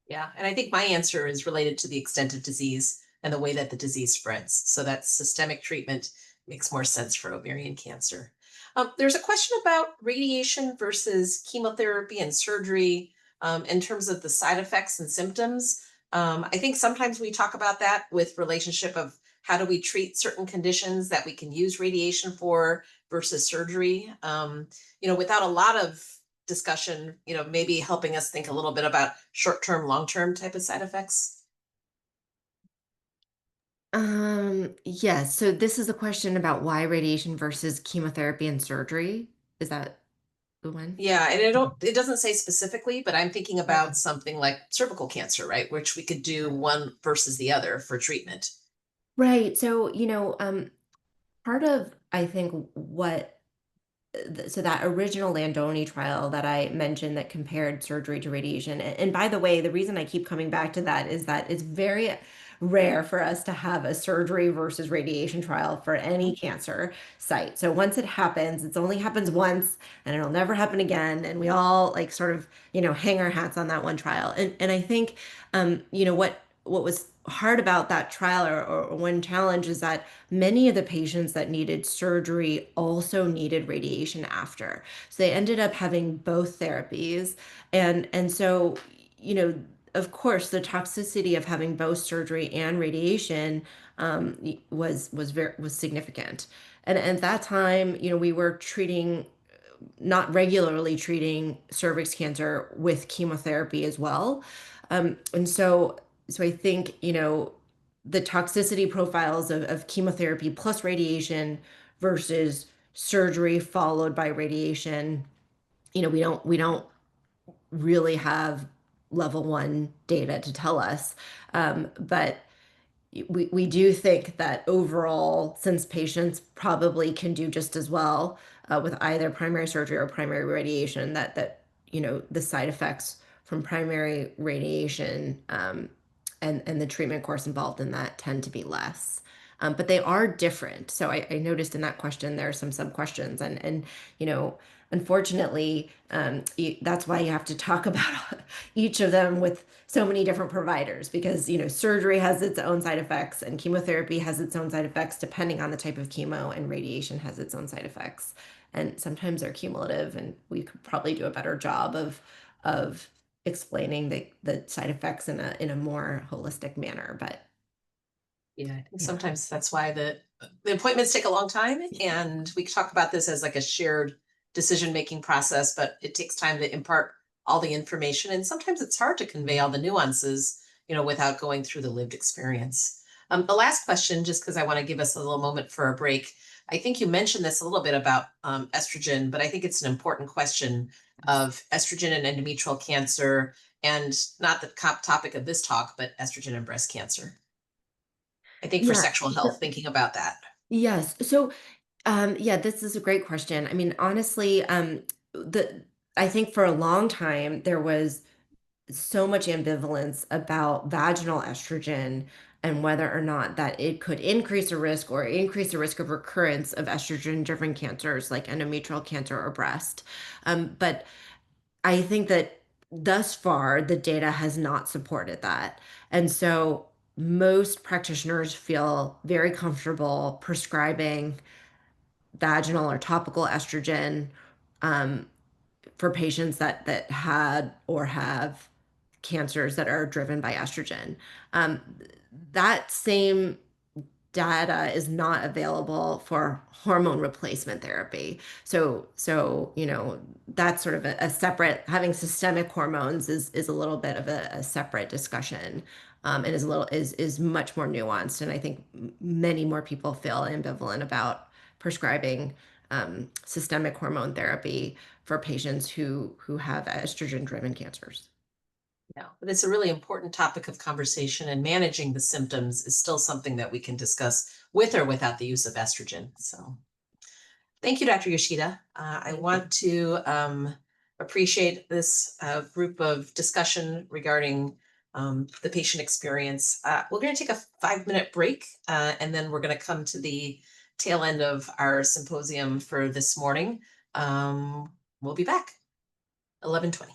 Yeah, and I think my answer is related to the extent of disease and the way that the disease spreads. So that systemic treatment makes more sense for ovarian cancer. There's a question about radiation versus chemotherapy and surgery in terms of the side effects and symptoms. I think sometimes we talk about that with relationship of how do we treat certain conditions that we can use radiation for versus surgery. Without a lot of discussion, maybe helping us think a little bit about short-term, long-term type of side effects. Yes. So this is a question about why radiation versus chemotherapy and surgery. Is that the one? Yeah, and it doesn't say specifically, but I'm thinking about something like cervical cancer, right? Which we could do one versus the other for treatment. Right. So, part of, I think, so that original Landoni trial that I mentioned that compared surgery to radiation. And by the way, the reason I keep coming back to that is that it's very rare for us to have a surgery versus radiation trial for any cancer site. So once it happens, it only happens once and it'll never happen again. And we all like sort of, hang our hats on that one trial. And I think, what was hard about that trial or one challenge is that many of the patients that needed surgery also needed radiation after. So they ended up having both therapies. And so, of course, the toxicity of having both surgery and radiation was significant. And at that time, we were not regularly treating cervix cancer with chemotherapy as well. And so I think, the toxicity profiles of chemotherapy plus radiation versus surgery followed by radiation, we don't really have level 1 data to tell us. But we do think that overall, since patients probably can do just as well with either primary surgery or primary radiation, that the side effects from primary radiation and the treatment course involved in that tend to be less. But they are different. So I noticed in that question there are some sub questions, and unfortunately, that's why you have to talk about each of them with so many different providers, because surgery has its own side effects and chemotherapy has its own side effects depending on the type of chemo, and radiation has its own side effects, and sometimes they're cumulative, and we could probably do a better job of explaining the side effects in a more holistic manner. But Yeah, I think sometimes that's why the appointments take a long time, and we talk about this as like a shared decision-making process, but it takes time to impart all the information. And sometimes it's hard to convey all the nuances, without going through the lived experience. The last question, just because I want to give us a little moment for a break. I think you mentioned this a little bit about estrogen, but I think it's an important question of estrogen and endometrial cancer, and not the topic of this talk, but estrogen and breast cancer. I think for yeah, sexual health, thinking about that. yes. So this is a great question. I mean, honestly, I think for a long time there was so much ambivalence about vaginal estrogen and whether or not that it could increase the risk or increase the risk of recurrence of estrogen-driven cancers like endometrial cancer or breast. But I think that thus far the data has not supported that. And so most practitioners feel very comfortable prescribing vaginal or topical estrogen for patients that had or have cancers that are driven by estrogen. That same data is not available for hormone replacement therapy. So that's sort of a separate, having systemic hormones is a little bit of a separate discussion. And is much more nuanced. And I think many more people feel ambivalent about prescribing systemic hormone therapy for patients who have estrogen-driven cancers. Yeah, but it's a really important topic of conversation, and managing the symptoms is still something that we can discuss with or without the use of estrogen. So thank you, Dr. Yoshida. I want to appreciate this group of discussion regarding the patient experience. We're going to take a 5-minute break, and then we're going to come to the tail end of our symposium for this morning. We'll be back 11:20.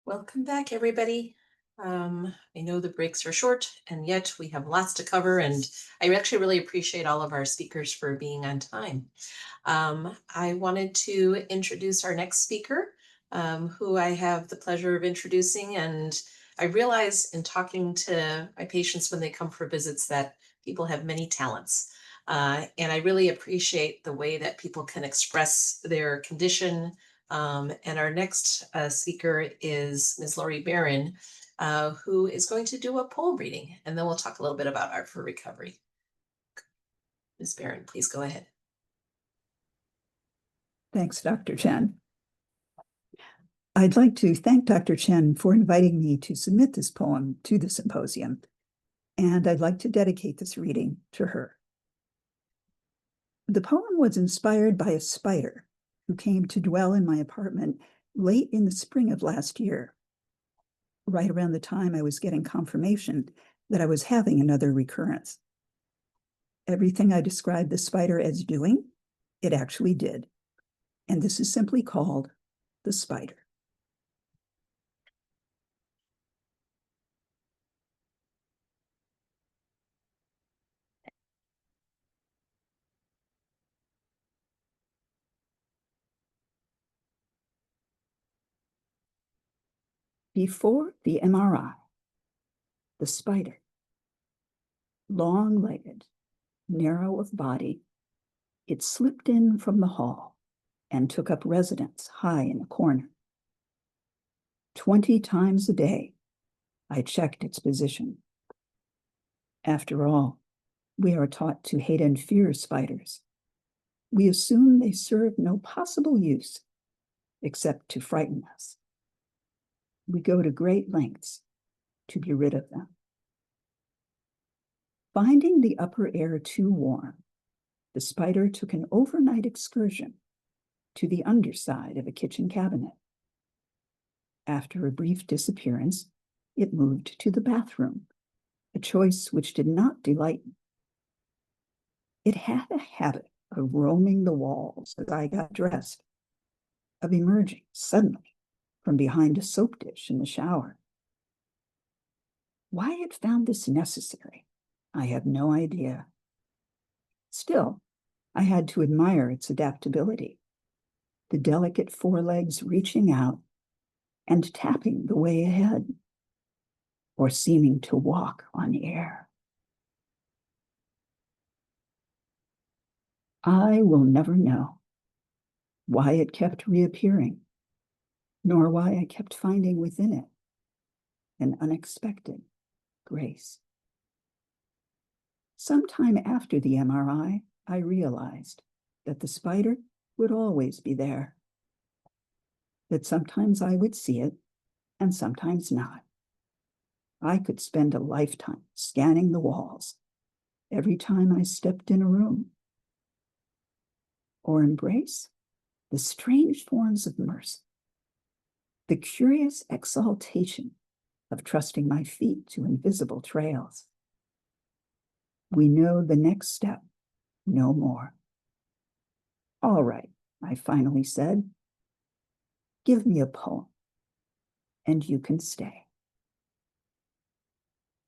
Welcome back, everybody. I know the breaks are short, and yet we have lots to cover, and I actually really appreciate all of our speakers for being on time. I wanted to introduce our next speaker, who I have the pleasure of introducing, and I realize in talking to my patients when they come for visits that people have many talents. And I really appreciate the way that people can express their condition. And our next speaker is Ms. Lori Barron, who is going to do a poem reading, and then we'll talk a little bit about Art for Recovery. Ms. Barron, please go ahead. Thanks, Dr. Chen. I'd like to thank Dr. Chen for inviting me to submit this poem to the symposium, and I'd like to dedicate this reading to her. The poem was inspired by a spider who came to dwell in my apartment late in the spring of last year, right around the time I was getting confirmation that I was having another recurrence. Everything I described the spider as doing, it actually did. And this is simply called The Spider. Before the MRI, the spider, long-legged, narrow of body, it slipped in from the hall and took up residence high in a corner. 20 times a day, I checked its position. After all, we are taught to hate and fear spiders. We assume they serve no possible use except to frighten us. We go to great lengths to be rid of them. Finding the upper air too warm, the spider took an overnight excursion to the underside of a kitchen cabinet. After a brief disappearance, it moved to the bathroom, a choice which did not delight me. It had a habit of roaming the walls as I got dressed, of emerging suddenly from behind a soap dish in the shower. Why it found this necessary, I have no idea. Still, I had to admire its adaptability, the delicate forelegs reaching out and tapping the way ahead, or seeming to walk on air. I will never know why it kept reappearing, nor why I kept finding within it an unexpected grace. Sometime after the MRI, I realized that the spider would always be there, that sometimes I would see it and sometimes not. I could spend a lifetime scanning the walls every time I stepped in a room, or embrace the strange forms of mercy, the curious exaltation of trusting my feet to invisible trails. We know the next step no more. All right, I finally said, give me a poem and you can stay.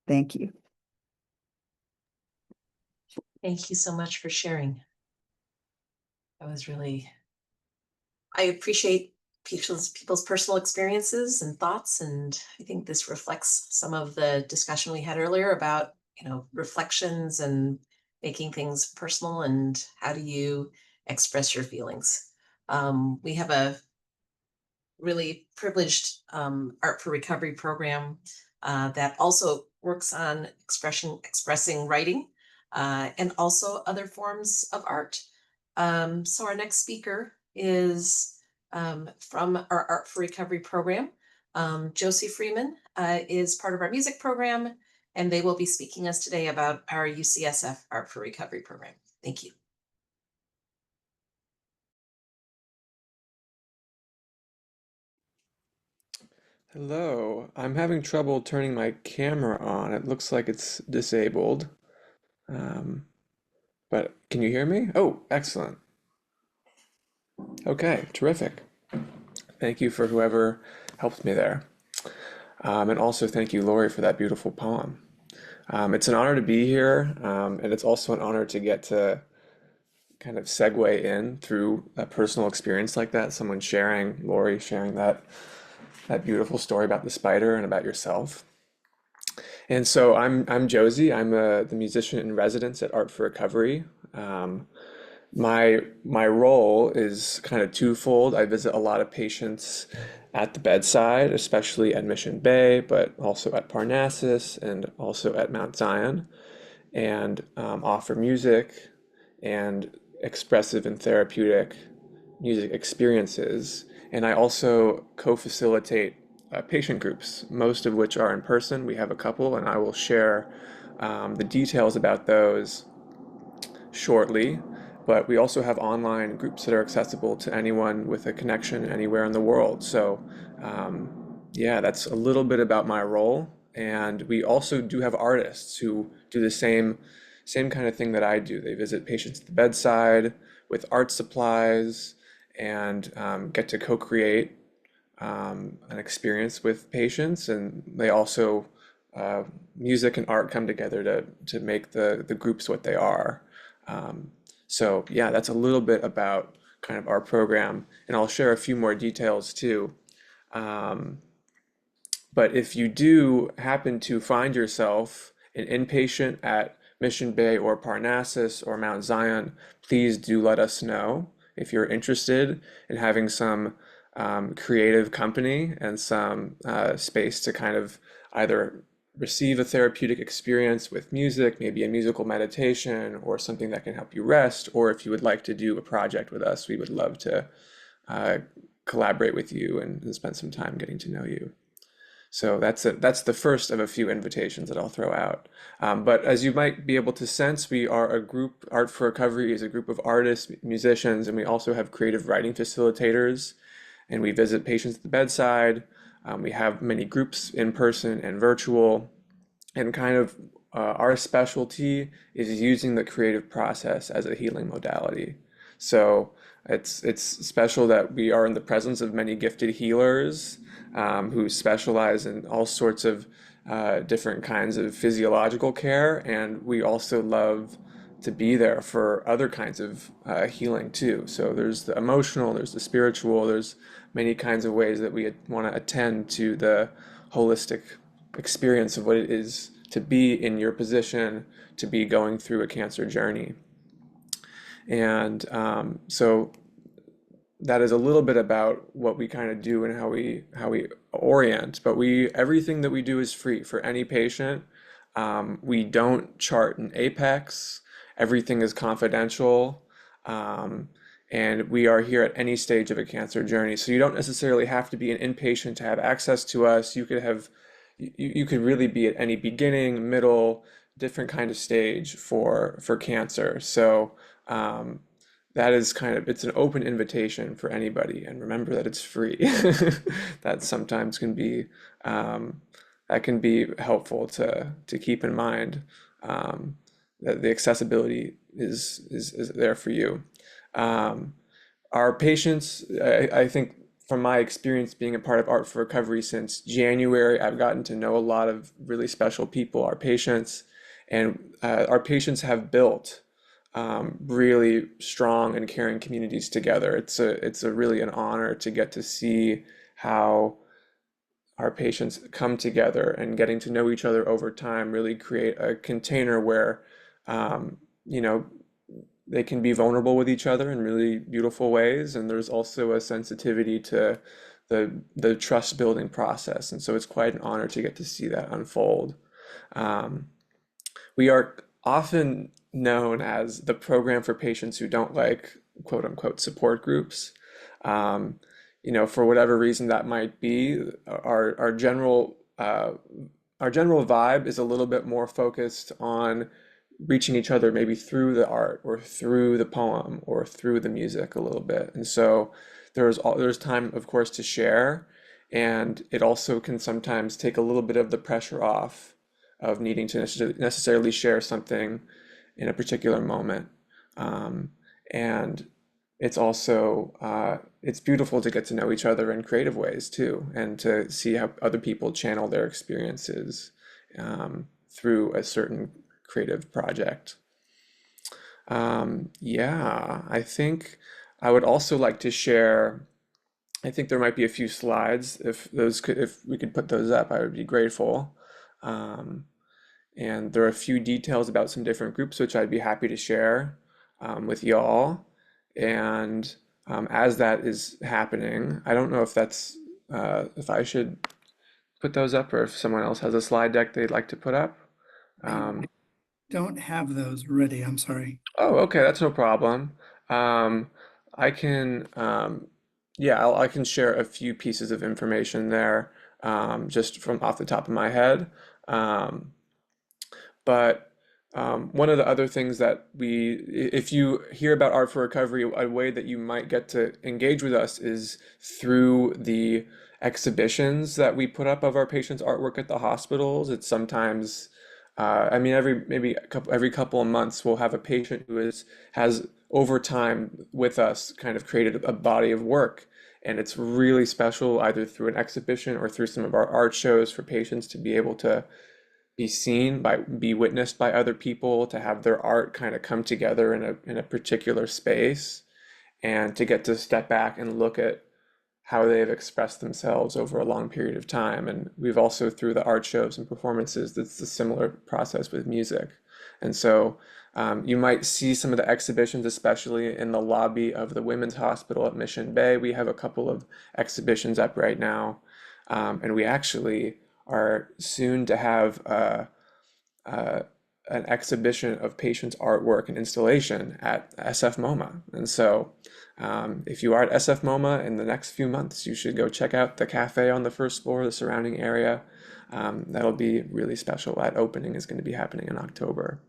Thank you. Thank you so much for sharing. That was really, I appreciate people's personal experiences and thoughts, and I think this reflects some of the discussion we had earlier about, reflections and making things personal and how do you express your feelings. We have a really privileged Art for Recovery program that also works on expressing writing and also other forms of art. So our next speaker is from our Art for Recovery program. Josie Friedman is part of our music program, and they will be speaking us today about our UCSF Art for Recovery program. Thank you. Hello, I'm having trouble turning my camera on. It looks like it's disabled. But can you hear me? Oh, excellent. Okay, terrific. Thank you for whoever helped me there. And also thank you, Lori, for that beautiful poem. It's an honor to be here, and it's also an honor to get to kind of segue in through a personal experience like that, someone sharing, Lori sharing that beautiful story about the spider and about yourself. And so I'm Josie. I'm the musician in residence at Art for Recovery. My role is kind of twofold. I visit a lot of patients at the bedside, especially at Mission Bay, but also at Parnassus and also at Mount Zion, and offer music and expressive and therapeutic music experiences. And I also co-facilitate patient groups, most of which are in person. We have a couple, and I will share the details about those shortly. But we also have online groups that are accessible to anyone with a connection anywhere in the world. So yeah, that's a little bit about my role. And we also do have artists who do the same kind of thing that I do. They visit patients at the bedside with art supplies and get to co-create an experience with patients. And they also, music and art come together to make the groups what they are. So yeah, that's a little bit about kind of our program, and I'll share a few more details too. But if you do happen to find yourself an inpatient at Mission Bay or Parnassus or Mount Zion, please do let us know if you're interested in having some creative company and some space to kind of either receive a therapeutic experience with music, maybe a musical meditation or something that can help you rest, or if you would like to do a project with us, we would love to collaborate with you and spend some time getting to know you. So that's the first of a few invitations that I'll throw out. But as you might be able to sense, we are a group, Art for Recovery is a group of artists, musicians, and we also have creative writing facilitators, and we visit patients at the bedside. We have many groups in person and virtual, and kind of our specialty is using the creative process as a healing modality. So it's special that we are in the presence of many gifted healers who specialize in all sorts of different kinds of physiological care, and we also love to be there for other kinds of healing too. So there's the emotional, there's the spiritual, there's many kinds of ways that we want to attend to the holistic experience of what it is to be in your position, to be going through a cancer journey. And so that is a little bit about what we kind of do and how we orient. But everything that we do is free for any patient. We don't chart an apex. Everything is confidential. And we are here at any stage of a cancer journey. So you don't necessarily have to be an inpatient to have access to us. You could really be at any beginning, middle, different kind of stage for cancer. So that is it's an open invitation for anybody. And remember that it's free. That sometimes can be helpful to keep in mind, that the accessibility is there for you. Our patients, I think from my experience being a part of Art for Recovery since January, I've gotten to know a lot of really special people, our patients, and our patients have built really strong and caring communities together. It's really an honor to get to see how our patients come together, and getting to know each other over time really create a container where they can be vulnerable with each other in really beautiful ways, and there's also a sensitivity to the trust building process, and so it's quite an honor to get to see that unfold. We are often known as the program for patients who don't like quote unquote support groups. For whatever reason that might be, our general vibe is a little bit more focused on reaching each other maybe through the art or through the poem or through the music a little bit. And so there's time, of course, to share, and it also can sometimes take a little bit of the pressure off of needing to necessarily share something in a particular moment. And it's also it's beautiful to get to know each other in creative ways too, and to see how other people channel their experiences through a certain creative project. I think I would also like to share, I think there might be a few slides. If we could put those up, I would be grateful. And there are a few details about some different groups, which I'd be happy to share with y'all. And as that is happening, I don't know if if I should put those up, or if someone else has a slide deck they'd like to put up. Don't have those ready, I'm sorry. Oh, okay, that's no problem. I can, I can share a few pieces of information there, just from off the top of my head. But one of the other things that if you hear about Art for Recovery, a way that you might get to engage with us is through the exhibitions that we put up of our patients' artwork at the hospitals. It's sometimes, every couple of months, we'll have a patient who has over time with us kind of created a body of work. And it's really special, either through an exhibition or through some of our art shows, for patients to be able to be witnessed by other people, to have their art kind of come together in a particular space, and to get to step back and look at how they've expressed themselves over a long period of time. And we've also, through the art shows and performances, that's a similar process with music. And so you might see some of the exhibitions, especially in the lobby of the Women's Hospital at Mission Bay. We have a couple of exhibitions up right now. And we actually are soon to have an exhibition of patients' artwork and installation at SF MoMA. And so if you are at SF MoMA in the next few months, you should go check out the cafe on the first floor, the surrounding area. That'll be really special. That opening is going to be happening in October.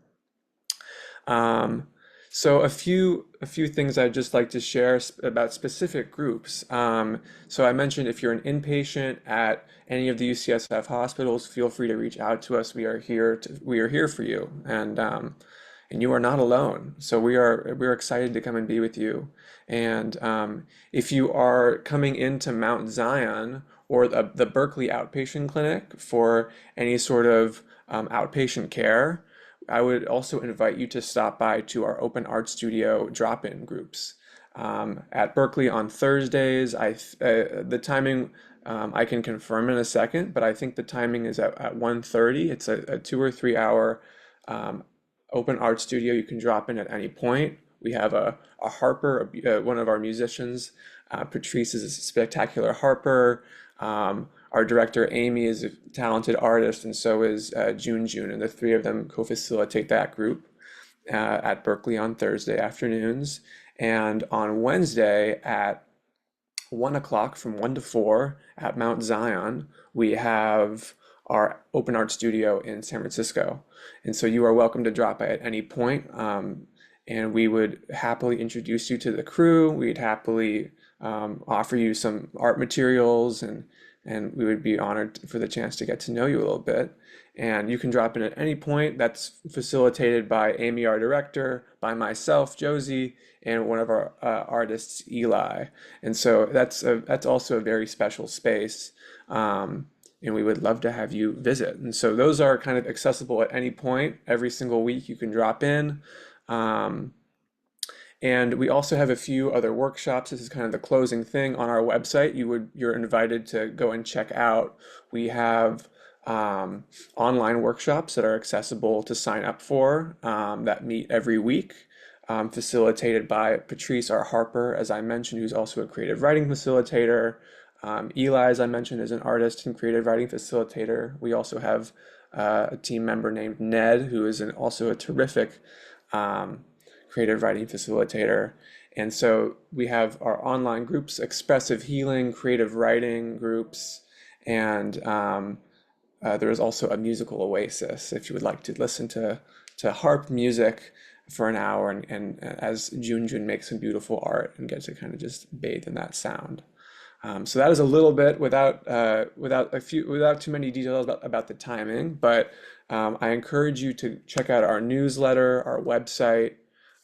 So a few things I'd just like to share about specific groups. So I mentioned if you're an inpatient at any of the UCSF hospitals, feel free to reach out to us. We are here for you, and you are not alone. So we're excited to come and be with you. And if you are coming into Mount Zion or the Berkeley Outpatient Clinic for any sort of outpatient care, I would also invite you to stop by to our Open Art Studio drop-in groups. At Berkeley on Thursdays, the timing I can confirm in a second, but I think the timing is at 1:30. It's a 2 or 3 hour Open Art Studio. You can drop in at any point. We have a harper, one of our musicians. Patrice is a spectacular harper. Our director, Amy, is a talented artist, and so is June, and the three of them co-facilitate that group at Berkeley on Thursday afternoons. And on Wednesday at 1 o'clock from 1 to 4 at Mount Zion, we have our Open Art Studio in San Francisco. And so you are welcome to drop by at any point, and we would happily introduce you to the crew. We'd happily offer you some art materials, and we would be honored for the chance to get to know you a little bit. And you can drop in at any point. That's facilitated by Amy, our director, by myself, Josie, and one of our artists, Eli. And so that's also a very special space. And we would love to have you visit. And so those are kind of accessible at any point. Every single week you can drop in. And we also have a few other workshops. This is kind of the closing thing on our website. You're invited to go and check out. We have online workshops that are accessible to sign up for that meet every week, facilitated by Patrice, our harper, as I mentioned, who's also a creative writing facilitator. Eli, as I mentioned, is an artist and creative writing facilitator. We also have a team member named Ned, who is also a terrific creative writing facilitator. And so we have our online groups, expressive healing, creative writing groups, and there is also a musical oasis if you would like to listen to harp music for an hour, and as June makes some beautiful art and get to kind of just bathe in that sound. So that is a little bit without too many details about the timing, but I encourage you to check out our newsletter, our website,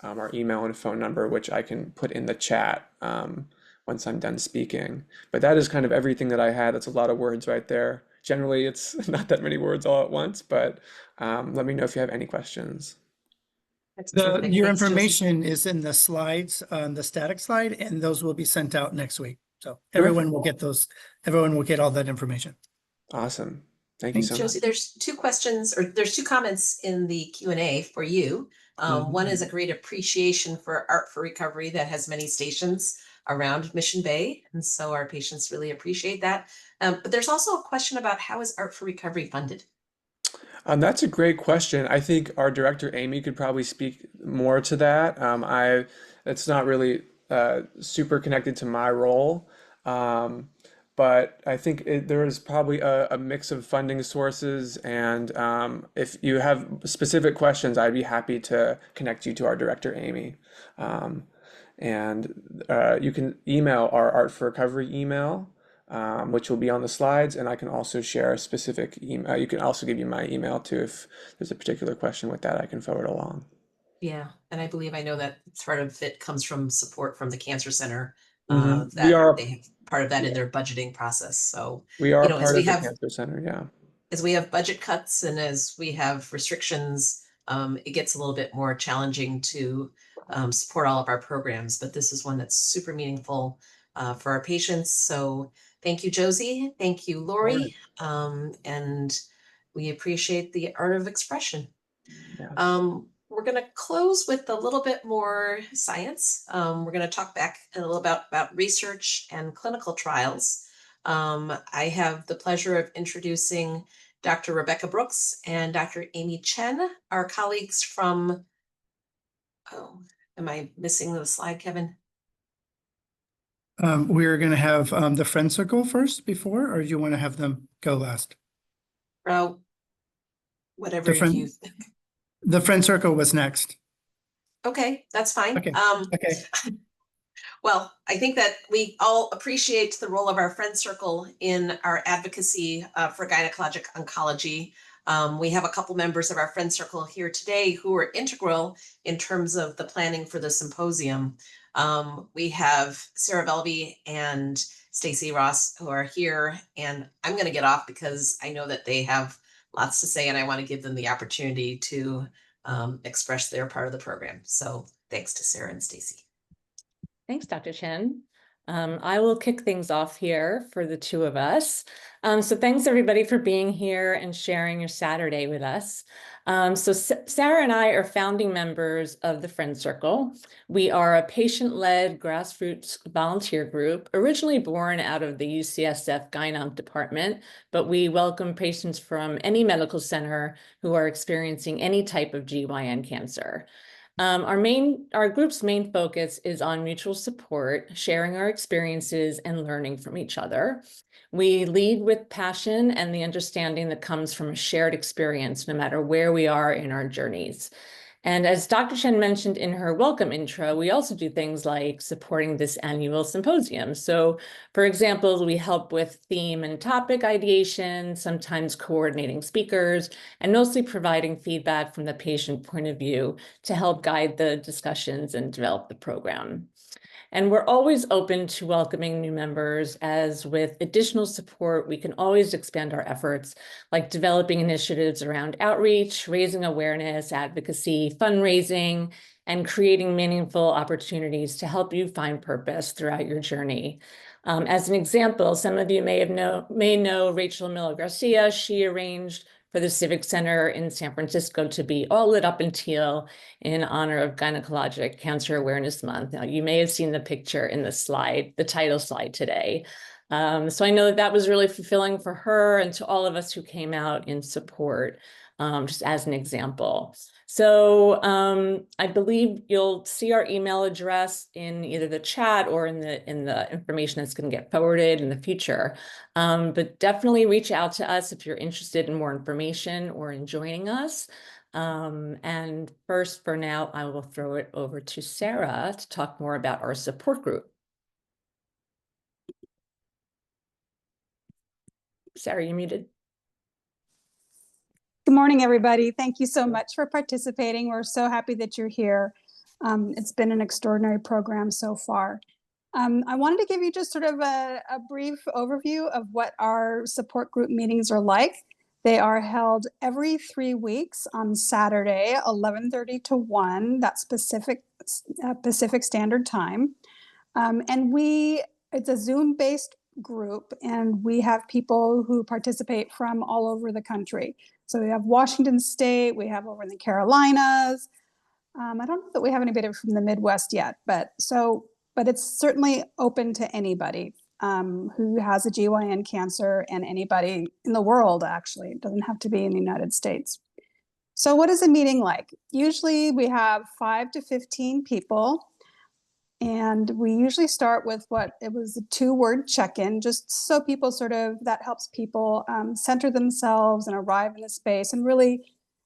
our email and phone number, which I can put in the chat once I'm done speaking. But that is kind of everything that I had. That's a lot of words right there. Generally, it's not that many words all at once, but let me know if you have any questions. Your information is in the slides, the static slide, and those will be sent out next week. So everyone will get those. Everyone will get all that information. Awesome. Thank you so Josie, much. there's two comments in the Q&A for you. One is a great appreciation for Art for Recovery that has many stations around Mission Bay. And so our patients really appreciate that. But there's also a question about how is Art for Recovery funded? That's a great question. I think our director, Amy, could probably speak more to that. It's not really super connected to my role. But I think there is probably a mix of funding sources, and if you have specific questions, I'd be happy to connect you to our director, Amy. And you can email our Art for Recovery email, which will be on the slides, and I can also share a specific email. You can also give you my email too if there's a particular question with that I can forward along. Yeah, and I know that part of it comes from support from the Cancer Center. Mm-hmm. They have part of that in their budgeting process. So we are part of the Cancer Center, yeah. As we have budget cuts and as we have restrictions, it gets a little bit more challenging to support all of our programs. But this is one that's super meaningful for our patients. So thank you, Josie. Thank you, Lori. And we appreciate the art of expression. Yes. We're going to close with a little bit more science. We're going to talk back a little about research and clinical trials. I have the pleasure of introducing Dr. Rebecca Brooks and Dr. Amy Chen, our colleagues from, oh, am I missing the slide, Kevin? We're going to have the friend circle first before, or do you want to have them go last? Whatever you think. The friend circle was next. Okay, that's fine. Okay. Okay. Well, I think that we all appreciate the role of our friend circle in our advocacy for gynecologic oncology. We have a couple members of our friend circle here today who are integral in terms of the planning for the symposium. We have Sara Vellve and Stacey Ross who are here, and I'm going to get off because I know that they have lots to say and I want to give them the opportunity to express their part of the program. So thanks to Sara and Stacey. Thanks, Dr. Chen. I will kick things off here for the two of us. So thanks everybody for being here and sharing your Saturday with us. So Sara and I are founding members of the Friend Circle. We are a patient-led grassroots volunteer group, originally born out of the UCSF Gynecologic department, but we welcome patients from any medical center who are experiencing any type of GYN cancer. Our group's main focus is on mutual support, sharing our experiences and learning from each other. We lead with passion and the understanding that comes from a shared experience, no matter where we are in our journeys. And as Dr. Chen mentioned in her welcome intro, we also do things like supporting this annual symposium. So, for example, we help with theme and topic ideation, sometimes coordinating speakers, and mostly providing feedback from the patient point of view to help guide the discussions and develop the program. And we're always open to welcoming new members, as with additional support, we can always expand our efforts, like developing initiatives around outreach, raising awareness, advocacy, fundraising, and creating meaningful opportunities to help you find purpose throughout your journey. As an example, some of you may know Rachel Miller Garcia. She arranged for the Civic Center in San Francisco to be all lit up in teal in honor of Gynecologic Cancer Awareness Month. Now, you may have seen the picture in the slide, the title slide today. So I know that was really fulfilling for her and to all of us who came out in support, just as an example. So I believe you'll see our email address in either the chat or in the information that's going to get forwarded in the future. But definitely reach out to us if you're interested in more information or in joining us. And first, for now, I will throw it over to Sara to talk more about our support group. Sara, you're muted. Good morning, everybody. Thank you so much for participating. We're so happy that you're here. It's been an extraordinary program so far. I wanted to give you just sort of a brief overview of what our support group meetings are like. They are held every 3 weeks on Saturday, 11:30 to 1, that's Pacific Standard Time. It's a Zoom-based group, and we have people who participate from all over the country. So we have Washington State, we have over in the Carolinas. I don't know that we have anybody from the Midwest yet, but it's certainly open to anybody who has a GYN cancer, and anybody in the world, actually. It doesn't have to be in the United States. So what is a meeting like? Usually we have 5 to 15 people. And we usually start with a 2-word check-in, just so people that helps people center themselves and arrive in the space, and really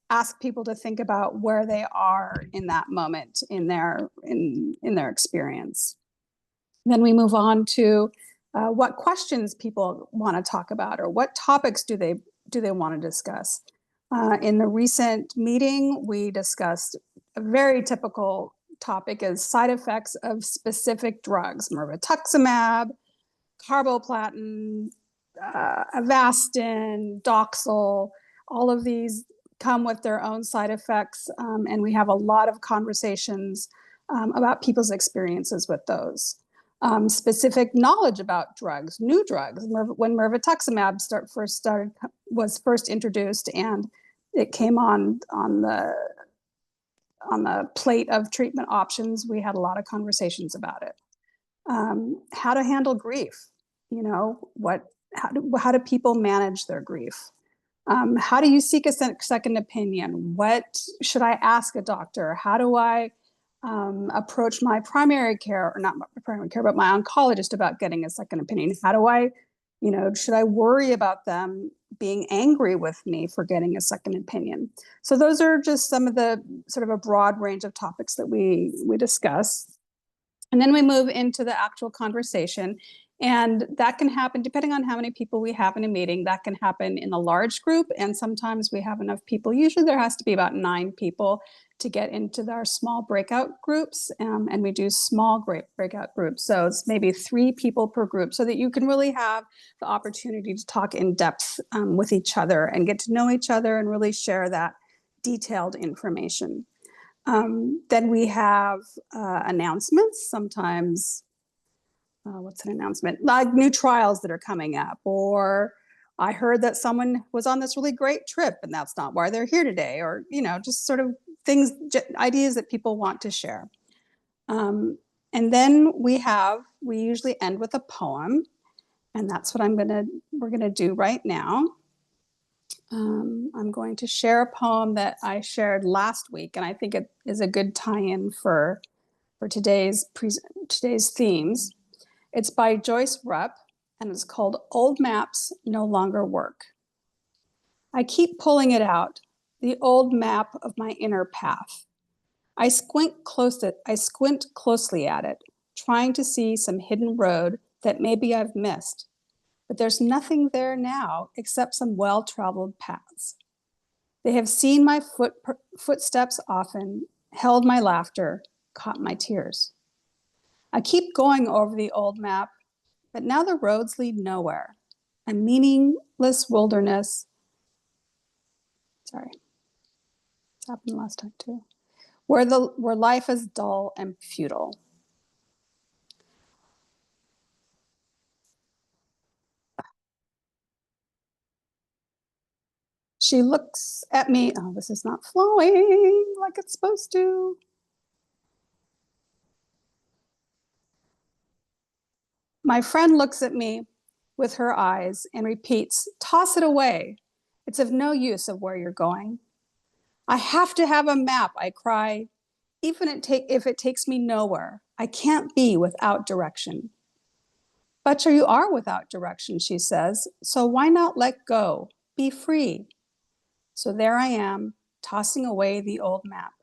ask people to think about where they are in that moment in their experience. Then we move on to what questions people want to talk about, or what topics do they want to discuss. In the recent meeting, we discussed a very typical topic is side effects of specific drugs: mirvetuximab, carboplatin, Avastin, Doxil. All of these come with their own side effects, and we have a lot of conversations about people's experiences with those. specific knowledge about drugs, new drugs. When mirvetuximab was first introduced, and it came on the plate of treatment options, we had a lot of conversations about it. How to handle grief, how do people manage their grief? How do you seek a second opinion? What should I ask a doctor? How do I approach my primary care, or not my primary care, but my oncologist about getting a second opinion? How do I, should I worry about them being angry with me for getting a second opinion? So those are just some of the sort of a broad range of topics that we discuss. And then we move into the actual conversation. And that can happen depending on how many people we have in a meeting. That can happen in a large group, and sometimes we have enough people. Usually there has to be about 9 people to get into our small breakout groups, and we do small breakout groups. So it's maybe 3 people per group, so that you can really have the opportunity to talk in depth with each other and get to know each other and really share that detailed information. Then we have announcements. Sometimes, what's an announcement? Like new trials that are coming up, or I heard that someone was on this really great trip and that's not why they're here today, or, just sort of things, ideas that people want to share. And then we usually end with a poem, and that's what we're gonna do right now. I'm going to share a poem that I shared last week, and I think it is a good tie-in for today's themes. It's by Joyce Rupp, and it's called Old Maps No Longer Work. I keep pulling it out, the old map of my inner path. I squint closely at it, trying to see some hidden road that maybe I've missed. But there's nothing there now except some well-traveled paths. They have seen my footsteps often, held my laughter, caught my tears. I keep going over the old map, but now the roads lead nowhere. A meaningless wilderness. Sorry, this happened last time too. Where life is dull and futile. She looks at me. Oh, this is not flowing like it's supposed to. My friend looks at me with her eyes and repeats, "Toss it away. It's of no use of where you're going." I have to have a map, I cry. Even if it takes me nowhere, I can't be without direction. But you are without direction, she says. So why not let go? Be free. So there I am, tossing away the old map.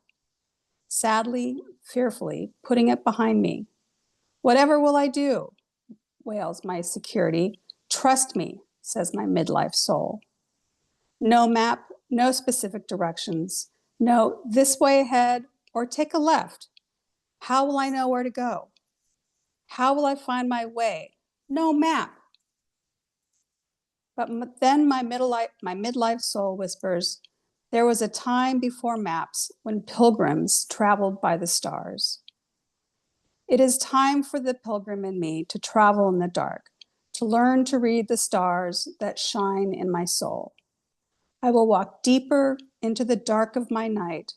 Sadly, fearfully, putting it behind me. Whatever will I do? Wails my security. Trust me, says my midlife soul. No map, no specific directions. No, this way ahead or take a left. How will I know where to go? How will I find my way? No map. But then my midlife soul whispers, there was a time before maps when pilgrims traveled by the stars. It is time for the pilgrim in me to travel in the dark, to learn to read the stars that shine in my soul. I will walk deeper into the dark of my night.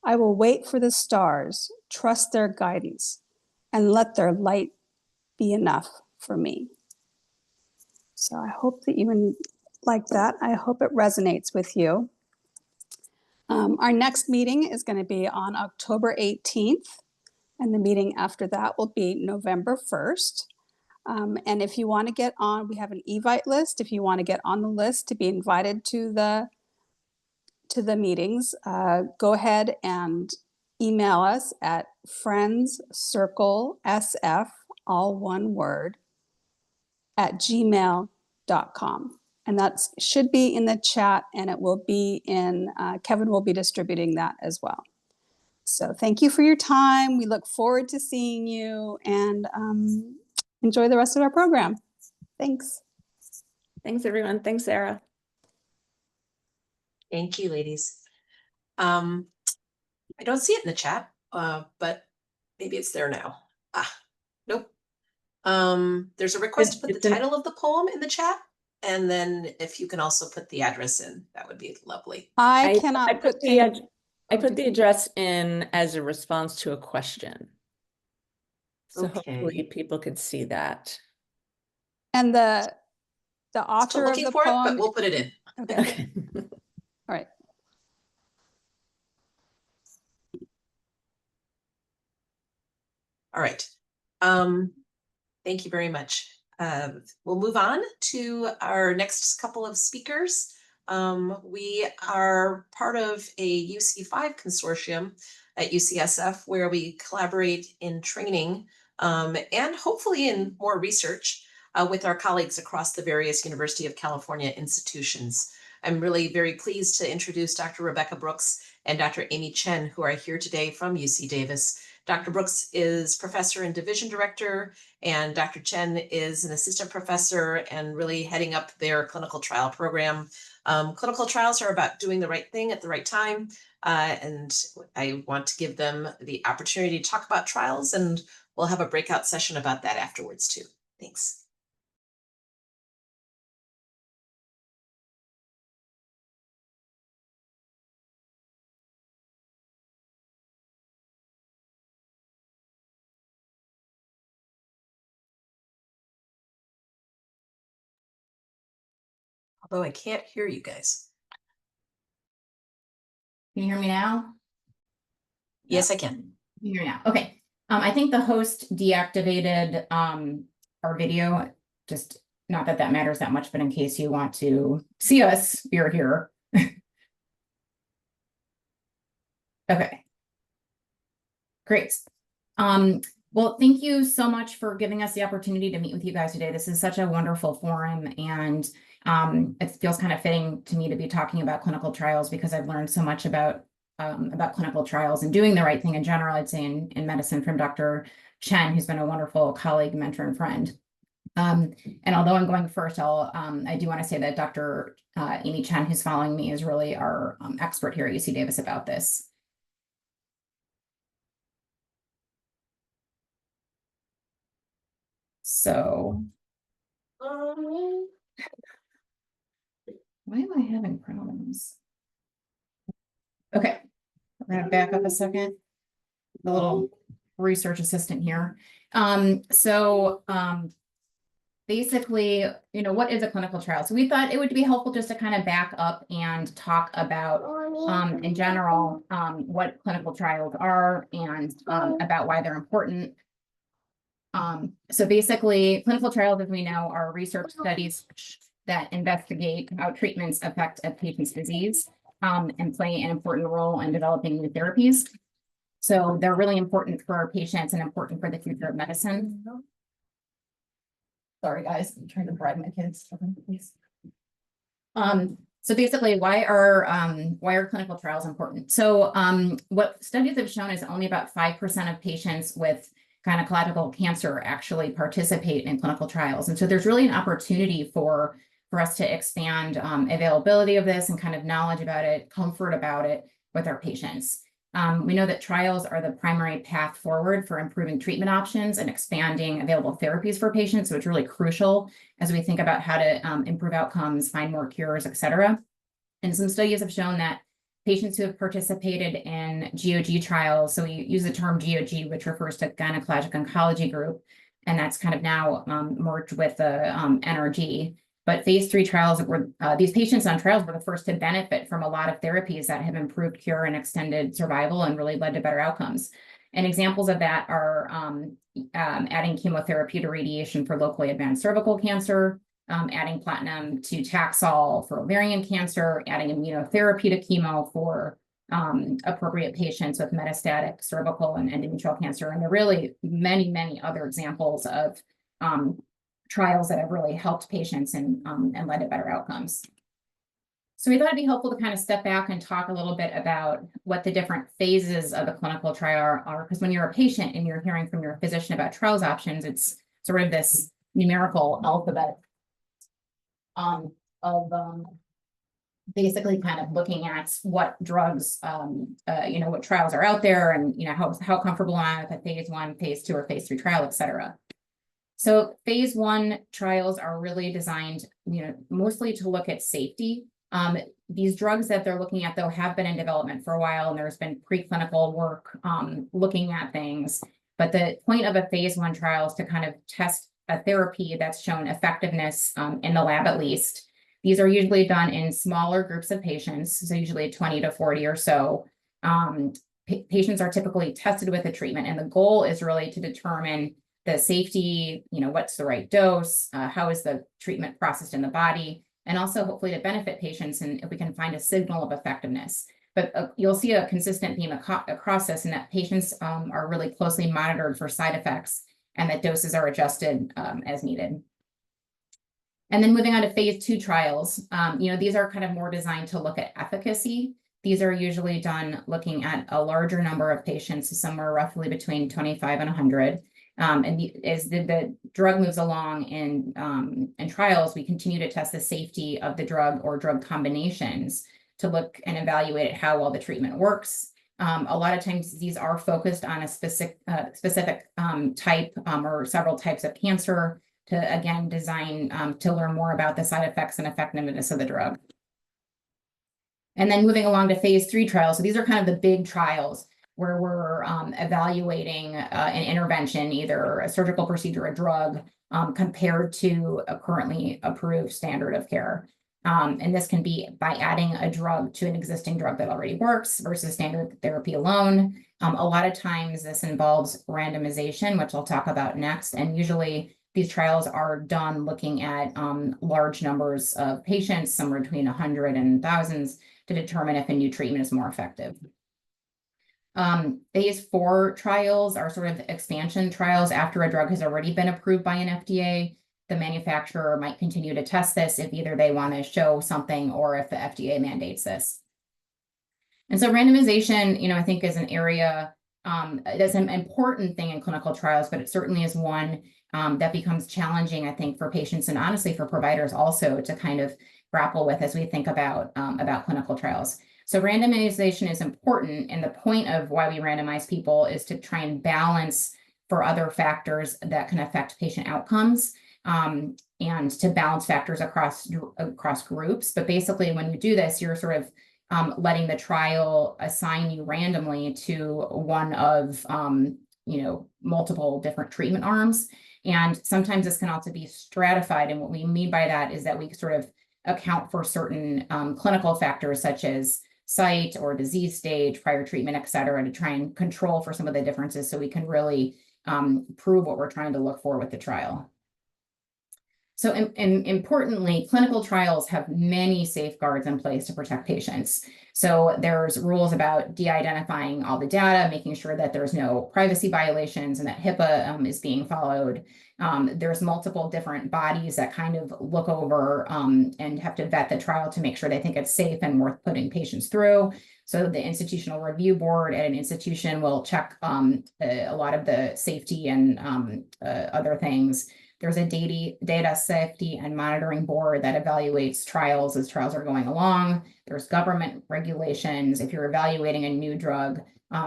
I will wait for the stars, trust their guidance, and let their light be enough for me. So I hope that you like that. I hope it resonates with you. Our next meeting is going to be on October 18th, and the meeting after that will be November 1st. And if you want to get on, we have an Evite list. If you want to get on the list to be invited to the meetings, go ahead and email us at friendscirclesf, all one word, at gmail.com. And that should be in the chat, and it will be in, Kevin will be distributing that as well. So thank you for your time. We look forward to seeing you, and enjoy the rest of our program. Thanks. Thanks, everyone. Thanks, Sara. Thank you, ladies. I don't see it in the chat, but maybe it's there now. Nope. There's a request to put the It's an- title of the poem in the chat. And then if you can also put the address in, that would be lovely. I cannot I put any- I put the address in as a response to a question. So hopefully Okay. people could see that. And the Still author of looking the for it, but poem. we'll put it in. Okay. Okay. All right. All right. Thank you very much. We'll move on to our next couple of speakers. We are part of a UC5 consortium at UCSF where we collaborate in training and hopefully in more research with our colleagues across the various University of California institutions. I'm really very pleased to introduce Dr. Rebecca Brooks and Dr. Amy Chen, who are here today from UC Davis. Dr. Brooks is professor and division director, and Dr. Chen is an assistant professor and really heading up their clinical trial program. Clinical trials are about doing the right thing at the right time, and I want to give them the opportunity to talk about trials, and we'll have a breakout session about that afterwards too. Thanks. Although I can't hear you guys. Can you hear me now? Yes, I can. Can you hear me now? Okay. I think the host deactivated our video. Just not that that matters that much, but in case you want to see us, you're here. Okay. Great. Well, thank you so much for giving us the opportunity to meet with you guys today. This is such a wonderful forum, and it feels kind of fitting to me to be talking about clinical trials because I've learned so much about clinical trials and doing the right thing in general, I'd say in medicine from Dr. Chen, who's been a wonderful colleague, mentor, and friend. And although I'm going first, I do want to say that Dr. Amy Chen, who's following me, is really our expert here at UC Davis about this. So, why am I having problems? Okay, we're gonna back up a second. The little research assistant here. Basically, what is a clinical trial? So we thought it would be helpful just to kind of back up and talk about, in general, what clinical trials are and about why they're important. So basically, clinical trials, as we know, are research studies that investigate how treatments affect a patient's disease and play an important role in developing new therapies. So they're really important for our patients and important for the future of medicine. Sorry, guys, I'm trying to bribe my kids. Please. So basically, why are clinical trials important? So what studies have shown is only about 5% of patients with gynecological cancer actually participate in clinical trials. And so there's really an opportunity for us to expand availability of this and kind of knowledge about it, comfort about it with our patients. We know that trials are the primary path forward for improving treatment options and expanding available therapies for patients. So it's really crucial as we think about how to improve outcomes, find more cures, et cetera. And some studies have shown that patients who have participated in GOG trials, so we use the term GOG, which refers to Gynecologic Oncology Group, and that's kind of now merged with the NRG. But phase 3 trials were, these patients on trials were the first to benefit from a lot of therapies that have improved cure and extended survival and really led to better outcomes. And examples of that are adding chemotherapy to radiation for locally advanced cervical cancer, adding platinum to Taxol for ovarian cancer, adding immunotherapy to chemo for appropriate patients with metastatic cervical and endometrial cancer. And there are really many, many other examples of trials that have really helped patients and led to better outcomes. So we thought it'd be helpful to kind of step back and talk a little bit about what the different phases of a clinical trial are, because when you're a patient and you're hearing from your physician about trials options, it's sort of this numerical alphabet of basically kind of looking at what drugs, what trials are out there and, how comfortable am I with a phase 1, phase 2, or phase 3 trial, et cetera. So phase 1 trials are really designed, mostly to look at safety. These drugs that they're looking at, though, have been in development for a while, and there's been preclinical work looking at things. But the point of a phase 1 trial is to kind of test a therapy that's shown effectiveness in the lab at least. These are usually done in smaller groups of patients, so usually 20 to 40 or so. Patients are typically tested with a treatment, and the goal is really to determine the safety, what's the right dose, how is the treatment processed in the body, and also hopefully to benefit patients, and if we can find a signal of effectiveness. But you'll see a consistent theme across this, and that patients are really closely monitored for side effects, and that doses are adjusted as needed. And then moving on to phase 2 trials, these are kind of more designed to look at efficacy. These are usually done looking at a larger number of patients, somewhere roughly between 25 and 100. As the drug moves along in trials, we continue to test the safety of the drug or drug combinations to look and evaluate how well the treatment works. A lot of times these are focused on a specific type or several types of cancer to, again, design to learn more about the side effects and effectiveness of the drug. And then moving along to phase 3 trials. So these are kind of the big trials where we're evaluating an intervention, either a surgical procedure, a drug, compared to a currently approved standard of care. And this can be by adding a drug to an existing drug that already works versus standard therapy alone. A lot of times this involves randomization, which I'll talk about next. And usually these trials are done looking at large numbers of patients, somewhere between 100 and thousands, to determine if a new treatment is more effective. Phase 4 trials are sort of expansion trials after a drug has already been approved by an FDA. The manufacturer might continue to test this if either they want to show something or if the FDA mandates this. And so randomization, I think is an area that's an important thing in clinical trials, but it certainly is one that becomes challenging, I think, for patients and honestly for providers also to kind of grapple with as we think about clinical trials. So randomization is important, and the point of why we randomize people is to try and balance for other factors that can affect patient outcomes, and to balance factors across groups. But basically, when you do this, you're sort of letting the trial assign you randomly to one of multiple different treatment arms. And sometimes this can also be stratified. And what we mean by that is that we sort of account for certain clinical factors such as site or disease stage, prior treatment, et cetera, to try and control for some of the differences so we can really prove what we're trying to look for with the trial. So importantly, clinical trials have many safeguards in place to protect patients. So there's rules about de-identifying all the data, making sure that there's no privacy violations and that HIPAA is being followed. There's multiple different bodies that kind of look over and have to vet the trial to make sure they think it's safe and worth putting patients through. So the institutional review board at an institution will check a lot of the safety and other things. There's a data safety and monitoring board that evaluates trials as trials are going along. There's government regulations. If you're evaluating a new drug,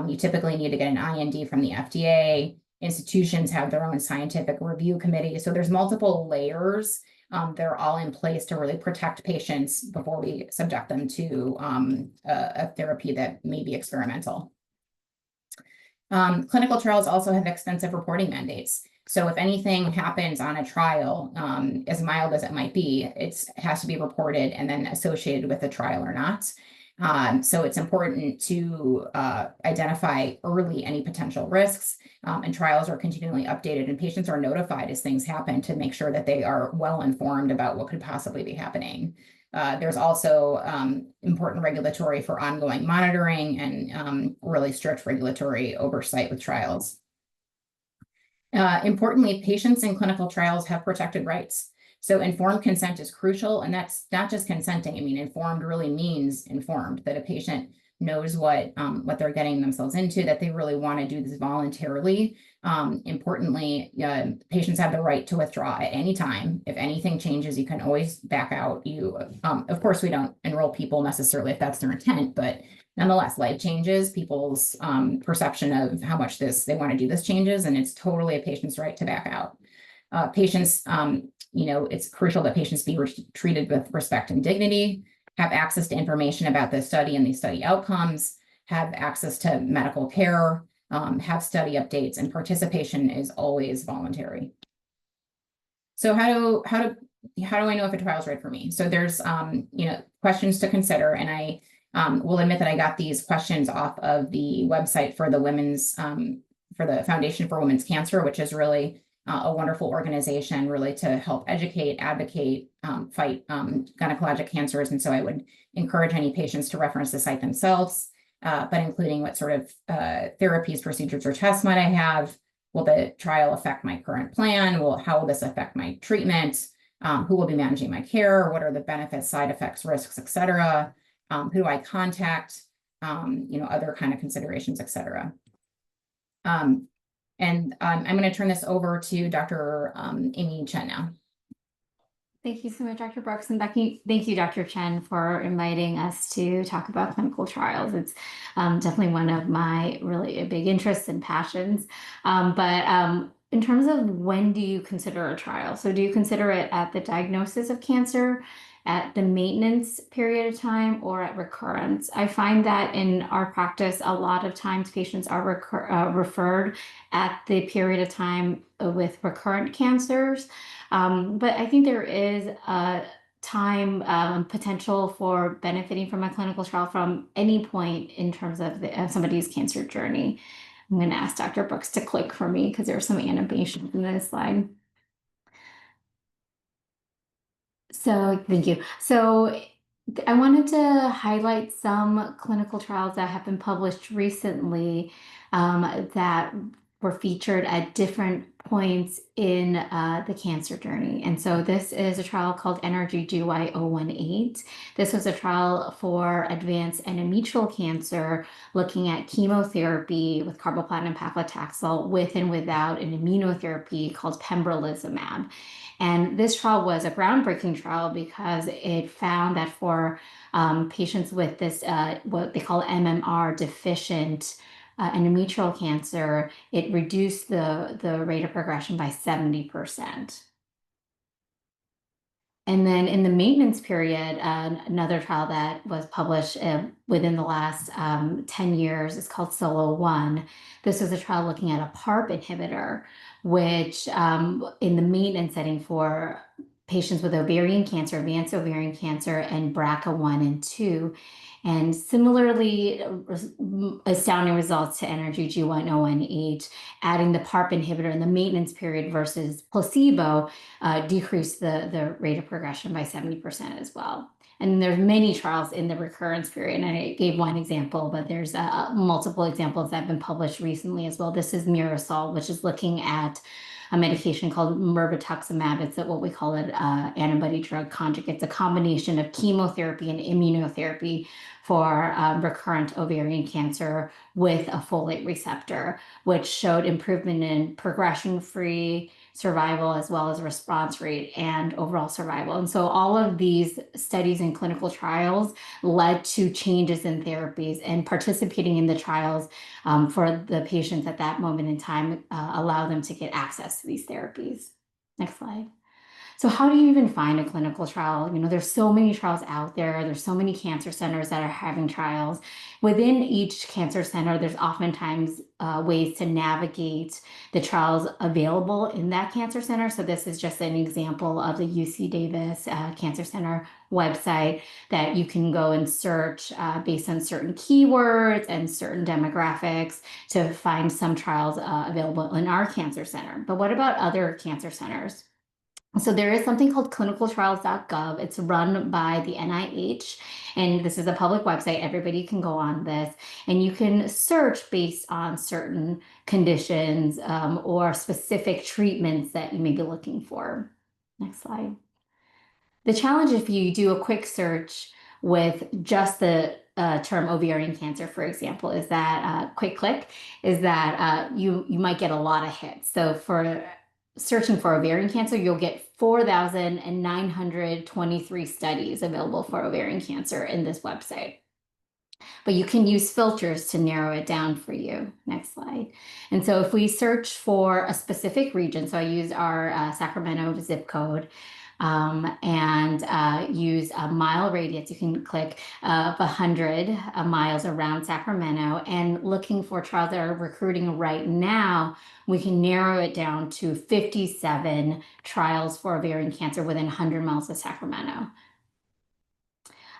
you typically need to get an IND from the FDA. Institutions have their own scientific review committee. So there's multiple layers. They're all in place to really protect patients before we subject them to a therapy that may be experimental. Clinical trials also have extensive reporting mandates. So if anything happens on a trial, as mild as it might be, it has to be reported and then associated with the trial or not. So it's important to identify early any potential risks, and trials are continually updated and patients are notified as things happen to make sure that they are well informed about what could possibly be happening. There's also important regulatory for ongoing monitoring and really strict regulatory oversight with trials. Importantly, patients in clinical trials have protected rights. So informed consent is crucial, and that's not just consenting. I mean, informed really means informed, that a patient knows what they're getting themselves into, that they really want to do this voluntarily. Importantly, patients have the right to withdraw at any time. If anything changes, you can always back out. Of course, we don't enroll people necessarily if that's their intent, but nonetheless, life changes, people's perception of how much they want to do this changes, and it's totally a patient's right to back out. Patients, it's crucial that patients be treated with respect and dignity, have access to information about the study and the study outcomes, have access to medical care, have study updates, and participation is always voluntary. So how do I know if a trial is right for me? So there's questions to consider, and I will admit that I got these questions off of the website for the for the Foundation for Women's Cancer, which is really a wonderful organization, really to help educate, advocate, fight gynecologic cancers. And so I would encourage any patients to reference the site themselves, but including what sort of therapies, procedures, or tests might I have. Will the trial affect my current plan? How will this affect my treatment? Who will be managing my care? What are the benefits, side effects, risks, et cetera? Who do I contact? Other kind of considerations, et cetera. I'm going to turn this over to Dr. Amy Chen now. Thank you so much, Dr. Brooks, and thank you, Dr. Chen, for inviting us to talk about clinical trials. It's definitely one of my really big interests and passions. But in terms of when do you consider a trial? So do you consider it at the diagnosis of cancer, at the maintenance period of time, or at recurrence? I find that in our practice, a lot of times patients are referred at the period of time with recurrent cancers. But I think there is a time potential for benefiting from a clinical trial from any point in terms of somebody's cancer journey. I'm going to ask Dr. Brooks to click for me because there's some animation in this slide. So thank you. So I wanted to highlight some clinical trials that have been published recently that were featured at different points in the cancer journey. And so this is a trial called ENERGY-GY018. This was a trial for advanced endometrial cancer looking at chemotherapy with carboplatin and paclitaxel with and without an immunotherapy called pembrolizumab. And this trial was a groundbreaking trial because it found that for patients with this, what they call MMR deficient endometrial cancer, it reduced the rate of progression by 70%. And then in the maintenance period, another trial that was published within the last 10 years is called SOLO-1. This was a trial looking at a PARP inhibitor, which in the maintenance setting for patients with ovarian cancer, advanced ovarian cancer, and BRCA1 and 2. And similarly, astounding results to ENERGY-GY018, adding the PARP inhibitor in the maintenance period versus placebo decreased the rate of progression by 70% as well. And there's many trials in the recurrence period. And I gave one example, but there's multiple examples that have been published recently as well. This is Mirasol, which is looking at a medication called mirvetuximab. It's what we call it antibody drug conjugate. It's a combination of chemotherapy and immunotherapy for recurrent ovarian cancer with a folate receptor, which showed improvement in progression-free survival as well as response rate and overall survival. And so all of these studies and clinical trials led to changes in therapies, and participating in the trials for the patients at that moment in time allow them to get access to these therapies. Next slide. So how do you even find a clinical trial? There's so many trials out there. There's so many cancer centers that are having trials. Within each cancer center, there's oftentimes ways to navigate the trials available in that cancer center. So this is just an example of the UC Davis Cancer Center website that you can go and search based on certain keywords and certain demographics to find some trials available in our cancer center. But what about other cancer centers? So there is something called clinicaltrials.gov. It's run by the NIH, and this is a public website. Everybody can go on this, and you can search based on certain conditions or specific treatments that you may be looking for. Next slide. The challenge if you do a quick search with just the term ovarian cancer, for example, is that quick click is that you might get a lot of hits. So for searching for ovarian cancer, you'll get 4,923 studies available for ovarian cancer in this website. But you can use filters to narrow it down for you. Next slide. And so if we search for a specific region, so I use our Sacramento zip code, and use a mile radius. You can click 100 miles around Sacramento, and looking for trials that are recruiting right now, we can narrow it down to 57 trials for ovarian cancer within 100 miles of Sacramento.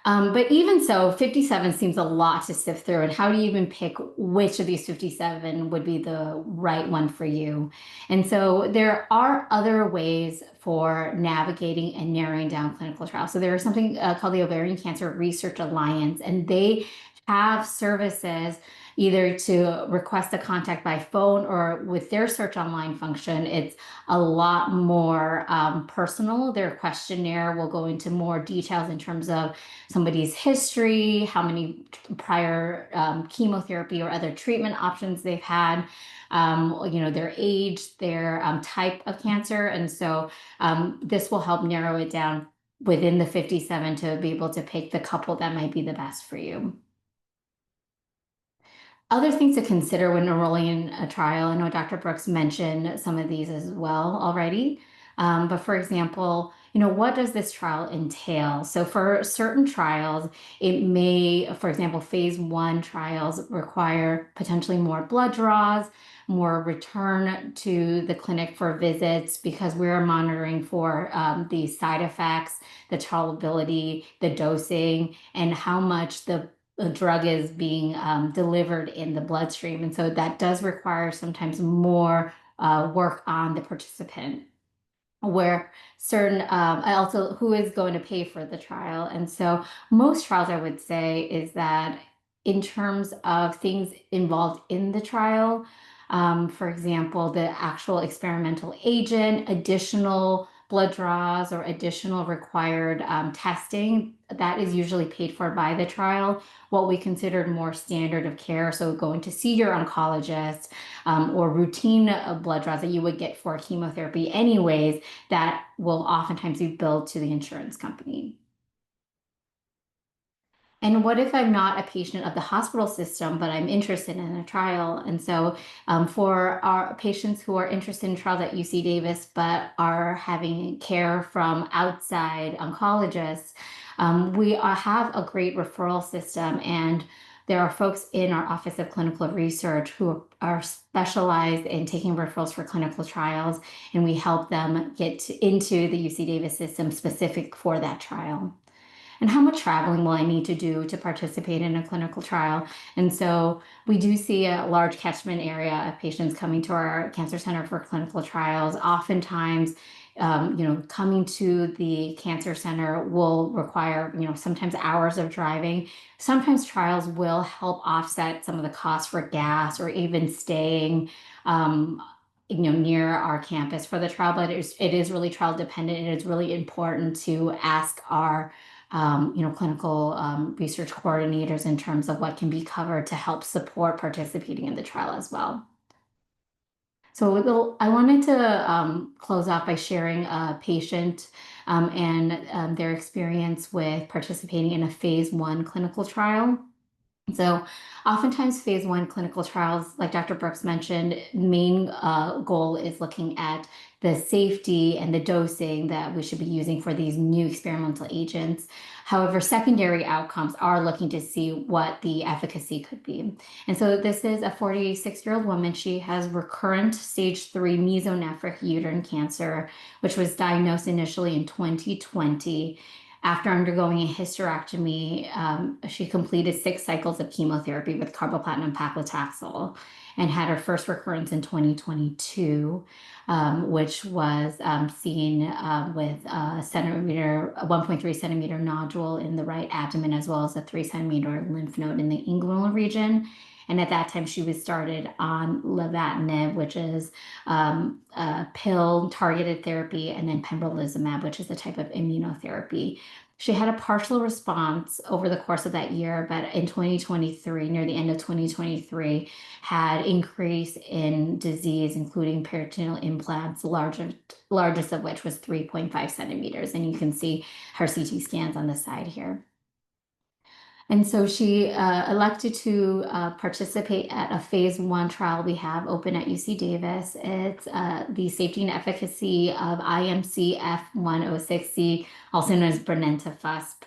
But even so, 57 seems a lot to sift through. And how do you even pick which of these 57 would be the right one for you? And so there are other ways for navigating and narrowing down clinical trials. So there is something called the Ovarian Cancer Research Alliance, and they have services either to request a contact by phone or with their search online function. It's a lot more personal. Their questionnaire will go into more details in terms of somebody's history, how many prior chemotherapy or other treatment options they've had, their age, their type of cancer. And so this will help narrow it down within the 57 to be able to pick the couple that might be the best for you. Other things to consider when enrolling in a trial, I know Dr. Brooks mentioned some of these as well already, but for example, what does this trial entail? So for certain trials, it may, for example, phase 1 trials require potentially more blood draws, more return to the clinic for visits, because we're monitoring for the side effects, the tolerability, the dosing, and how much the drug is being delivered in the bloodstream. And so that does require sometimes more work on the participant, where certain, also who is going to pay for the trial. And so most trials, I would say, is that in terms of things involved in the trial, for example, the actual experimental agent, additional blood draws, or additional required testing, that is usually paid for by the trial. What we considered more standard of care, so going to see your oncologist, or routine blood draws that you would get for chemotherapy anyways, that will oftentimes be billed to the insurance company. And what if I'm not a patient of the hospital system, but I'm interested in a trial? And so for our patients who are interested in trials at UC Davis, but are having care from outside oncologists, we have a great referral system, and there are folks in our Office of Clinical Research who are specialized in taking referrals for clinical trials, and we help them get into the UC Davis system specific for that trial. And how much traveling will I need to do to participate in a clinical trial? And so we do see a large catchment area of patients coming to our cancer center for clinical trials. Oftentimes, coming to the cancer center will require, sometimes hours of driving. Sometimes trials will help offset some of the costs for gas or even staying near our campus for the trial, but it is really trial dependent. And it's really important to ask our clinical research coordinators in terms of what can be covered to help support participating in the trial as well. So I wanted to close off by sharing a patient and their experience with participating in a phase 1 clinical trial. So oftentimes phase 1 clinical trials, like Dr. Brooks mentioned, main goal is looking at the safety and the dosing that we should be using for these new experimental agents. However, secondary outcomes are looking to see what the efficacy could be. And so this is a 46-year-old woman. She has recurrent stage 3 mesonephric uterine cancer, which was diagnosed initially in 2020. After undergoing a hysterectomy, she completed 6 cycles of chemotherapy with carboplatin paclitaxel and had her first recurrence in 2022, which was seen with a 1.3 centimeter nodule in the right abdomen, as well as a 3 centimeter lymph node in the inguinal region. And at that time, she was started on lenvatinib, which is a pill-targeted therapy, and then pembrolizumab, which is a type of immunotherapy. She had a partial response over the course of that year, but in 2023, near the end of 2023, had increase in disease, including peritoneal implants, largest of which was 3.5 centimeters. And you can see her CT scans on the side here. And so she elected to participate at a phase 1 trial we have open at UC Davis. It's the safety and efficacy of IMC F106C, also known as brenetafusp,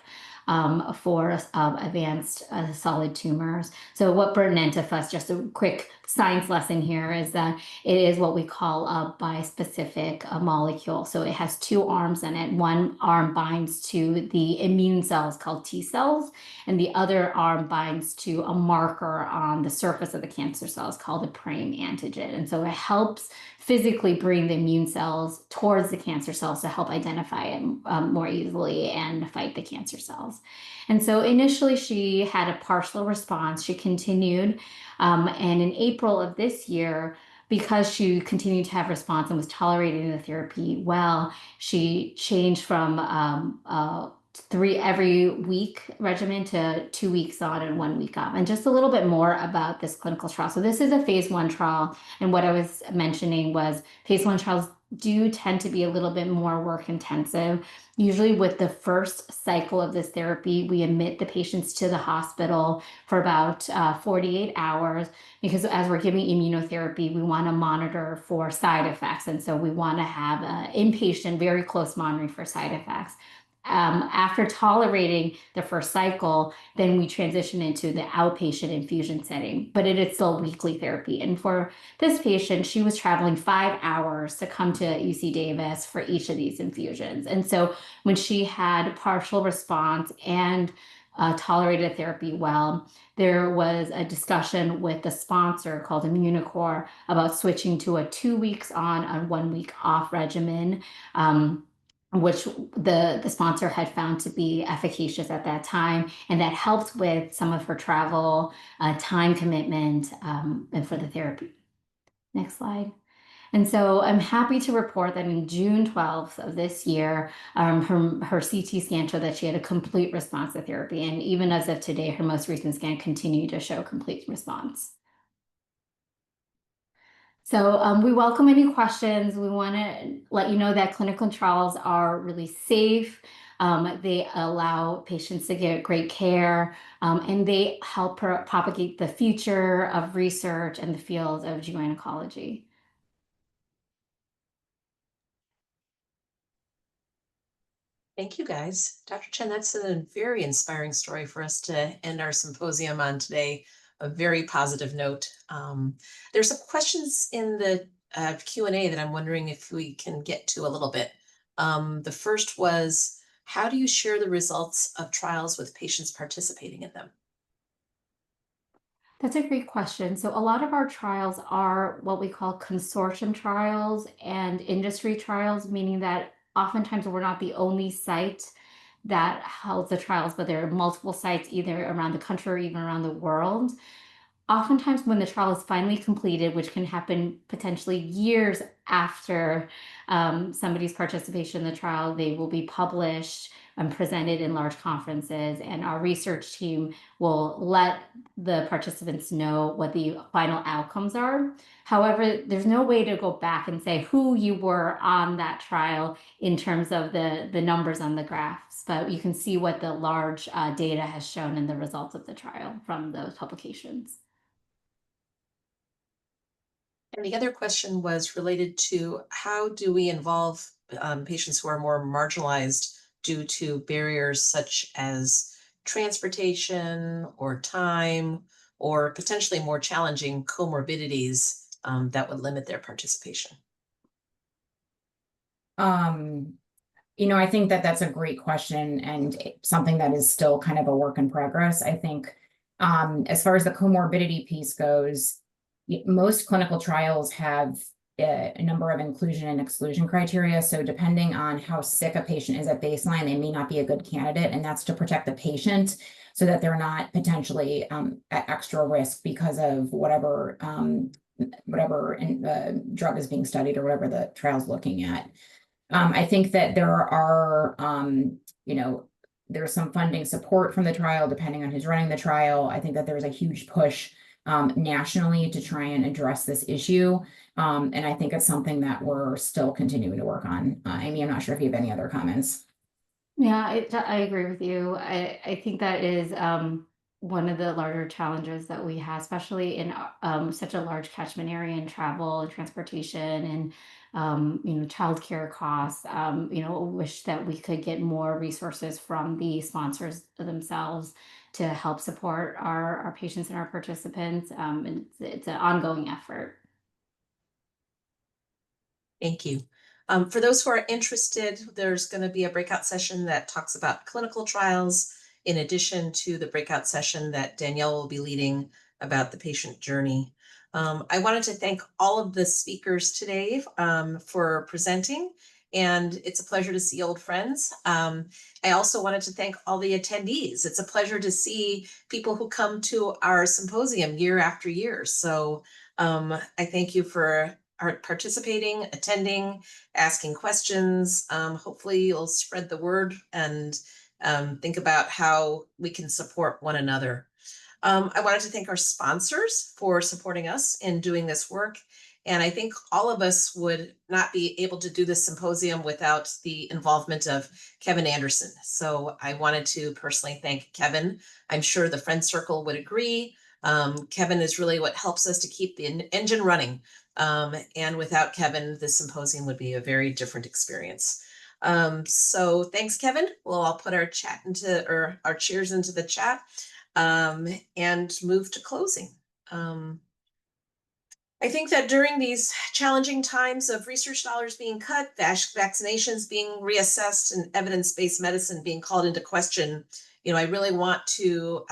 for advanced solid tumors. So what brenetafusp, just a quick science lesson here, is that it is what we call a bispecific molecule. So it has 2 arms in it. One arm binds to the immune cells called T cells, and the other arm binds to a marker on the surface of the cancer cells called a PRAME antigen. And so it helps physically bring the immune cells towards the cancer cells to help identify it more easily and fight the cancer cells. And so initially she had a partial response. She continued, and in April of this year, because she continued to have response and was tolerating the therapy well, she changed from 3 every week regimen to 2 weeks on and 1 week off. And just a little bit more about this clinical trial. So this is a phase 1 trial. And what I was mentioning was phase 1 trials do tend to be a little bit more work intensive. Usually with the first cycle of this therapy, we admit the patients to the hospital for about 48 hours, because as we're giving immunotherapy, we want to monitor for side effects. And so we want to have inpatient, very close monitoring for side effects. After tolerating the first cycle, then we transition into the outpatient infusion setting, but it is still weekly therapy. And for this patient, she was traveling 5 hours to come to UC Davis for each of these infusions. And so when she had partial response and tolerated therapy well, there was a discussion with the sponsor called Immunocore about switching to a 2 weeks on and 1 week off regimen, which the sponsor had found to be efficacious at that time, and that helped with some of her travel, time commitment, and for the therapy. Next slide. And so I'm happy to report that in June 12th of this year, her CT scan showed that she had a complete response to therapy. And even as of today, her most recent scan continued to show complete response. So we welcome any questions. We want to let you know that clinical trials are really safe. They allow patients to get great care, and they help propagate the future of research in the field of gynecology. Thank you, guys. Dr. Chen, that's a very inspiring story for us to end our symposium on today. A very positive note. There's some questions in the Q&A that I'm wondering if we can get to a little bit. The first was, how do you share the results of trials with patients participating in them? That's a great question. So a lot of our trials are what we call consortium trials and industry trials, meaning that oftentimes we're not the only site that holds the trials, but there are multiple sites either around the country or even around the world. Oftentimes when the trial is finally completed, which can happen potentially years after somebody's participation in the trial, they will be published and presented in large conferences, and our research team will let the participants know what the final outcomes are. However, there's no way to go back and say who you were on that trial in terms of the numbers on the graphs, but you can see what the large data has shown in the results of the trial from those publications. And the other question was related to how do we involve patients who are more marginalized due to barriers such as transportation or time, or potentially more challenging comorbidities that would limit their participation? I think that that's a great question and something that is still kind of a work in progress. I think as far as the comorbidity piece goes, most clinical trials have a number of inclusion and exclusion criteria. So depending on how sick a patient is at baseline, they may not be a good candidate, and that's to protect the patient so that they're not potentially at extra risk because of whatever drug is being studied or whatever the trial's looking at. I think that there are, there's some funding support from the trial, depending on who's running the trial. I think that there's a huge push nationally to try and address this issue. And I think it's something that we're still continuing to work on. Amy, I'm not sure if you have any other comments. Yeah, I agree with you. I think that is one of the larger challenges that we have, especially in such a large catchment area in travel and transportation and childcare costs. Wish that we could get more resources from the sponsors themselves to help support our patients and our participants. And it's an ongoing effort. Thank you. For those who are interested, there's going to be a breakout session that talks about clinical trials, in addition to the breakout session that Danielle will be leading about the patient journey. I wanted to thank all of the speakers today for presenting, and it's a pleasure to see old friends. I also wanted to thank all the attendees. It's a pleasure to see people who come to our symposium year after year. So I thank you for participating, attending, asking questions. Hopefully you'll spread the word and think about how we can support one another. I wanted to thank our sponsors for supporting us in doing this work. And I think all of us would not be able to do this symposium without the involvement of Kevin Anderson. So I wanted to personally thank Kevin. I'm sure the Friend Circle would agree. Kevin is really what helps us to keep the engine running. And without Kevin, this symposium would be a very different experience. So thanks, Kevin. We'll all put our our cheers into the chat and move to closing. I think that during these challenging times of research dollars being cut, vaccinations being reassessed, and evidence-based medicine being called into question, I really want to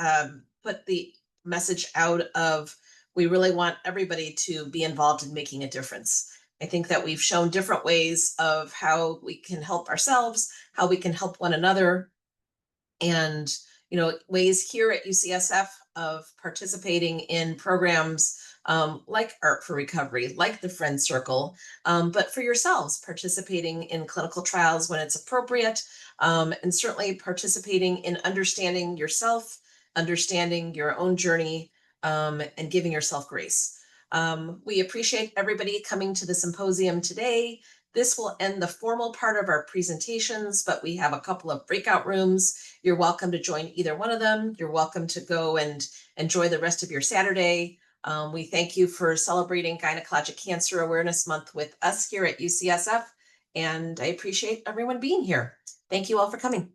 put the message out of, we really want everybody to be involved in making a difference. I think that we've shown different ways of how we can help ourselves, how we can help one another, and ways here at UCSF of participating in programs like Art for Recovery, like the Friend Circle, but for yourselves, participating in clinical trials when it's appropriate, and certainly participating in understanding yourself, understanding your own journey, and giving yourself grace. We appreciate everybody coming to the symposium today. This will end the formal part of our presentations, but we have a couple of breakout rooms. You're welcome to join either one of them. You're welcome to go and enjoy the rest of your Saturday. We thank you for celebrating Gynecologic Cancer Awareness Month with us here at UCSF, and I appreciate everyone being here. Thank you all for coming.